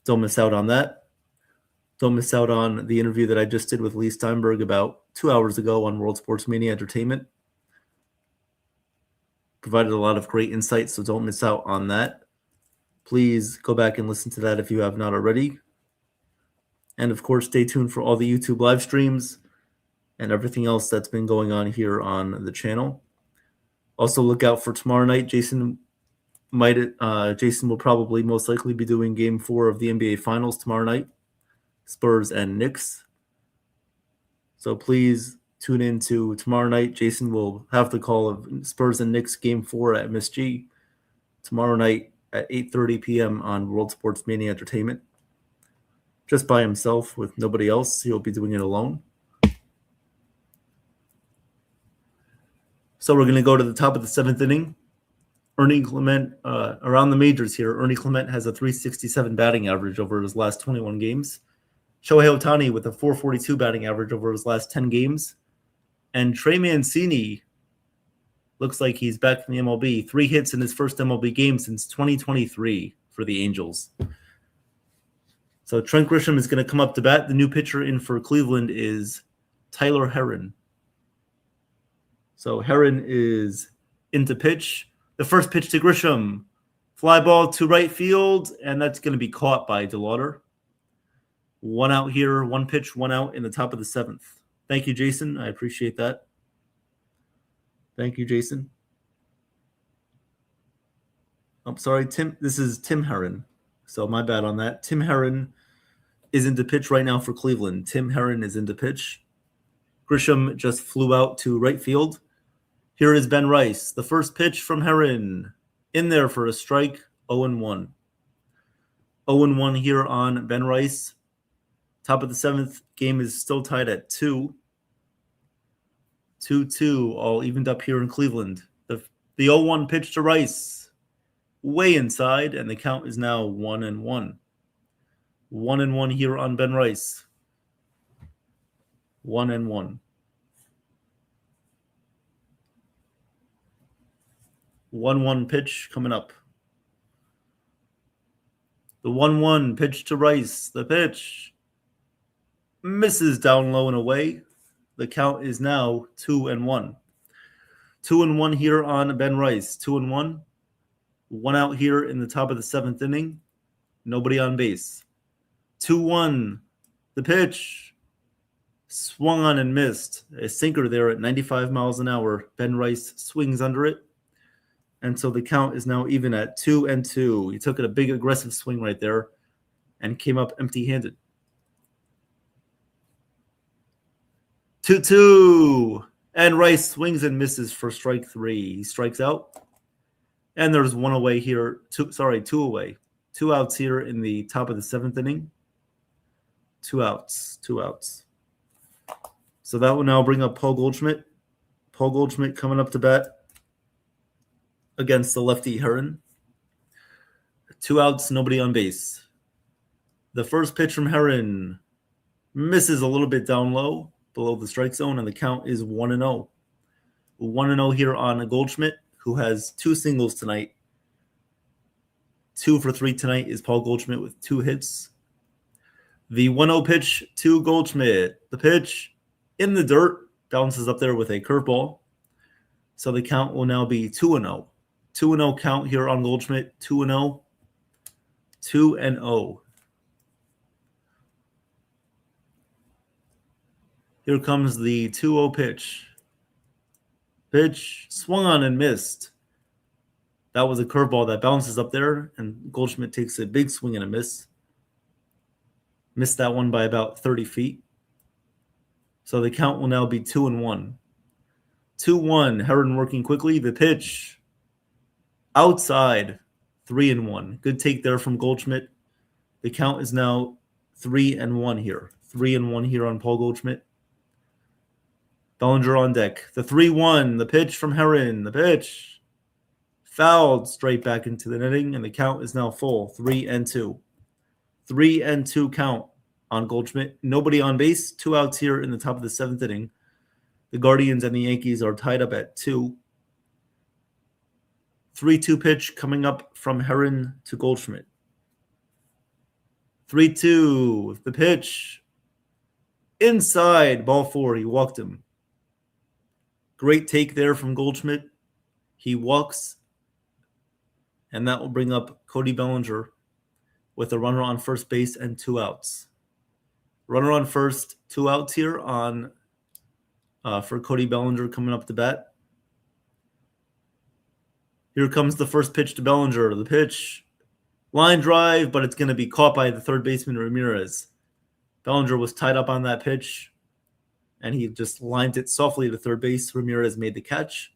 Speaker 7: Don't miss out on that. Don't miss out on the interview that I just did with Lee Steinberg about 2 hours ago on World Sports Mania Entertainment. Provided a lot of great insights, so don't miss out on that. Please go back and listen to that if you have not already. And of course, stay tuned for all the YouTube live streams and everything else that's been going on here on the channel. Also, look out for tomorrow night. Jason will probably most likely be doing Game 4 of the NBA Finals tomorrow night, Spurs and Knicks. So please tune in to tomorrow night. Jason will have the call of Spurs and Knicks Game 4 at Miss G tomorrow night at 8:30 p.m. on World Sports Mania Entertainment. Just by himself with nobody else. He'll be doing it alone. So we're going to go to the top of the 7th inning. Ernie Clement, around the majors here, Ernie Clement has a 367 batting average over his last 21 games. Shohei Ohtani with a 442 batting average over his last 10 games. And Trey Mancini looks like he's back in the MLB. 3 hits in his first MLB game since 2023 for the Angels. So Trent Grisham is going to come up to bat. The new pitcher in for Cleveland is Tyler Herron. So Herron is into pitch. The first pitch to Grisham. Fly ball to right field, and that's going to be caught by DeLauder. 1 out here, 1 pitch, 1 out in the top of the 7th. Thank you, Jason. I appreciate that. Thank you, Jason. I'm sorry, Tim. This is Tim Herron. So my bad on that. Tim Herron is into pitch right now for Cleveland. Tim Herron is into pitch. Grisham just flew out to right field. Here is Ben Rice. The first pitch from Herron. In there for a strike, 0-1. 0-1 here on Ben Rice. Top of the 7th, game is still tied at 2. 2-2, all evened up here in Cleveland. The 0-1 pitch to Rice. Way inside, and the count is now 1-1. 1-1 here on Ben Rice. 1-1. 1-1 pitch coming up. The 1-1 pitch to Rice. The pitch misses down low and away. The count is now 2-1. 2-1 here on Ben Rice. 2-1. 1 out here in the top of the 7th inning. Nobody on base. 2-1. The pitch. Swung on and missed. A sinker there at 95 miles an hour. Ben Rice swings under it. And so the count is now even at 2-2. He took a big aggressive swing right there and came up empty-handed. 2-2. And Rice swings and misses for strike 3. He strikes out. And there's 1 away here. 2 away. 2 outs here in the top of the 7th inning. 2 outs. 2 outs. So that will now bring up Paul Goldschmidt. Paul Goldschmidt coming up to bat against the lefty Herron. 2 outs, nobody on base. The first pitch from Herron misses a little bit down low, below the strike zone, and the count is 1-0. 1-0 here on Goldschmidt, who has 2 singles tonight. 2 for 3 tonight is Paul Goldschmidt with 2 hits. The 1-0 pitch to Goldschmidt. The pitch in the dirt, bounces up there with a curveball. So the count will now be 2-0. 2-0 count here on Goldschmidt. 2-0. 2-0. Here comes the 2-0 pitch. Pitch swung on and missed. That was a curveball that bounces up there, and Goldschmidt takes a big swing and a miss. Missed that one by about 30 feet. So the count will now be 2-1. 2-1. Heron working quickly. The pitch. Outside. 3-1. Good take there from Goldschmidt. The count is now 3-1 here. 3-1 here on Paul Goldschmidt. Bellinger on deck. The 3-1. The pitch from Heron. The pitch. Fouled straight back into the netting, and the count is now full. 3-2. 3-2 count on Goldschmidt. Nobody on base. 2 outs here in the top of the 7th inning. The Guardians and the Yankees are tied up at 2. 3-2 pitch coming up from Heron to Goldschmidt. 3-2. The pitch. Inside. Ball 4. He walked him. Great take there from Goldschmidt. He walks. And that will bring up Cody Bellinger with a runner on first base and 2 outs. Runner on first, 2 outs here on for Cody Bellinger coming up to bat. Here comes the first pitch to Bellinger. The pitch, line drive, but it's going to be caught by the third baseman Ramirez. Bellinger was tied up on that pitch, and he just lined it softly to third base. Ramirez made the catch.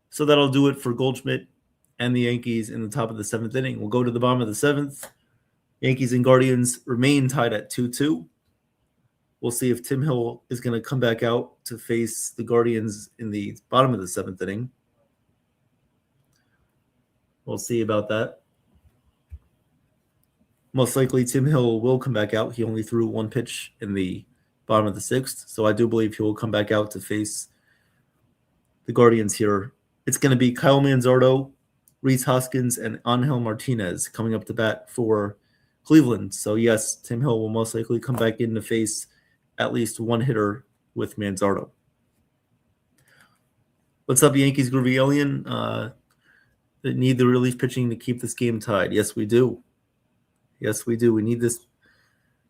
Speaker 7: So that'll do it for Goldschmidt and the Yankees in the top of the 7th inning. We'll go to the bottom of the 7th. Yankees and Guardians remain tied at 2-2. We'll see if Tim Hill is going to come back out to face the Guardians in the bottom of the 7th inning. We'll see about that. Most likely Tim Hill will come back out. He only threw 1 pitch in the bottom of the 6th, so I do believe he will come back out to face the Guardians here. It's going to be Kyle Manzardo, Rhys Hoskins, and Angel Martinez coming up to bat for Cleveland. So yes, Tim Hill will most likely come back in to face at least 1 hitter with Manzardo. What's up, Yankees Groovy Alien? They need the relief pitching to keep this game tied. Yes, we do. Yes, we do. We need this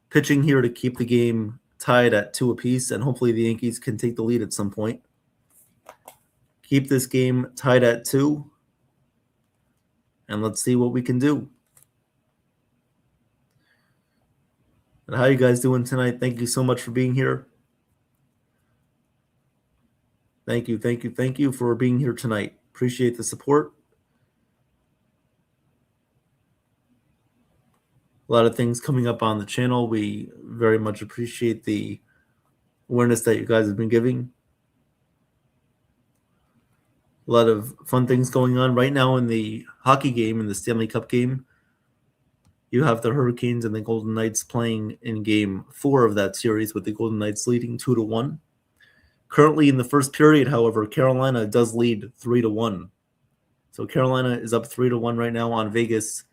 Speaker 7: pitching here to keep the game tied at 2 apiece, and hopefully the Yankees can take the lead at some point. Keep this game tied at 2, and let's see what we can do. And how you guys doing tonight? Thank you so much for being here. Thank you for being here tonight. Appreciate the support. A lot of things coming up on the channel. We very much appreciate the awareness that you guys have been giving. A lot of fun things going on right now in the hockey game, in the Stanley Cup game. You have the Hurricanes and the Golden Knights playing in game 4 of that series, with the Golden Knights leading 2-1. Currently in the first period, however, Carolina does lead 3-1. So Carolina is up 3-1 right now on Vegas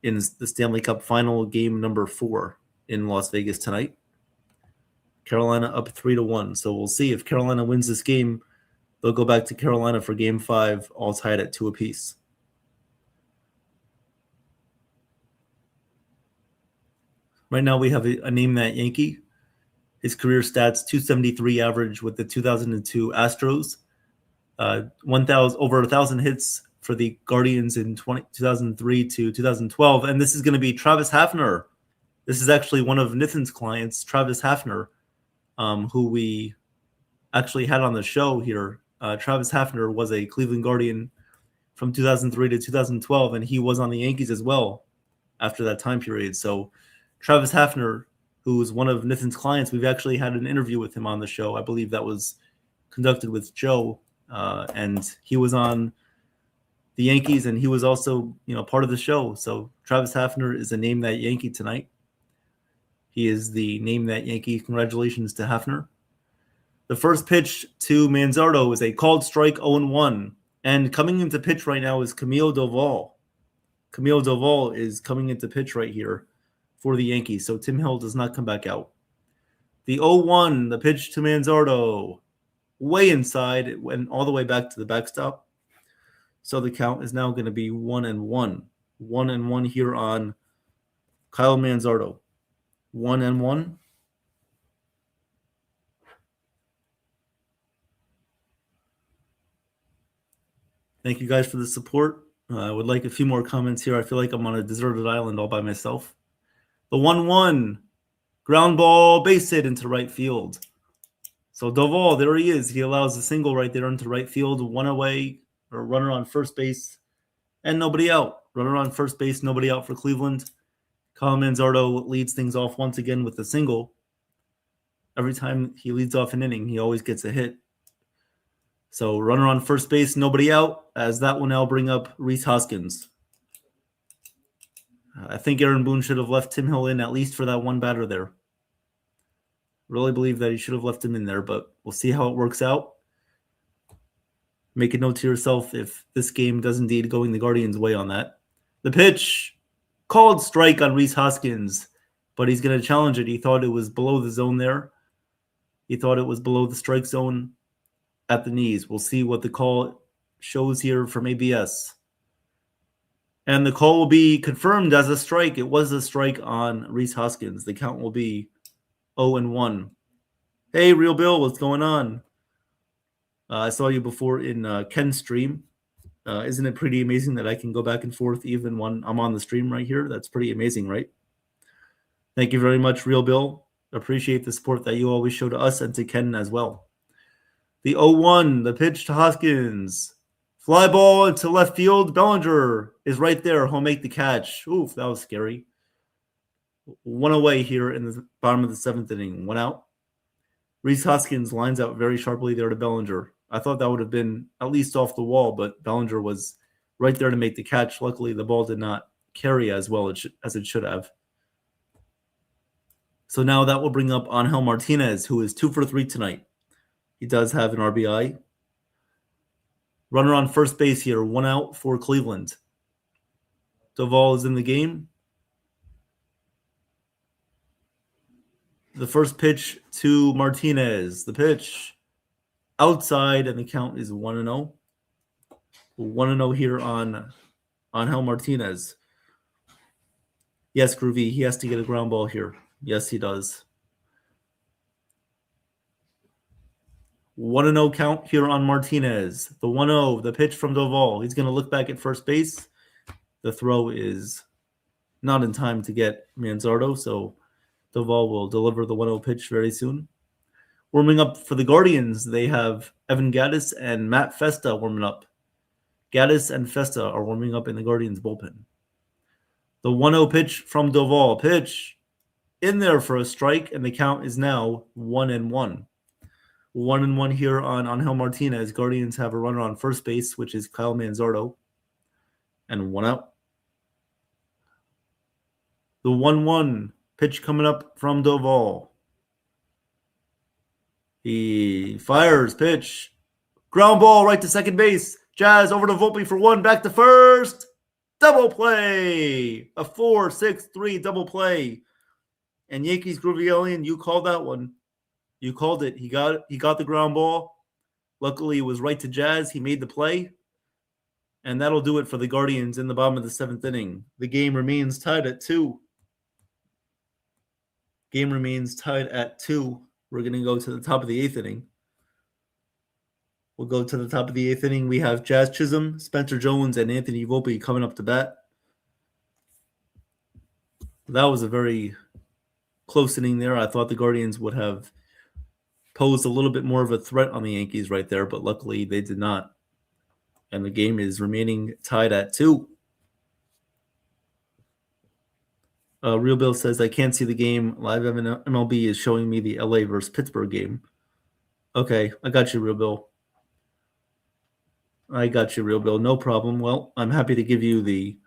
Speaker 7: in the Stanley Cup final game number 4 in Las Vegas tonight. Carolina up 3-1. So we'll see if Carolina wins this game. They'll go back to Carolina for game 5, all tied at 2 apiece. Right now we have a name that Yankee. His career stats, 273 average with the 2002 Astros. Over 1,000 hits for the Guardians in 2003 to 2012. And this is going to be Travis Hafner. This is actually one of Nathan's clients, Travis Hafner, who we actually had on the show here. Travis Hafner was a Cleveland Guardian from 2003 to 2012, and he was on the Yankees as well after that time period. So Travis Hafner, who is one of Nathan's clients, we've actually had an interview with him on the show. I believe that was conducted with Joe, and he was on the Yankees, and he was also, part of the show. So Travis Hafner is a Name That Yankee tonight. He is the Name That Yankee. Congratulations to Hafner. The first pitch to Manzardo is a called strike, 0-1. And coming into pitch right now is Camille Doval. Camille Doval is coming into pitch right here for the Yankees. So Tim Hill does not come back out. The 0-1, the pitch to Manzardo, way inside. It went all the way back to the backstop. So the count is now going to be 1-1. 1-1 here on Kyle Manzardo. 1-1. Thank you guys for the support. I would like a few more comments here. I feel like I'm on a deserted island all by myself. The 1-1. Ground ball, base hit into right field. So Doval, there he is. He allows a single right there into right field. One away, or runner on first base, and nobody out. Runner on first base, nobody out for Cleveland. Kyle Manzardo leads things off once again with a single. Every time he leads off an inning, he always gets a hit. So runner on first base, nobody out, as that will now bring up Rhys Hoskins. I think Aaron Boone should have left Tim Hill in at least for that one batter there. Really believe that he should have left him in there, but we'll see how it works out. Make a note to yourself if this game does indeed go in the Guardians' way on that. The pitch, called strike on Rhys Hoskins, but he's going to challenge it. He thought it was below the zone there. He thought it was below the strike zone at the knees. We'll see what the call shows here from ABS. And the call will be confirmed as a strike. It was a strike on Rhys Hoskins. The count will be 0-1. Hey, Real Bill, what's going on? I saw you before in Ken's stream. Isn't it pretty amazing that I can go back and forth even when I'm on the stream right here? That's pretty amazing, right? Thank you very much, Real Bill. Appreciate the support that you always show to us and to Ken as well. The 0-1, the pitch to Hoskins. Fly ball into left field. Bellinger is right there. He'll make the catch. Oof, that was scary. One away here in the bottom of the seventh inning. One out. Rhys Hoskins lines out very sharply there to Bellinger. I thought that would have been at least off the wall, but Bellinger was right there to make the catch. Luckily, the ball did not carry as well as it should have. So now that will bring up Angel Martinez, who is 2 for 3 tonight. He does have an RBI. Runner on first base here, one out for Cleveland. Doval is in the game. The first pitch to Martinez. The pitch outside, and the count is 1-0. 1-0 here on Angel Martinez. Yes, Groovy, he has to get a ground ball here. Yes, he does. 1-0 count here on Martinez. The 1-0, the pitch from Doval. He's going to look back at first base. The throw is not in time to get Manzardo, so Doval will deliver the 1-0 pitch very soon. Warming up for the Guardians, they have Evan Gaddis and Matt Festa warming up. Gaddis and Festa are warming up in the Guardians bullpen. The 1-0 pitch from Doval. Pitch in there for a strike, and the count is now 1-1. 1-1 here on Angel Martinez. Guardians have a runner on first base, which is Kyle Manzardo, and one out. The 1-1 pitch coming up from Doval. He fires, pitch. Ground ball right to second base. Jazz over to Volpe for one, back to first. Double play. A 4-6-3 double play. And Yankees Groovy Alien, you called that one. You called it. He got the ground ball. Luckily, it was right to Jazz. He made the play. And that'll do it for the Guardians in the bottom of the seventh inning. The game remains tied at 2. Game remains tied at 2. We're going to go to the top of the 8th inning. We'll go to the top of the 8th inning. We have Jazz Chisholm, Spencer Jones, and Anthony Volpe coming up to bat. That was a very close inning there. I thought the Guardians would have posed a little bit more of a threat on the Yankees right there, but luckily they did not. And the game is remaining tied at 2. Real Bill says, I can't see the game. Live MLB is showing me the LA versus Pittsburgh game. Okay, I got you, Real Bill. I got you, Real Bill. No problem. Well, I'm happy to give you the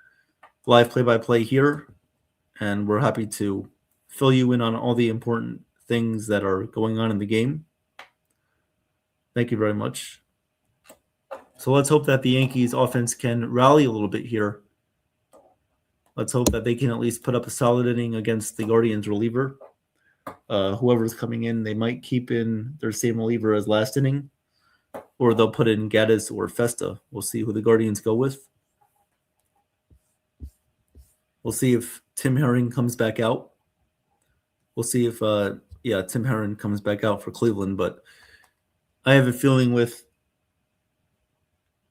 Speaker 7: live play-by-play here, and we're happy to fill you in on all the important things that are going on in the game. Thank you very much. So let's hope that the Yankees offense can rally a little bit here. Let's hope that they can at least put up a solid inning against the Guardians reliever. Whoever's coming in, they might keep in their same reliever as last inning, or they'll put in Gaddis or Festa. We'll see who the Guardians go with. We'll see if Tim Herring comes back out. We'll see if, Tim Herring comes back out for Cleveland, but I have a feeling with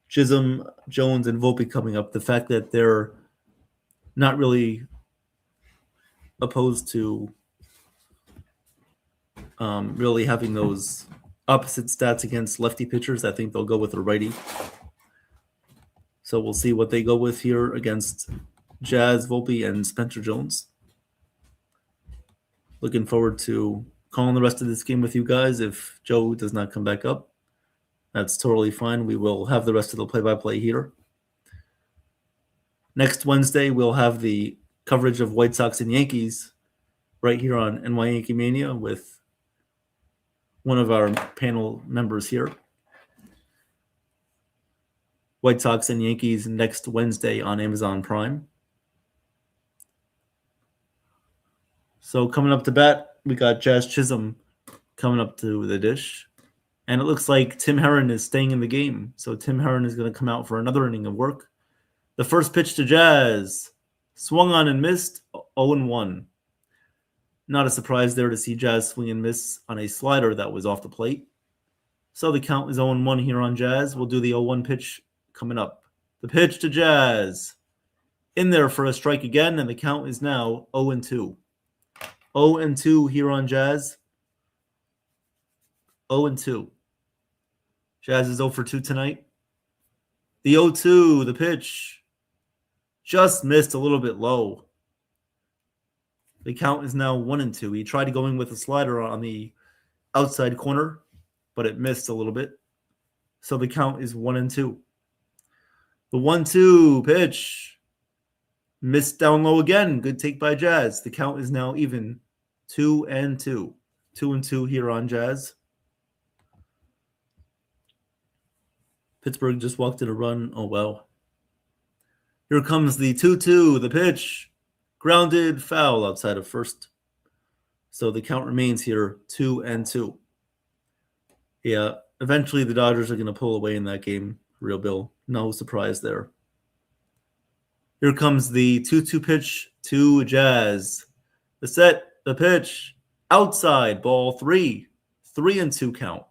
Speaker 7: Chisholm, Jones, and Volpe coming up, the fact that they're not really opposed to really having those opposite stats against lefty pitchers. I think they'll go with a righty. So we'll see what they go with here against Jazz, Volpe, and Spencer Jones. Looking forward to calling the rest of this game with you guys. If Joe does not come back up, that's totally fine. We will have the rest of the play-by-play here. Next Wednesday, we'll have the coverage of White Sox and Yankees right here on NY YankeeMania with one of our panel members here. White Sox and Yankees next Wednesday on Amazon Prime. So coming up to bat, we got Jazz Chisholm coming up to the dish. And it looks like Tim Herron is staying in the game. So Tim Herron is going to come out for another inning of work. The first pitch to Jazz. Swung on and missed, 0-1. Not a surprise there to see Jazz swing and miss on a slider that was off the plate. So the count is 0-1 here on Jazz. We'll do the 0-1 pitch coming up. The pitch to Jazz. In there for a strike again, and the count is now 0-2. 0-2 here on Jazz. 0-2. Jazz is 0 for 2 tonight. The 0-2, the pitch. Just missed a little bit low. The count is now 1-2. He tried going with a slider on the outside corner, but it missed a little bit. So the count is 1-2. The 1-2 pitch. Missed down low again. Good take by Jazz. The count is now even 2-2. 2-2 here on Jazz. Pittsburgh just walked in a run. Oh, well. Here comes the 2-2, the pitch. Grounded, foul outside of first. So the count remains here 2-2. Yeah, eventually the Dodgers are going to pull away in that game. Real Bill. No surprise there. Here comes the 2-2 pitch to Jazz. The set, the pitch. Outside, ball 3. 3-2 count.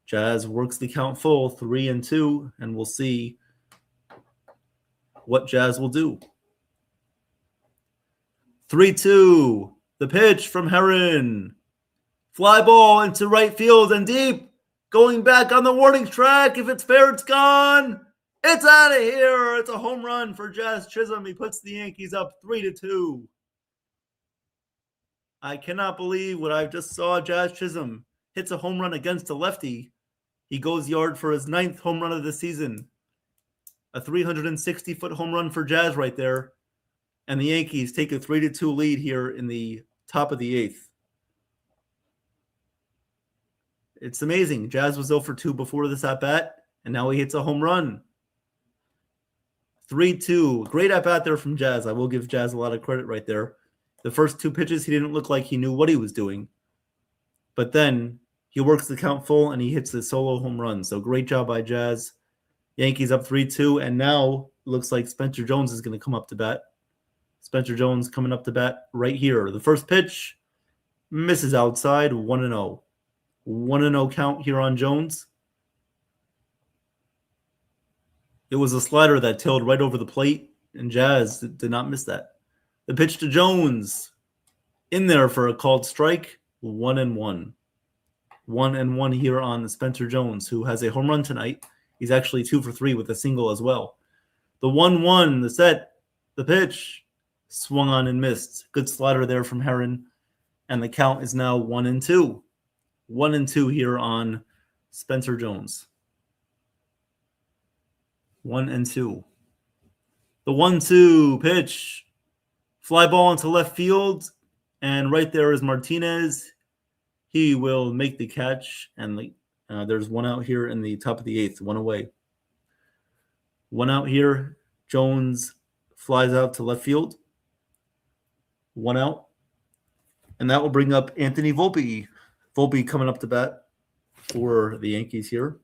Speaker 7: Jazz works the count full, 3-2, and we'll see what Jazz will do. 3-2, the pitch from Herron. Fly ball into right field and deep. Going back on the warning track. If it's fair, it's gone. It's out of here. It's a home run for Jazz Chisholm. He puts the Yankees up 3-2. I cannot believe what I just saw. Jazz Chisholm hits a home run against a lefty. He goes yard for his 9th home run of the season. A 360-foot home run for Jazz right there. And the Yankees take a 3-2 lead here in the top of the 8th. It's amazing. Jazz was 0 for 2 before this at-bat, and now he hits a home run. 3-2. Great at-bat there from Jazz. I will give Jazz a lot of credit right there. The first 2 pitches, he didn't look like he knew what he was doing. But then he works the count full, and he hits the solo home run. So great job by Jazz. Yankees up 3-2, and now it looks like Spencer Jones is going to come up to bat. Spencer Jones coming up to bat right here. The first pitch misses outside, 1-0. 1-0 count here on Jones. It was a slider that tailed right over the plate, and Jazz did not miss that. The pitch to Jones. In there for a called strike, 1-1. 1-1 here on Spencer Jones, who has a home run tonight. He's actually 2 for 3 with a single as well. The 1-1, the set, the pitch, swung on and missed. Good slider there from Herron, and the count is now 1-2. 1-2 here on Spencer Jones. 1-2. The 1-2 pitch. Fly ball into left field. And right there is Martinez. He will make the catch. And there's one out here in the top of the 8th. One away. One out here. Jones flies out to left field. One out. And that will bring up Anthony Volpe. Volpe coming up to bat for the Yankees here.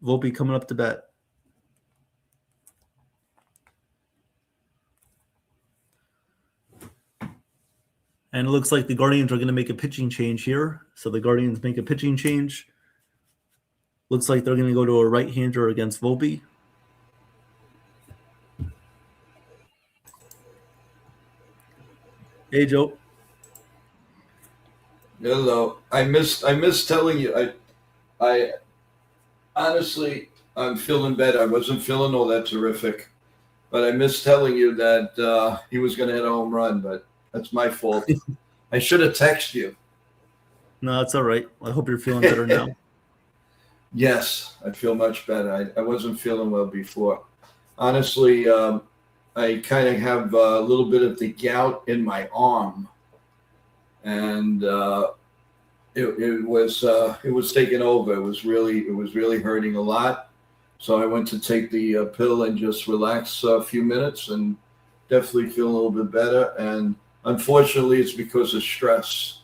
Speaker 7: Volpe coming up to bat. And it looks like the Guardians are going to make a pitching change here. So the Guardians make a pitching change. Looks like they're going to go to a right-hander against Volpe. Hey, Joe.
Speaker 6: Hello. I missed telling you. I honestly, I'm feeling better. I wasn't feeling all that terrific, but I missed telling you that he was going to hit a home run. But that's my fault. I should have texted you.
Speaker 7: No, it's all right. I hope you're feeling better now.
Speaker 6: Yes, I feel much better. I wasn't feeling well before. Honestly, I kind of have a little bit of the gout in my arm, and it was taking over. It was really hurting a lot. So I went to take the pill and just relax a few minutes, and definitely feel a little bit better. And unfortunately, it's because of stress,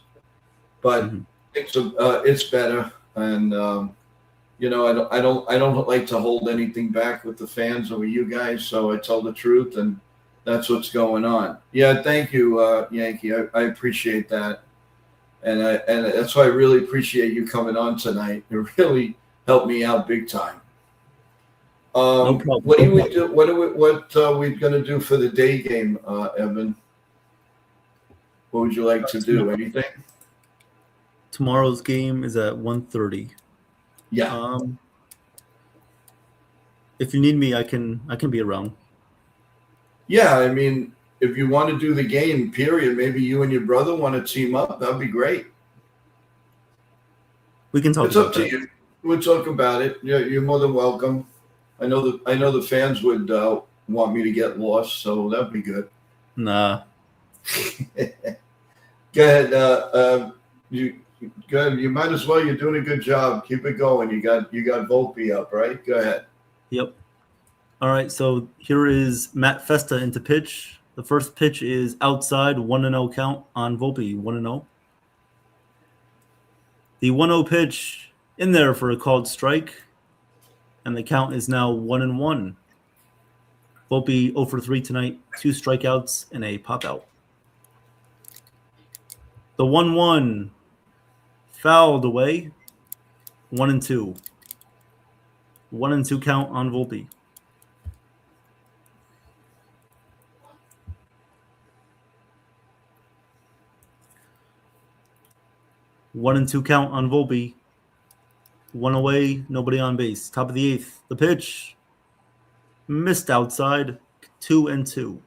Speaker 6: but it's better. And you know, I don't like to hold anything back with the fans or with you guys, so I tell the truth, and that's what's going on. Yeah, thank you, Yankee. I appreciate that, and that's why I really appreciate you coming on tonight. It really helped me out big time.
Speaker 7: No problem.
Speaker 6: What do we do? What are we going to do for the day game, Evan? What would you like to do? Anything?
Speaker 7: Tomorrow's game is at 1:30.
Speaker 6: Yeah.
Speaker 7: If you need me, I can be around.
Speaker 6: Yeah, I mean, if you want to do the game, period, maybe you and your brother want to team up, that'd be great.
Speaker 7: We can talk.
Speaker 6: It's up to you. We'll talk about it. You're more than welcome. I know the fans would want me to get lost, so that'd be good.
Speaker 7: Nah.
Speaker 6: Go ahead. Good. You might as well. You're doing a good job. Keep it going. You got Volpe up, right? Go ahead.
Speaker 7: Yep. All right. So here is Matt Festa into pitch. The first pitch is outside, 1-0 count on Volpe, 1-0. The 1-0 pitch in there for a called strike, and the count is now 1-1. Volpe 0 for 3 tonight, 2 strikeouts and a pop out. The 1-1 fouled away, 1-2. 1-2 count on Volpe. One and two count on Volpe. 1 away, nobody on base. Top of the 8th. The pitch missed outside. 2-2.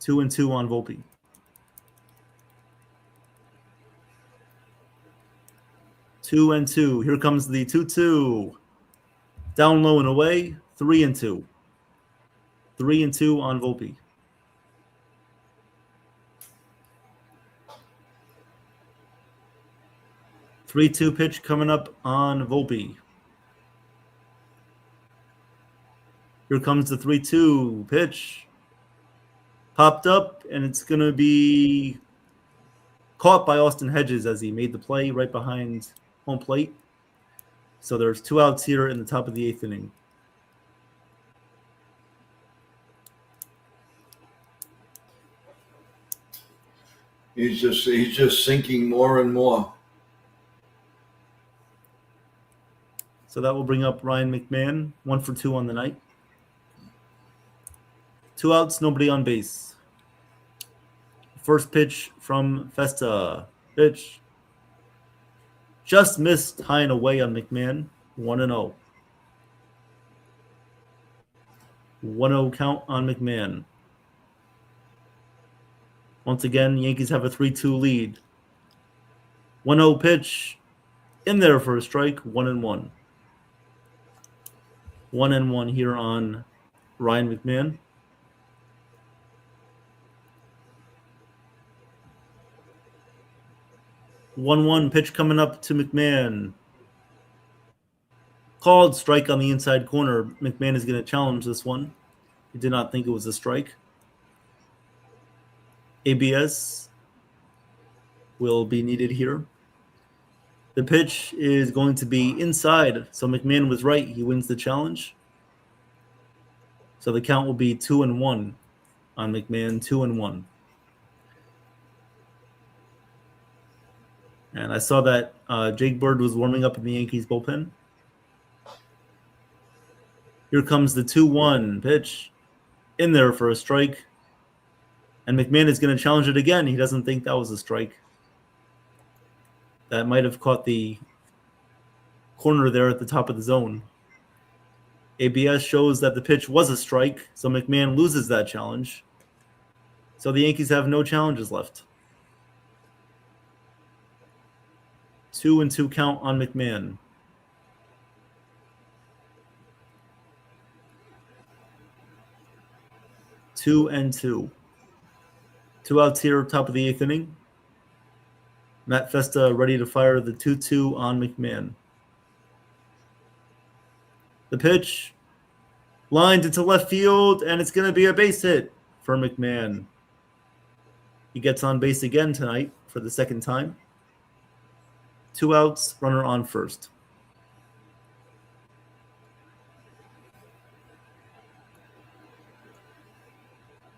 Speaker 7: 2-2 on Volpe. Two and two. Here comes the 2-2. Down low and away. 3-2. 3-2 on Volpe. 3-2 pitch coming up on Volpe. Here comes the 3-2 pitch. Popped up, and it's going to be caught by Austin Hedges as he made the play right behind home plate. So there's 2 outs here in the top of the 8th inning.
Speaker 6: He's just sinking more and more.
Speaker 7: So that will bring up Ryan McMahon, 1 for 2 on the night. 2 outs, nobody on base. First pitch from Festa. Pitch. Just missed high and away on McMahon. 1-0. 1-0 count on McMahon. Once again, Yankees have a 3-2 lead. 1-0 pitch. In there for a strike. 1-1. 1-1 here on Ryan McMahon. One pitch coming up to McMahon. Called strike on the inside corner. McMahon is going to challenge this one. He did not think it was a strike. ABS will be needed here. The pitch is going to be inside. So McMahon was right. He wins the challenge. So the count will be 2-1 on McMahon, 2-1. And I saw that Jake Bird was warming up in the Yankees bullpen. Here comes the 2-1 pitch. In there for a strike. And McMahon is going to challenge it again. He doesn't think that was a strike. That might have caught the corner there at the top of the zone. ABS shows that the pitch was a strike, so McMahon loses that challenge. So the Yankees have no challenges left. 2-2 count on McMahon. Two and two. 2 outs here, top of the 8th inning. Matt Festa ready to fire the 2-2 on McMahon. The pitch lined into left field, and it's going to be a base hit for McMahon. He gets on base again tonight for the second time. 2 outs, runner on first.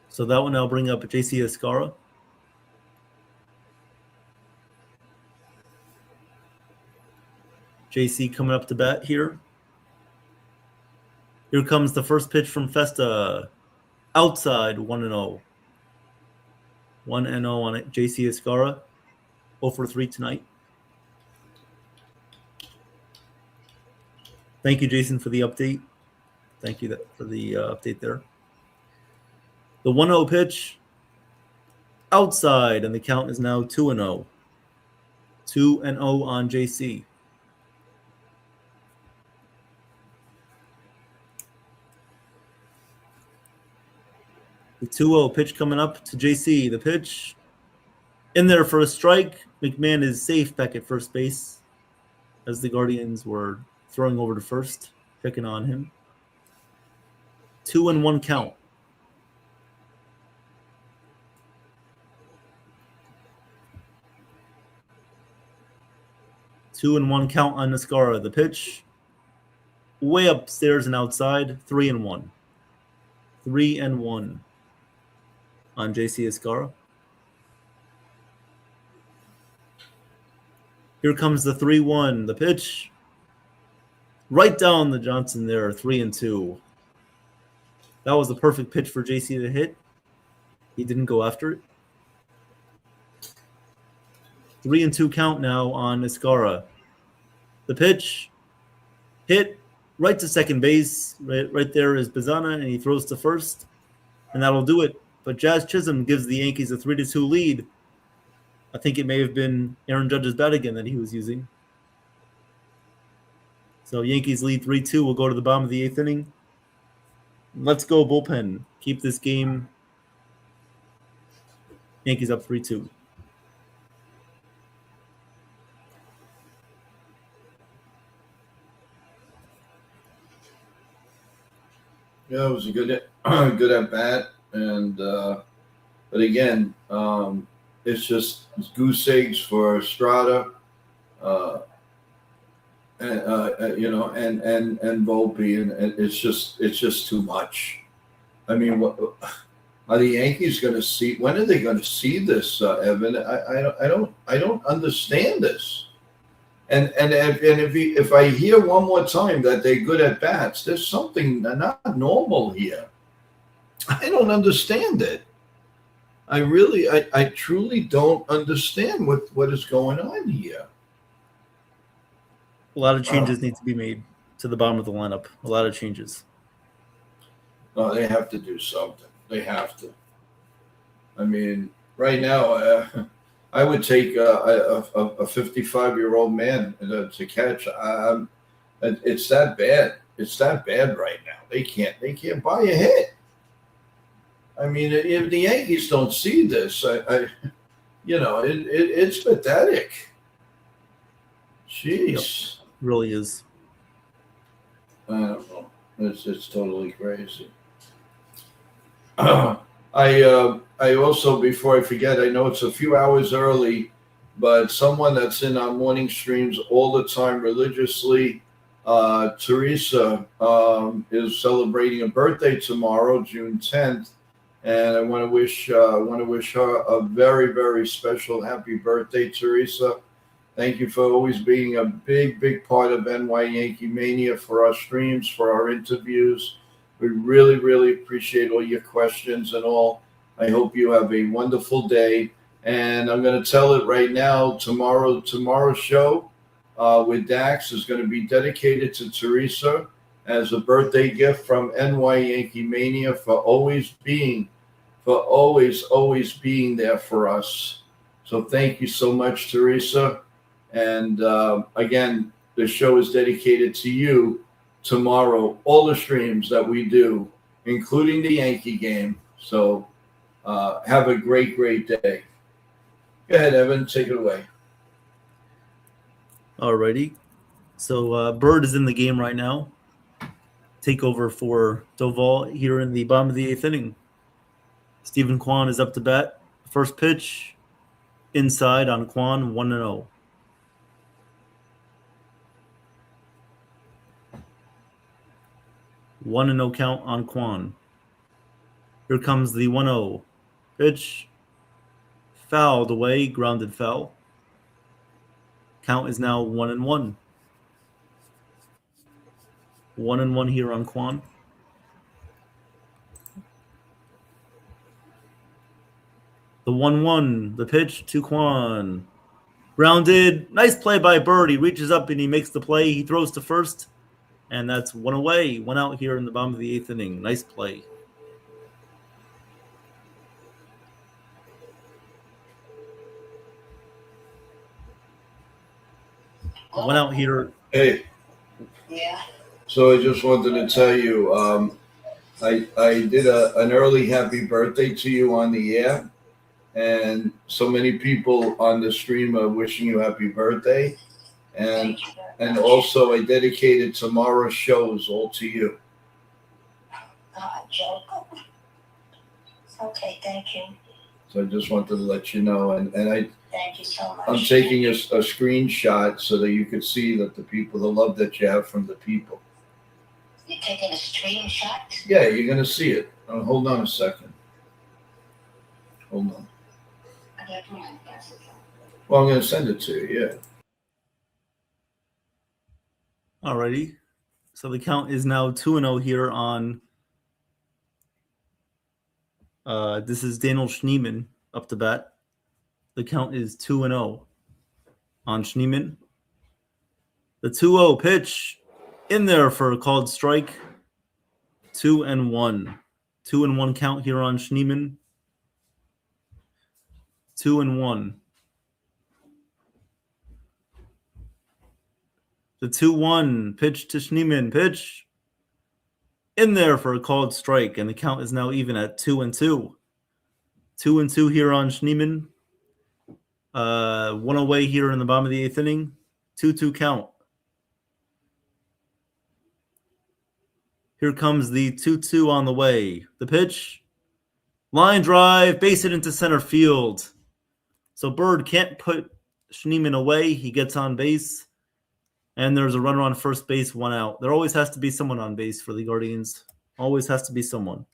Speaker 7: So that one I'll bring up JC Escara. JC coming up to bat here. Here comes the first pitch from Festa. Outside, 1-0. 1-0 on it. JC Escara. 0 for 3 tonight. Thank you, Jason, for the update. Thank you for the update there. The 1-0 pitch. Outside, and the count is now 2-0. 2-0 on JC. The 2-0 pitch coming up to JC. The pitch in there for a strike. McMahon is safe back at first base as the Guardians were throwing over to first, picking on him. 2-1 count. Two and one count on Escara. The pitch way upstairs and outside. 3-1. 3-1 on JC Escara. Here comes the 3-1. The pitch right down the Johnson there. 3-2. That was the perfect pitch for JC to hit. He didn't go after it. 3-2 count now on Escara. The pitch hit right to second base. Right there is Bizana, and he throws to first, and that'll do it. But Jazz Chisholm gives the Yankees a 3-2 lead. I think it may have been Aaron Judge's bat again that he was using. So Yankees lead 3-2. We'll go to the bottom of the 8th inning. Let's go bullpen. Keep this game. Yankees up 3-2.
Speaker 6: Yeah, it was a good at bat, and but again, it's just goose eggs for Estrada, and Volpe, and it's just too much. I mean, what are the Yankees going to see? When are they going to see this, Evan? I don't understand this. And if I hear one more time that they're good at bats, there's something not normal here. I don't understand it. I truly don't understand what is going on here.
Speaker 7: A lot of changes need to be made to the bottom of the lineup. A lot of changes.
Speaker 6: No, they have to do something. They have to. I mean, right now, I would take a 55-year-old man to catch. It's that bad. It's that bad right now. They can't buy a hit. I mean, if the Yankees don't see this, it's pathetic. Jeez,
Speaker 7: Yep, really is.
Speaker 6: I don't know. It's totally crazy. I also, before I forget, I know it's a few hours early, but someone that's in our morning streams all the time religiously, Teresa, is celebrating a birthday tomorrow, June 10th, and I want to wish her a very, very special happy birthday, Teresa. Thank you for always being a big, big part of NY Yankee Mania for our streams, for our interviews. We really, really appreciate all your questions and all. I hope you have a wonderful day. And I'm going to tell it right now. Tomorrow's show with Dax is going to be dedicated to Teresa as a birthday gift from NY Yankee Mania for always being there for us. So thank you so much, Teresa. And again, the show is dedicated to you tomorrow. All the streams that we do, including the Yankee game. So have a great, great day. Go ahead, Evan. Take it away.
Speaker 7: Alrighty. So Bird is in the game right now. Take over for Doval here in the bottom of the 8th inning. Stephen Kwan is up to bat. First pitch, inside on Kwan, 1-0. 1-0 count on Kwan. Here comes the 1-0 pitch. Fouled away, grounded foul. Count is now 1-1. 1-1 here on Kwan. The 1-1, the pitch to Kwan. Grounded. Nice play by Bird. He reaches up and he makes the play. He throws to first. And that's one away. One out here in the bottom of the 8th inning. Nice play. One out here.
Speaker 6: Hey.
Speaker 4: Yeah.
Speaker 6: So I just wanted to tell you, I did an early happy birthday to you on the air, and so many people on the stream are wishing you happy birthday, and also I dedicated tomorrow's shows all to you.
Speaker 4: Joe. Okay, thank you.
Speaker 6: So I just wanted to let you know, and
Speaker 4: Thank you so much.
Speaker 6: I'm taking a screenshot so that you could see that the love that you have from the people.
Speaker 4: You're taking a screenshot?
Speaker 6: Yeah, you're gonna see it. Hold on a second. Hold on. Well, I'm gonna send it to you. Yeah.
Speaker 7: Alrighty. So the count is now 2-0 here on. This is Daniel Schneemann up to bat. The count is 2-0 on Schneemann. The 2-0 pitch in there for a called strike. 2-1. 2-1 count here on Schneemann. 2-1. The 2-1 pitch to Schneemann. Pitch in there for a called strike. And the count is now even at 2-2. 2-2 here on Schneemann. One away here in the bottom of the 8th inning. 2-2 count. Here comes the 2-2 on the way. The pitch. Line drive. Base it into center field. So Bird can't put Schneemann away. He gets on base. And there's a runner on first base, one out. There always has to be someone on base for the Guardians. Always has to be someone.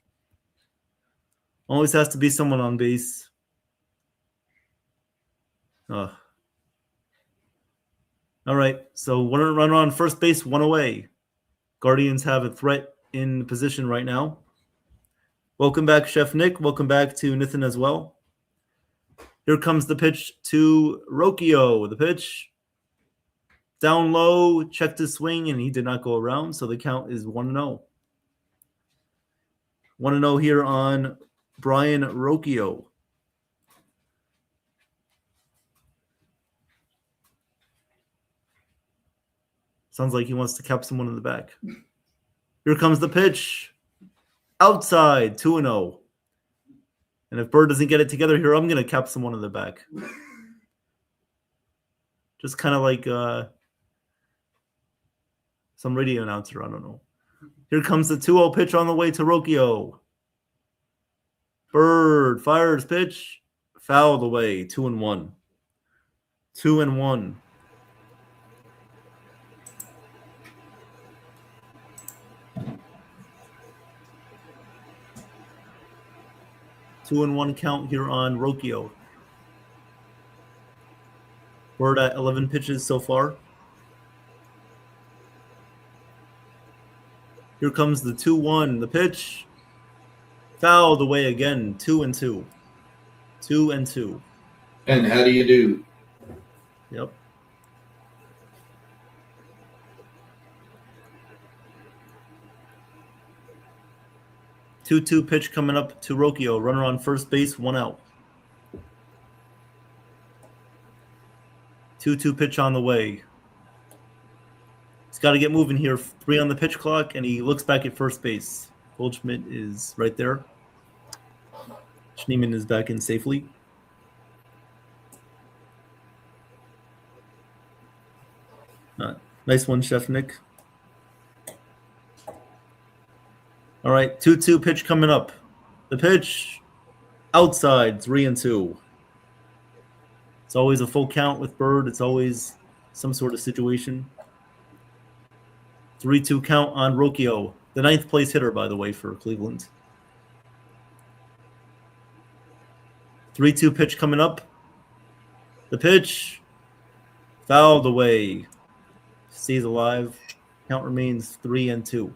Speaker 7: Always has to be someone on base. All right, so one runner on first base, one away. Guardians have a threat in position right now. Welcome back, Chef Nick. Welcome back to Nathan as well. Here comes the pitch to Rocchio. The pitch down low, checked his swing, and he did not go around, so the count is 1-0. 1-0 here on Brian Rocchio. Sounds like he wants to cap someone in the back. Here comes the pitch. Outside, 2-0. And if Bird doesn't get it together here, I'm going to cap someone in the back. Just kind of like some radio announcer. I don't know. Here comes the 2-0 pitch on the way to Rocchio. Bird fires pitch. Fouled away, 2-1. 2-1. 2-1 count here on Rocchio. Bird at 11 pitches so far. Here comes the 2-1. The pitch. Fouled away again. 2-2. 2-2.
Speaker 6: And how do you do?
Speaker 7: Yep. Two pitch coming up to Rocchio. Runner on first base, 1 out. 2-2 pitch on the way. He's got to get moving here. 3 on the pitch clock, and he looks back at first base. Goldschmidt is right there. Schneemann is back in safely. Nice one, Chef Nick. All right, 2-2 pitch coming up. The pitch outside, 3-2. It's always a full count with Bird. It's always some sort of situation. 3-2 count on Rocchio, the 9th place hitter, by the way, for Cleveland. 3-2 pitch coming up. The pitch fouled away. Stays alive. Count remains 3-2.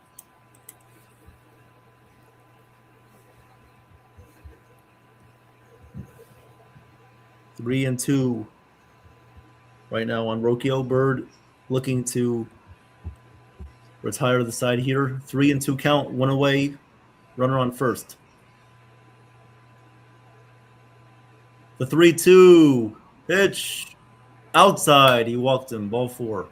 Speaker 7: 3-2 right now on Rocchio. Bird looking to retire the side here. 3-2 count, 1 away. Runner on first. The 3-2 pitch outside. He walked him. Ball 4.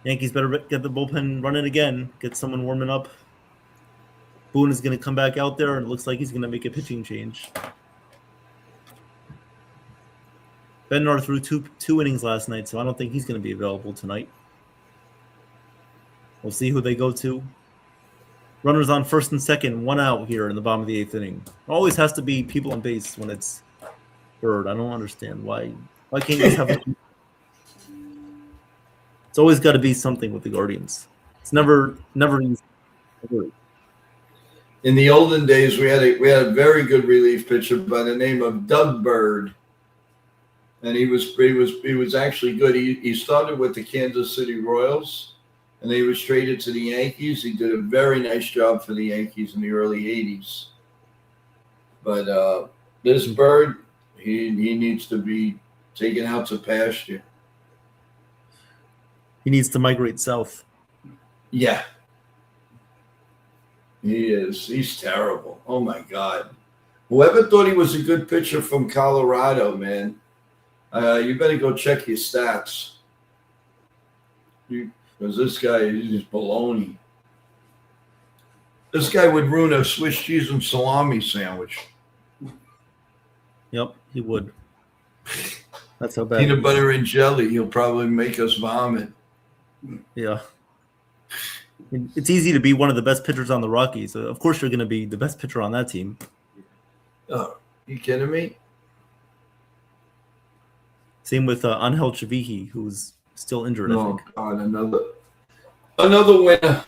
Speaker 7: Yankees better get the bullpen running again. Get someone warming up. Boone is going to come back out there, and it looks like he's going to make a pitching change. Bednar threw two innings last night, so I don't think he's going to be available tonight. We'll see who they go to. Runners on first and second, 1 out here in the bottom of the 8th inning. Always has to be people on base when it's Bird. I don't understand why. Why can't you just have? It's always got to be something with the Guardians. It's never easy.
Speaker 6: In the olden days, we had a very good relief pitcher by the name of Doug Bird, and he was actually good. He started with the Kansas City Royals, and then he was traded to the Yankees. He did a very nice job for the Yankees in the early '80s. But this Bird, he needs to be taken out to pasture.
Speaker 7: He needs to migrate south.
Speaker 6: Yeah. He is. He's terrible. Oh, my God. Whoever thought he was a good pitcher from Colorado, man, you better go check your stats. Because this guy is baloney. This guy would ruin a Swiss cheese and salami sandwich.
Speaker 7: Yep, he would. That's how bad.
Speaker 6: Peanut butter and jelly. He'll probably make us vomit.
Speaker 7: Yeah. It's easy to be one of the best pitchers on the Rockies. Of course, you're going to be the best pitcher on that team.
Speaker 6: Oh, you kidding me?
Speaker 7: Same with Angel Chaviki, who's still injured, I
Speaker 6: Oh,
Speaker 7: think.
Speaker 6: God, another winner.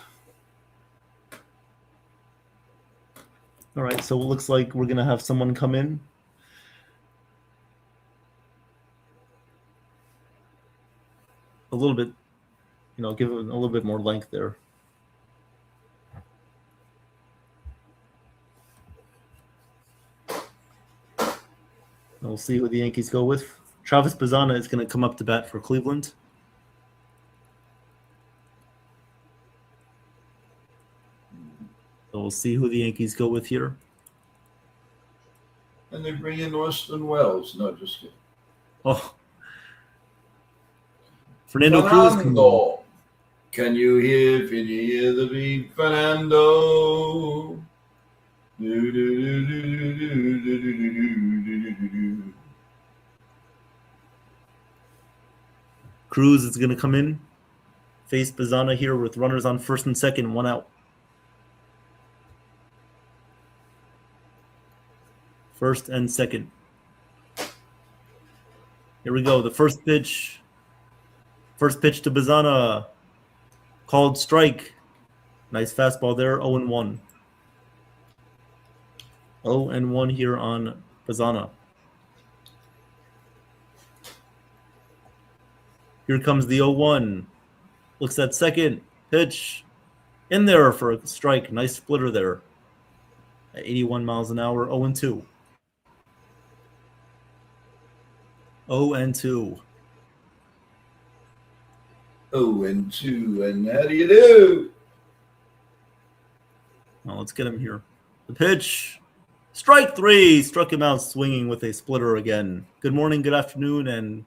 Speaker 7: All right, so it looks like we're going to have someone come in. A little bit, give it a little bit more length there. And we'll see who the Yankees go with. Travis Bazzana is going to come up to bat for Cleveland. So we'll see who the Yankees go with here.
Speaker 6: And they bring in Austin Wells. No, just kidding.
Speaker 7: Oh. Fernando Cruz.
Speaker 6: Fernando. Can you hear the beat, Fernando?
Speaker 7: Cruz is going to come in. Face Bazzana here with runners on first and second, 1 out. First and second. Here we go. The first pitch. First pitch to Bazzana. Called strike. Nice fastball there. 0-1. 0-1 here on Bazzana. Here comes the 0-1. Looks at second. Pitch. In there for a strike. Nice splitter there. At 81 miles an hour. 0-2. 0-2.
Speaker 6: 0-2. And how do you do?
Speaker 7: Now let's get him here. The pitch. Strike 3. Struck him out swinging with a splitter again. Good morning, good afternoon, and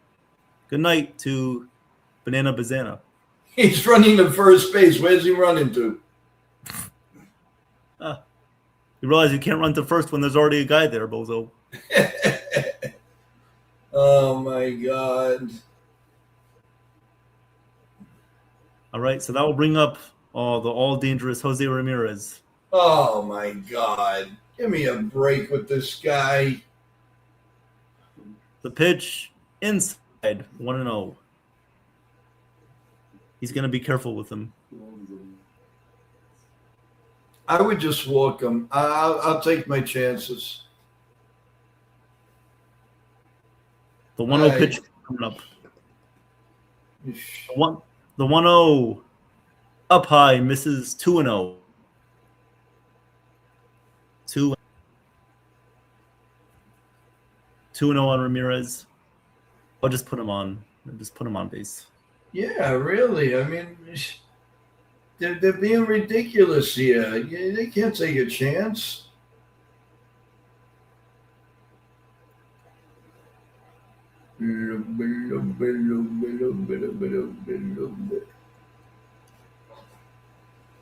Speaker 7: good night to Banana Bazana.
Speaker 6: He's running to first base. Where's he running to?
Speaker 7: You realize you can't run to first when there's already a guy there, bozo.
Speaker 6: Oh, my God.
Speaker 7: All right, so that will bring up the all-dangerous Jose Ramirez.
Speaker 6: Oh, my God. Give me a break with this guy.
Speaker 7: The pitch inside 1-0. He's going to be careful with him.
Speaker 6: I would just walk him. I'll take my chances.
Speaker 7: The 1-0
Speaker 6: Right.
Speaker 7: pitch coming up. The 1-0 up high misses 2-0. 2-0 on Ramirez. I'll just put him on. Just put him on base.
Speaker 6: Yeah, really. I mean, they're being ridiculous here. They can't take a chance.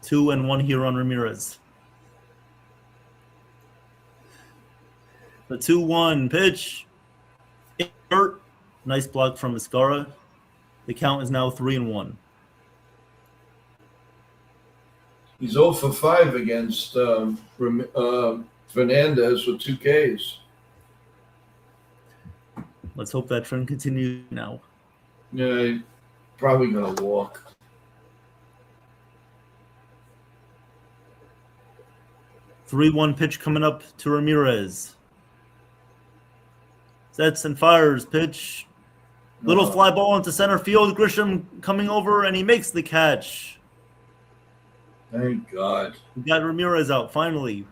Speaker 7: Two and one here on Ramirez. The 2-1 pitch. Hurt. Nice block from Mascara. The count is now 3-1.
Speaker 6: He's 0 for 5 against Fernandez with 2 Ks.
Speaker 7: Let's hope that trend continues now.
Speaker 6: Yeah, probably going to walk.
Speaker 7: Three-one pitch coming up to Ramirez. Sets and fires. Pitch. Little fly ball into center field. Grisham coming over, and he makes the catch.
Speaker 6: Thank God.
Speaker 7: We got Ramirez out, finally.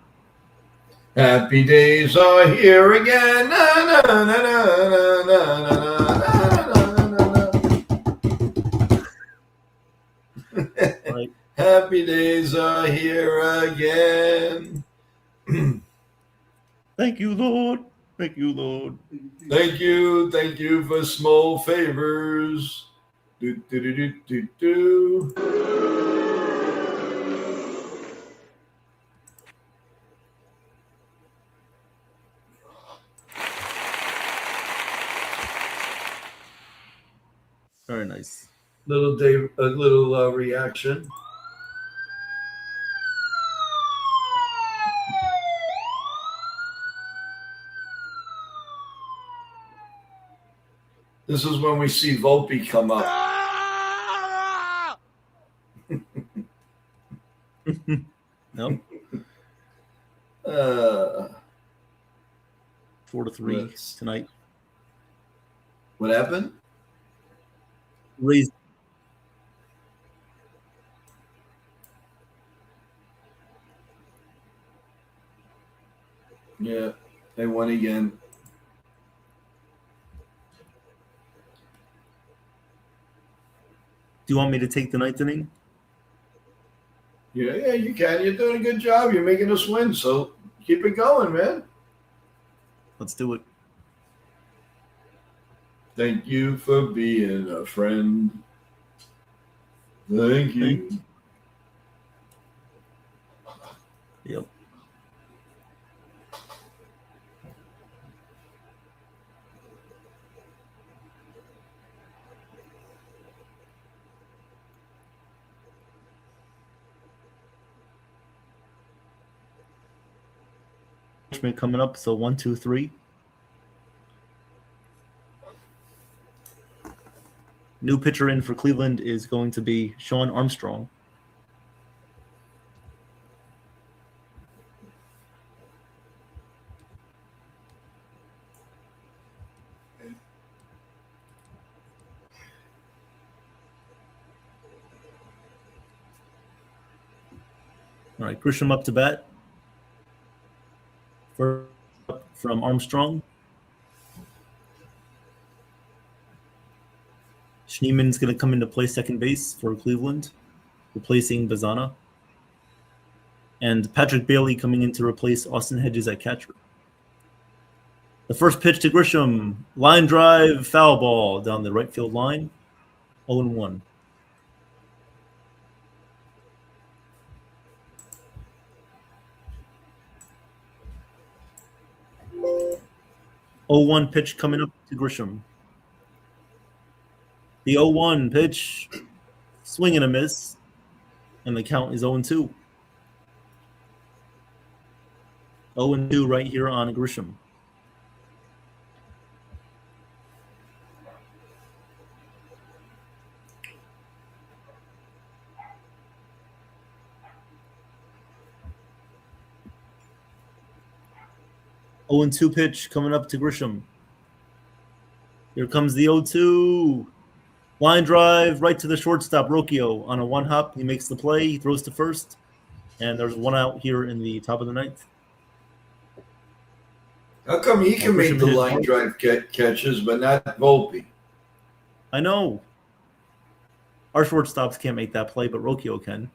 Speaker 6: Happy days are here again. Na, na, na, na, na, na, na, na, na, na.
Speaker 7: Right.
Speaker 6: Happy days are here again.
Speaker 7: Thank you, Lord. Thank you, Lord.
Speaker 6: Thank you for small favors. Do, do, do, do, do, do.
Speaker 7: Very nice.
Speaker 6: Little Dave, a little reaction. This is when we see Volpe come up.
Speaker 7: Nope. 4-3
Speaker 6: Yes.
Speaker 7: tonight.
Speaker 6: What happened?
Speaker 7: Raised.
Speaker 6: Yeah, they won again.
Speaker 7: Do you want me to take the ninth inning?
Speaker 6: Yeah, you can. You're doing a good job. You're making us win, so keep it going, man.
Speaker 7: Let's do it.
Speaker 6: Thank you for being a friend. Thank you.
Speaker 7: Yep. Coming up, so 1, 2, 3. New pitcher in for Cleveland is going to be Sean Armstrong. All right, Grisham up to bat. First up from Armstrong. Schneeman's going to come into play second base for Cleveland, replacing Bazana. And Patrick Bailey coming in to replace Austin Hedges at catcher. The first pitch to Grisham, line drive, foul ball down the right field line, 0-1. 0-1 pitch coming up to Grisham. The 0-1 pitch, swing and a miss, and the count is 0-2. 0-2 right here on Grisham. Oh and 2 pitch coming up to Grisham. Here comes the 0-2. Line drive right to the shortstop, Rocchio. On a one hop, he makes the play. He throws to first. And there's one out here in the top of the ninth.
Speaker 6: How come he can make the line drive catches, but not Volpe?
Speaker 7: I know. Our shortstops can't make that play, but Rocchio can.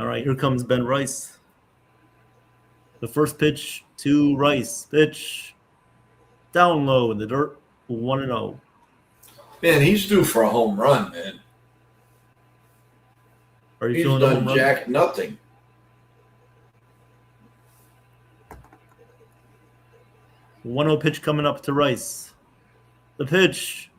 Speaker 7: All right, here comes Ben Rice. The first pitch to Rice. Pitch down low in the dirt, 1-0.
Speaker 6: Man, he's due for a home run, man.
Speaker 7: Are you
Speaker 6: He's
Speaker 7: feeling
Speaker 6: done jack nothing.
Speaker 7: a 1-0 pitch coming up to Rice. The pitch,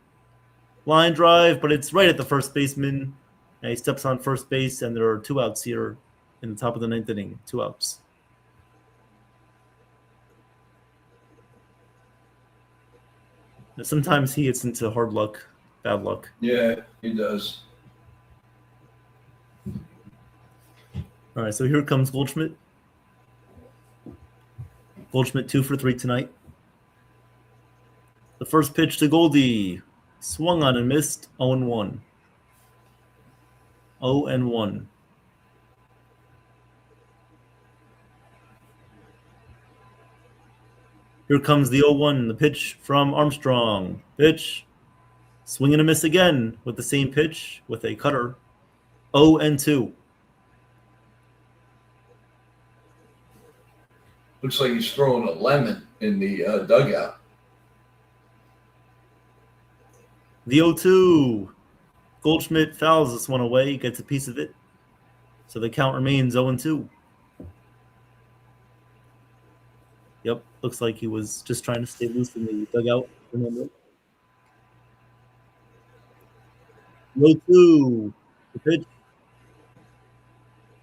Speaker 7: line drive, but it's right at the first baseman. And he steps on first base, and there are 2 outs here in the top of the ninth inning. 2 outs. Now, sometimes he gets into hard luck, bad luck.
Speaker 6: Yeah, he does.
Speaker 7: All right, so here comes Goldschmidt. Goldschmidt 2 for 3 tonight. The first pitch to Goldie, swung on and missed, 0-1. 0-1. Here comes the 0-1, the pitch from Armstrong. Pitch, swing and a miss again with the same pitch with a cutter. 0-2.
Speaker 6: Looks like he's throwing a lemon in the dugout.
Speaker 7: The 0-2. Goldschmidt fouls this one away, gets a piece of it. So the count remains 0-2. Yep, looks like he was just trying to stay loose in the dugout. Remember? 0-2. The pitch.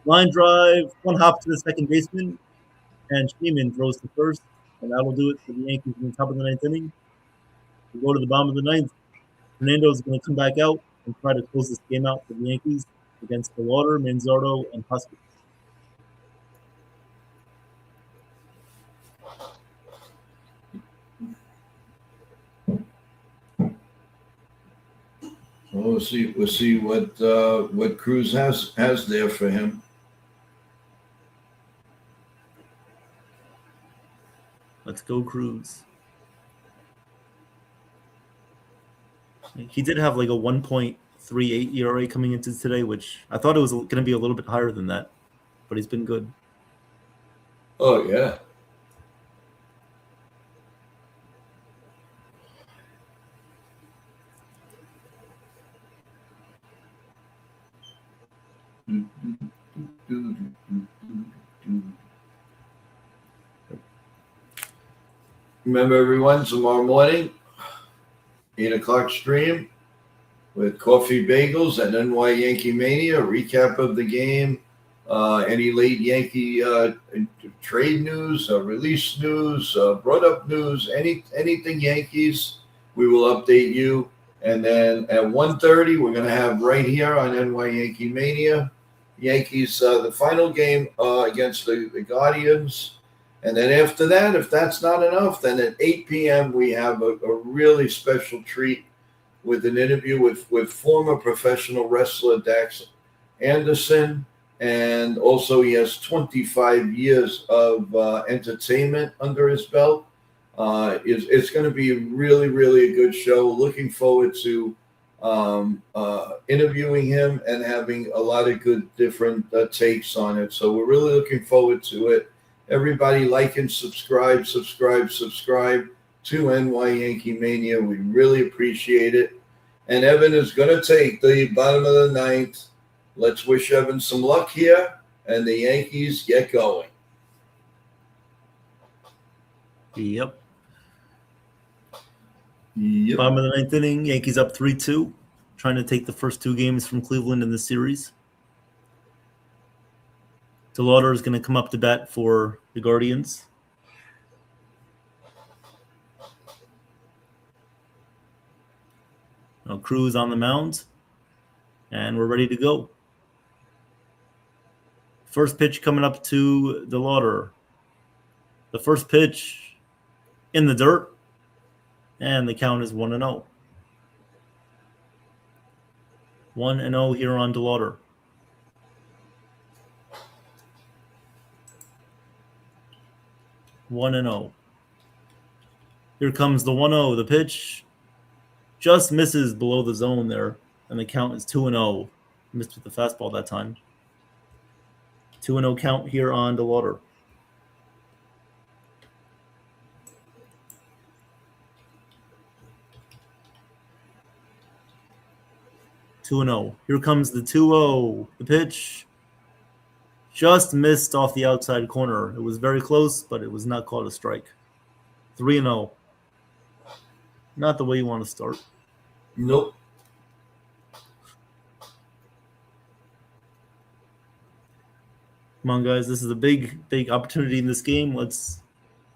Speaker 7: Line drive, one hop to the second baseman, and Schneeman throws to first, and that'll do it for the Yankees in the top of the ninth inning. We go to the bottom of the ninth. Fernando's going to come back out and try to close this game out for the Yankees against the Water, Manzardo, and Hoskins.
Speaker 6: Well, we'll see what Cruz has there for him.
Speaker 7: Let's go, Cruz. He did have like a 1.38 ERA coming into today, which I thought it was going to be a little bit higher than that, but he's been good.
Speaker 6: Oh, yeah. Remember, everyone, tomorrow morning, 8 o'clock stream with Coffee Bagels and NY YankeeMania, recap of the game, any late Yankee trade news, release news, brought up news, anything Yankees, we will update you. And then at 1:30, we're going to have right here on NY YankeeMania, Yankees, the final game against the Guardians. And then after that, if that's not enough, then at 8 p.m. we have a really special treat with an interview with former professional wrestler Dax Anderson. And also he has 25 years of entertainment under his belt. It's going to be really, really a good show. Looking forward to interviewing him and having a lot of good different takes on it. So we're really looking forward to it. Everybody like and subscribe to NY Yankee Mania. We really appreciate it. And Evan is going to take the bottom of the ninth. Let's wish Evan some luck here, and the Yankees get going.
Speaker 7: Yep. Bottom of the ninth inning, Yankees up 3-2, trying to take the first two games from Cleveland in the series. DeLauder is going to come up to bat for the Guardians. Now Cruz on the mound, and we're ready to go. First pitch coming up to DeLauder. The first pitch in the dirt, and the count is 1-0. 1-0 here on DeLauder. One and 0. Here comes the 1-0. The pitch just misses below the zone there, and the count is 2-0. Missed with the fastball that time. 2-0 count here on DeLauder. Here comes the 2-0. The pitch just missed off the outside corner. It was very close, but it was not called a strike. 3-0. Not the way you want to start.
Speaker 6: Nope.
Speaker 7: Come on, guys. This is a big opportunity in this game. Let's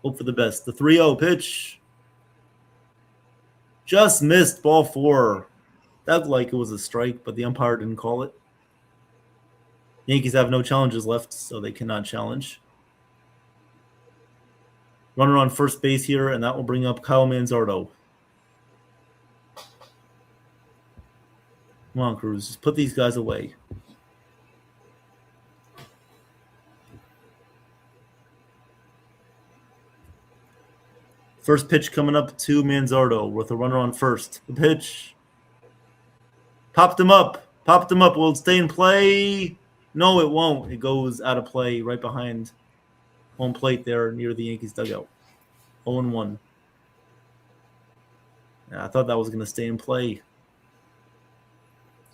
Speaker 7: hope for the best. The 3-0 pitch just missed ball 4. That looked like it was a strike, but the umpire didn't call it. Yankees have no challenges left, so they cannot challenge. Runner on first base here, and that will bring up Kyle Manzardo. Come on, Cruz. Just put these guys away. First pitch coming up to Manzardo with a runner on first. The pitch. Popped him up. Will it stay in play? No, it won't. It goes out of play right behind home plate there near the Yankees dugout. 0-1. Yeah, I thought that was going to stay in play.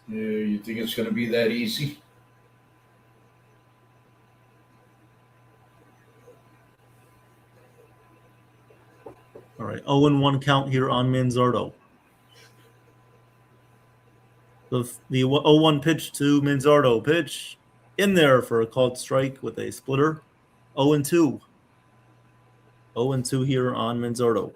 Speaker 6: Yeah, you think it's going to be that easy?
Speaker 7: All right, 0-1 count here on Manzardo. The 0-1 pitch to Manzardo. Pitch in there for a called strike with a splitter. 0-2. 0-2 here on Manzardo.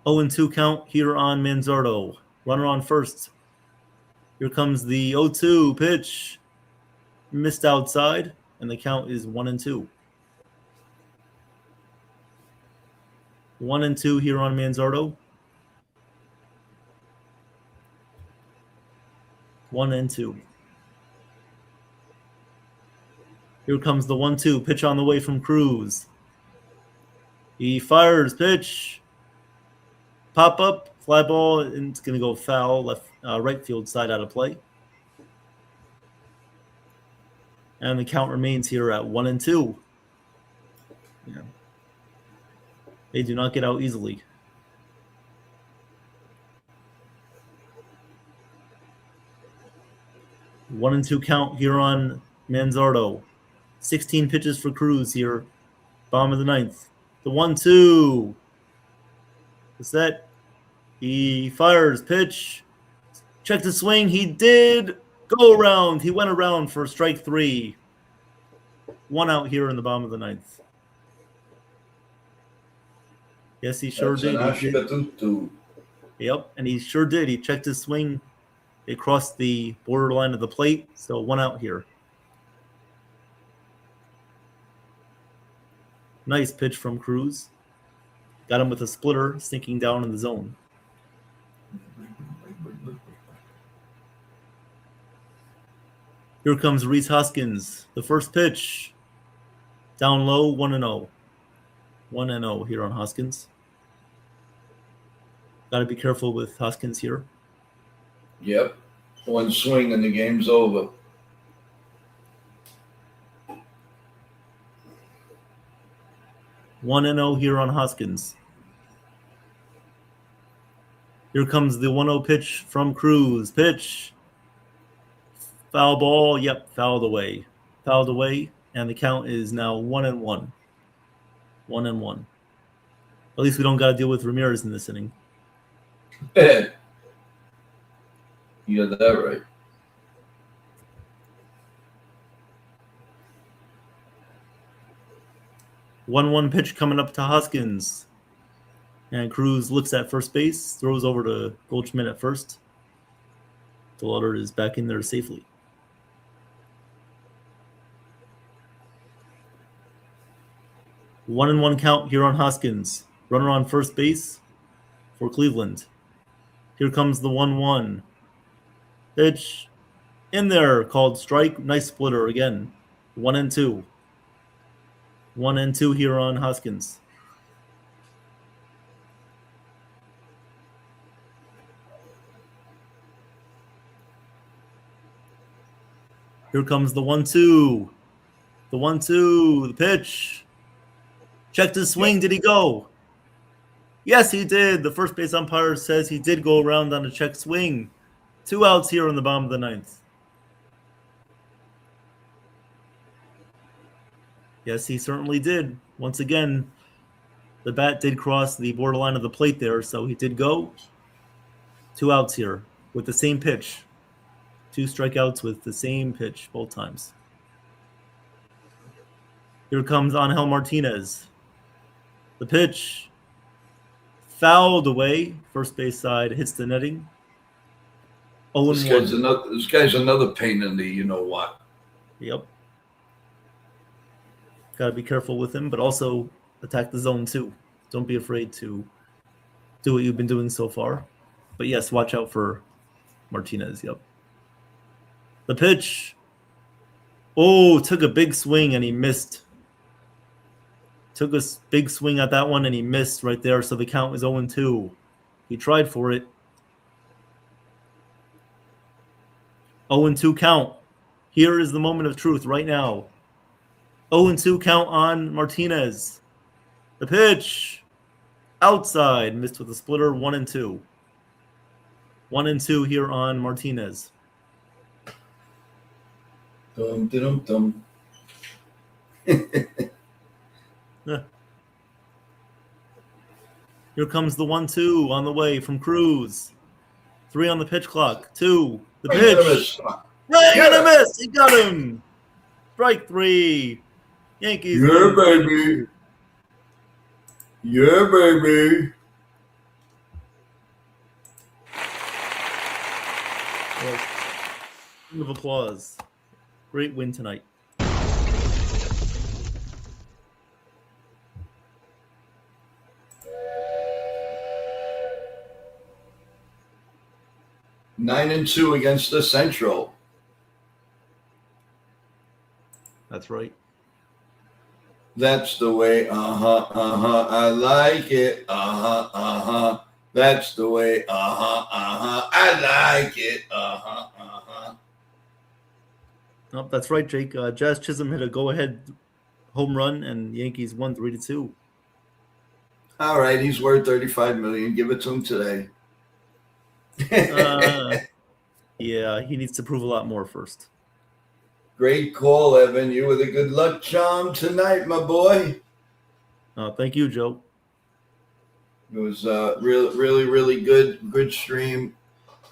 Speaker 7: Oh and 2 count here on Manzardo. Runner on first. Here comes the 0-2 pitch. Missed outside, and the count is 1-2. 1-2 here on Manzardo. 1-2. Here comes the 1-2 pitch on the way from Cruz. He fires, pitch. Pop up, fly ball, and it's going to go foul, right field side out of play. And the count remains here at 1-2. Yeah. They do not get out easily. One and 2 count here on Manzardo. 16 pitches for Cruz here. Bottom of the ninth. The 1-2. Set. He fires. Pitch. Check the swing. He did go around. He went around for strike 3. 1 out here in the bottom of the ninth. Yes, he sure did. Yep, and he sure did. He checked his swing. It crossed the borderline of the plate, so 1 out here. Nice pitch from Cruz. Got him with a splitter, sinking down in the zone. Here comes Rhys Hoskins. The first pitch. Down low, 1-0. 1-0 here on Hoskins. Got to be careful with Hoskins here.
Speaker 6: Yep. One swing and the game's over.
Speaker 7: One and 0 here on Hoskins. Here comes the 1-0 pitch from Cruz. Pitch. Foul ball. Yep, fouled away. Fouled away, and the count is now 1-1. 1-1. At least we don't got to deal with Ramirez in this inning.
Speaker 6: You got that right.
Speaker 7: One pitch coming up to Hoskins. And Cruz looks at first base, throws over to Goldschmidt at first. DeLauder is back in there safely. 1-1 count here on Hoskins. Runner on first base for Cleveland. Here comes the 1-1. Pitch in there, called strike. Nice splitter again. 1-2. 1-2 here on Hoskins. Here comes the 1-2. The 1-2. The pitch. Checked his swing. Did he go? Yes, he did. The first base umpire says he did go around on a check swing. 2 outs here in the bottom of the ninth. Yes, he certainly did. Once again, the bat did cross the borderline of the plate there, so he did go. 2 outs here with the same pitch. 2 strikeouts with the same pitch both times. Here comes Angel Martinez. The pitch fouled away. First base side hits the netting. 0-1.
Speaker 6: This guy's another pain in the you know what.
Speaker 7: Yep. Got to be careful with him, but also attack the zone too. Don't be afraid to do what you've been doing so far. But yes, watch out for Martinez. Yep. The pitch. Oh, took a big swing and he missed. Took a big swing at that one and he missed right there. So the count is 0-2. He tried for it. 0-2 count. Here is the moment of truth right now. 0-2 count on Martinez. The pitch. Outside. Missed with a splitter. 1-2. 1-2 here on Martinez.
Speaker 6: Dum, dum, dum.
Speaker 7: Here comes the 1-2 on the way from Cruz. 3 on the pitch clock. 2. The pitch. Swing and a miss. He got him. Strike 3. Yankees.
Speaker 6: Yeah, baby. Yeah, baby.
Speaker 7: Round of applause. Great win tonight.
Speaker 6: 9-2 against the Central.
Speaker 7: That's right.
Speaker 6: That's the way. I like it. That's the way. I like it.
Speaker 7: Oh, that's right, Jake. Jazz Chisholm hit a go-ahead home run, and Yankees won 3-2.
Speaker 6: All right, he's worth $35 million. Give it to him today.
Speaker 7: Yeah, he needs to prove a lot more first.
Speaker 6: Great call, Evan. You were the good luck charm tonight, my boy.
Speaker 7: Thank you, Joe.
Speaker 6: It was really good stream.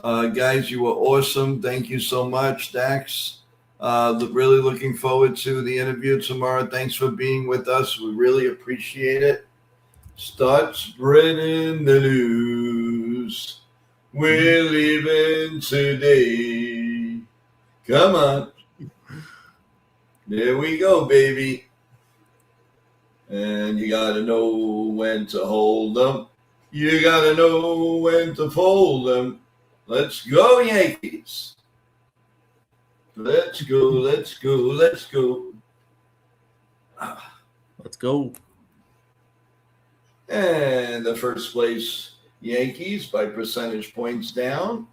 Speaker 6: Guys, you were awesome. Thank you so much, Dax. Really looking forward to the interview tomorrow. Thanks for being with us. We really appreciate it. Start spreading the news. We're leaving today. Come on. There we go, baby. And you got to know when to hold them. You got to know when to fold them. Let's go, Yankees. Let's go, let's go, let's go.
Speaker 7: Let's go.
Speaker 6: And the first place Yankees by percentage points down.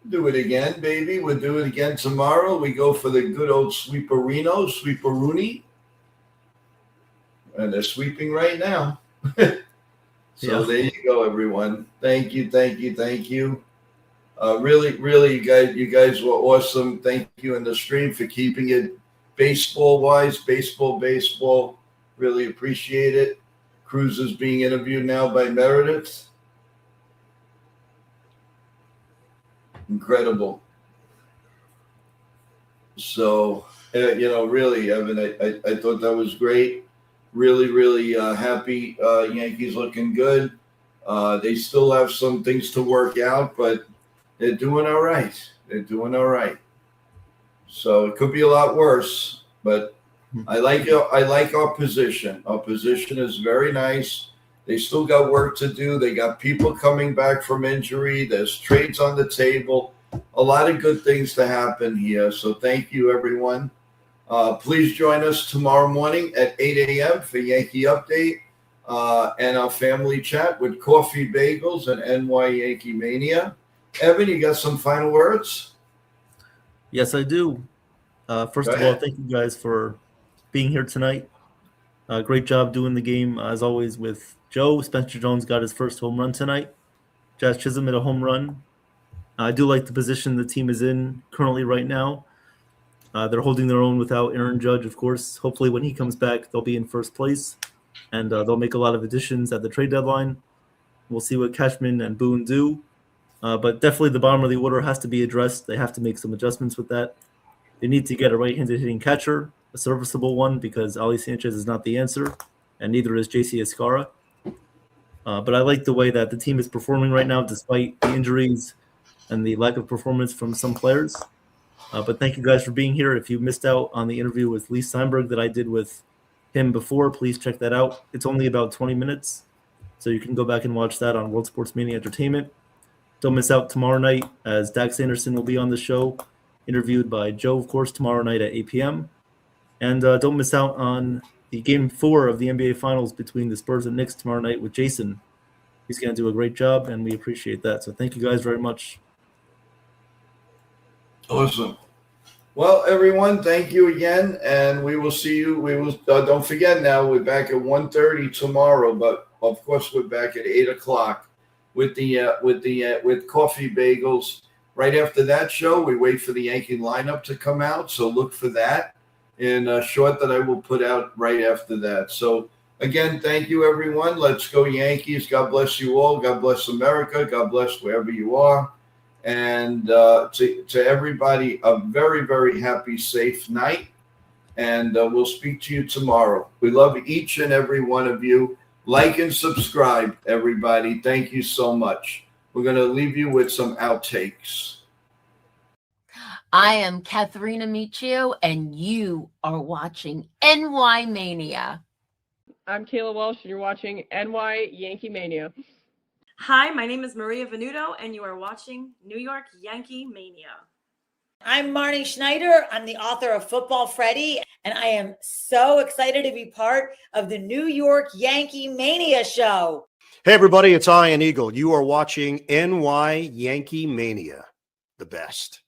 Speaker 6: Do it again, baby. We'll do it again tomorrow. We go for the good old sweeperino, sweeperoony. And they're sweeping right now. So there you go, everyone. Thank you, thank you, thank you. Really, you guys were awesome. Thank you in the stream for keeping it baseball-wise, baseball. Really appreciate it. Cruz is being interviewed now by Meredith. Incredible. So, really, Evan, I thought that was great. Really happy. Yankees looking good. They still have some things to work out, but they're doing all right. So it could be a lot worse, but I like our position. Our position is very nice. They still got work to do. They got people coming back from injury. There's trades on the table. A lot of good things to happen here. So thank you, everyone. Please join us tomorrow morning at 8 a.m. for Yankee Update and our family chat with Coffee Bagels and NY YankeeMania. Evan, you got some final words?
Speaker 7: Yes, I do. First of all, thank you guys for being here tonight. Great job doing the game, as always, with Joe. Spencer Jones got his first home run tonight. Jazz Chisholm hit a home run. I do like the position the team is in currently right now. They're holding their own without Aaron Judge, of course. Hopefully when he comes back, they'll be in first place, and they'll make a lot of additions at the trade deadline. We'll see what Cashman and Boone do. But definitely the bottom of the order has to be addressed. They have to make some adjustments with that. They need to get a right-handed hitting catcher, a serviceable one, because Ali Sanchez is not the answer, and neither is JC Escara. But I like the way that the team is performing right now, despite the injuries and the lack of performance from some players. But thank you guys for being here. If you missed out on the interview with Lee Steinberg that I did with him before, please check that out. It's only about 20 minutes, so you can go back and watch that on World Sports Mania Entertainment. Don't miss out tomorrow night, as Dax Anderson will be on the show, interviewed by Joe, of course, tomorrow night at 8 p.m. And don't miss out on the Game 4 of the NBA Finals between the Spurs and Knicks tomorrow night with Jason. He's going to do a great job, and we appreciate that. So thank you guys very much.
Speaker 6: Awesome. Well, everyone, thank you again, and we will see you. We will. Don't forget now, we're back at 1:30 tomorrow, but of course we're back at 8 o'clock with Coffee Bagels. Right after that show, we wait for the Yankee lineup to come out, so look for that in a short that I will put out right after that. So again, thank you, everyone. Let's go Yankees. God bless you all. God bless America. God bless wherever you are. And to everybody, a very, very happy, safe night. And we'll speak to you tomorrow. We love each and every one of you. Like and subscribe, everybody. Thank you so much. We're going to leave you with some outtakes.
Speaker 1: I am Katharina Michio, and you are watching NY Mania.
Speaker 2: I'm Kayla Welsh, and you're watching NY YankeeMania.
Speaker 3: Hi, my name is Maria Venuto, and you are watching New York Yankee Mania.
Speaker 4: I'm Marnie Schneider. I'm the author of Football Freddy, and I am so excited to be part of the New York Yankee Mania show.
Speaker 5: Hey, everybody, it's Ian Eagle. You are watching NY Yankee Mania, the best.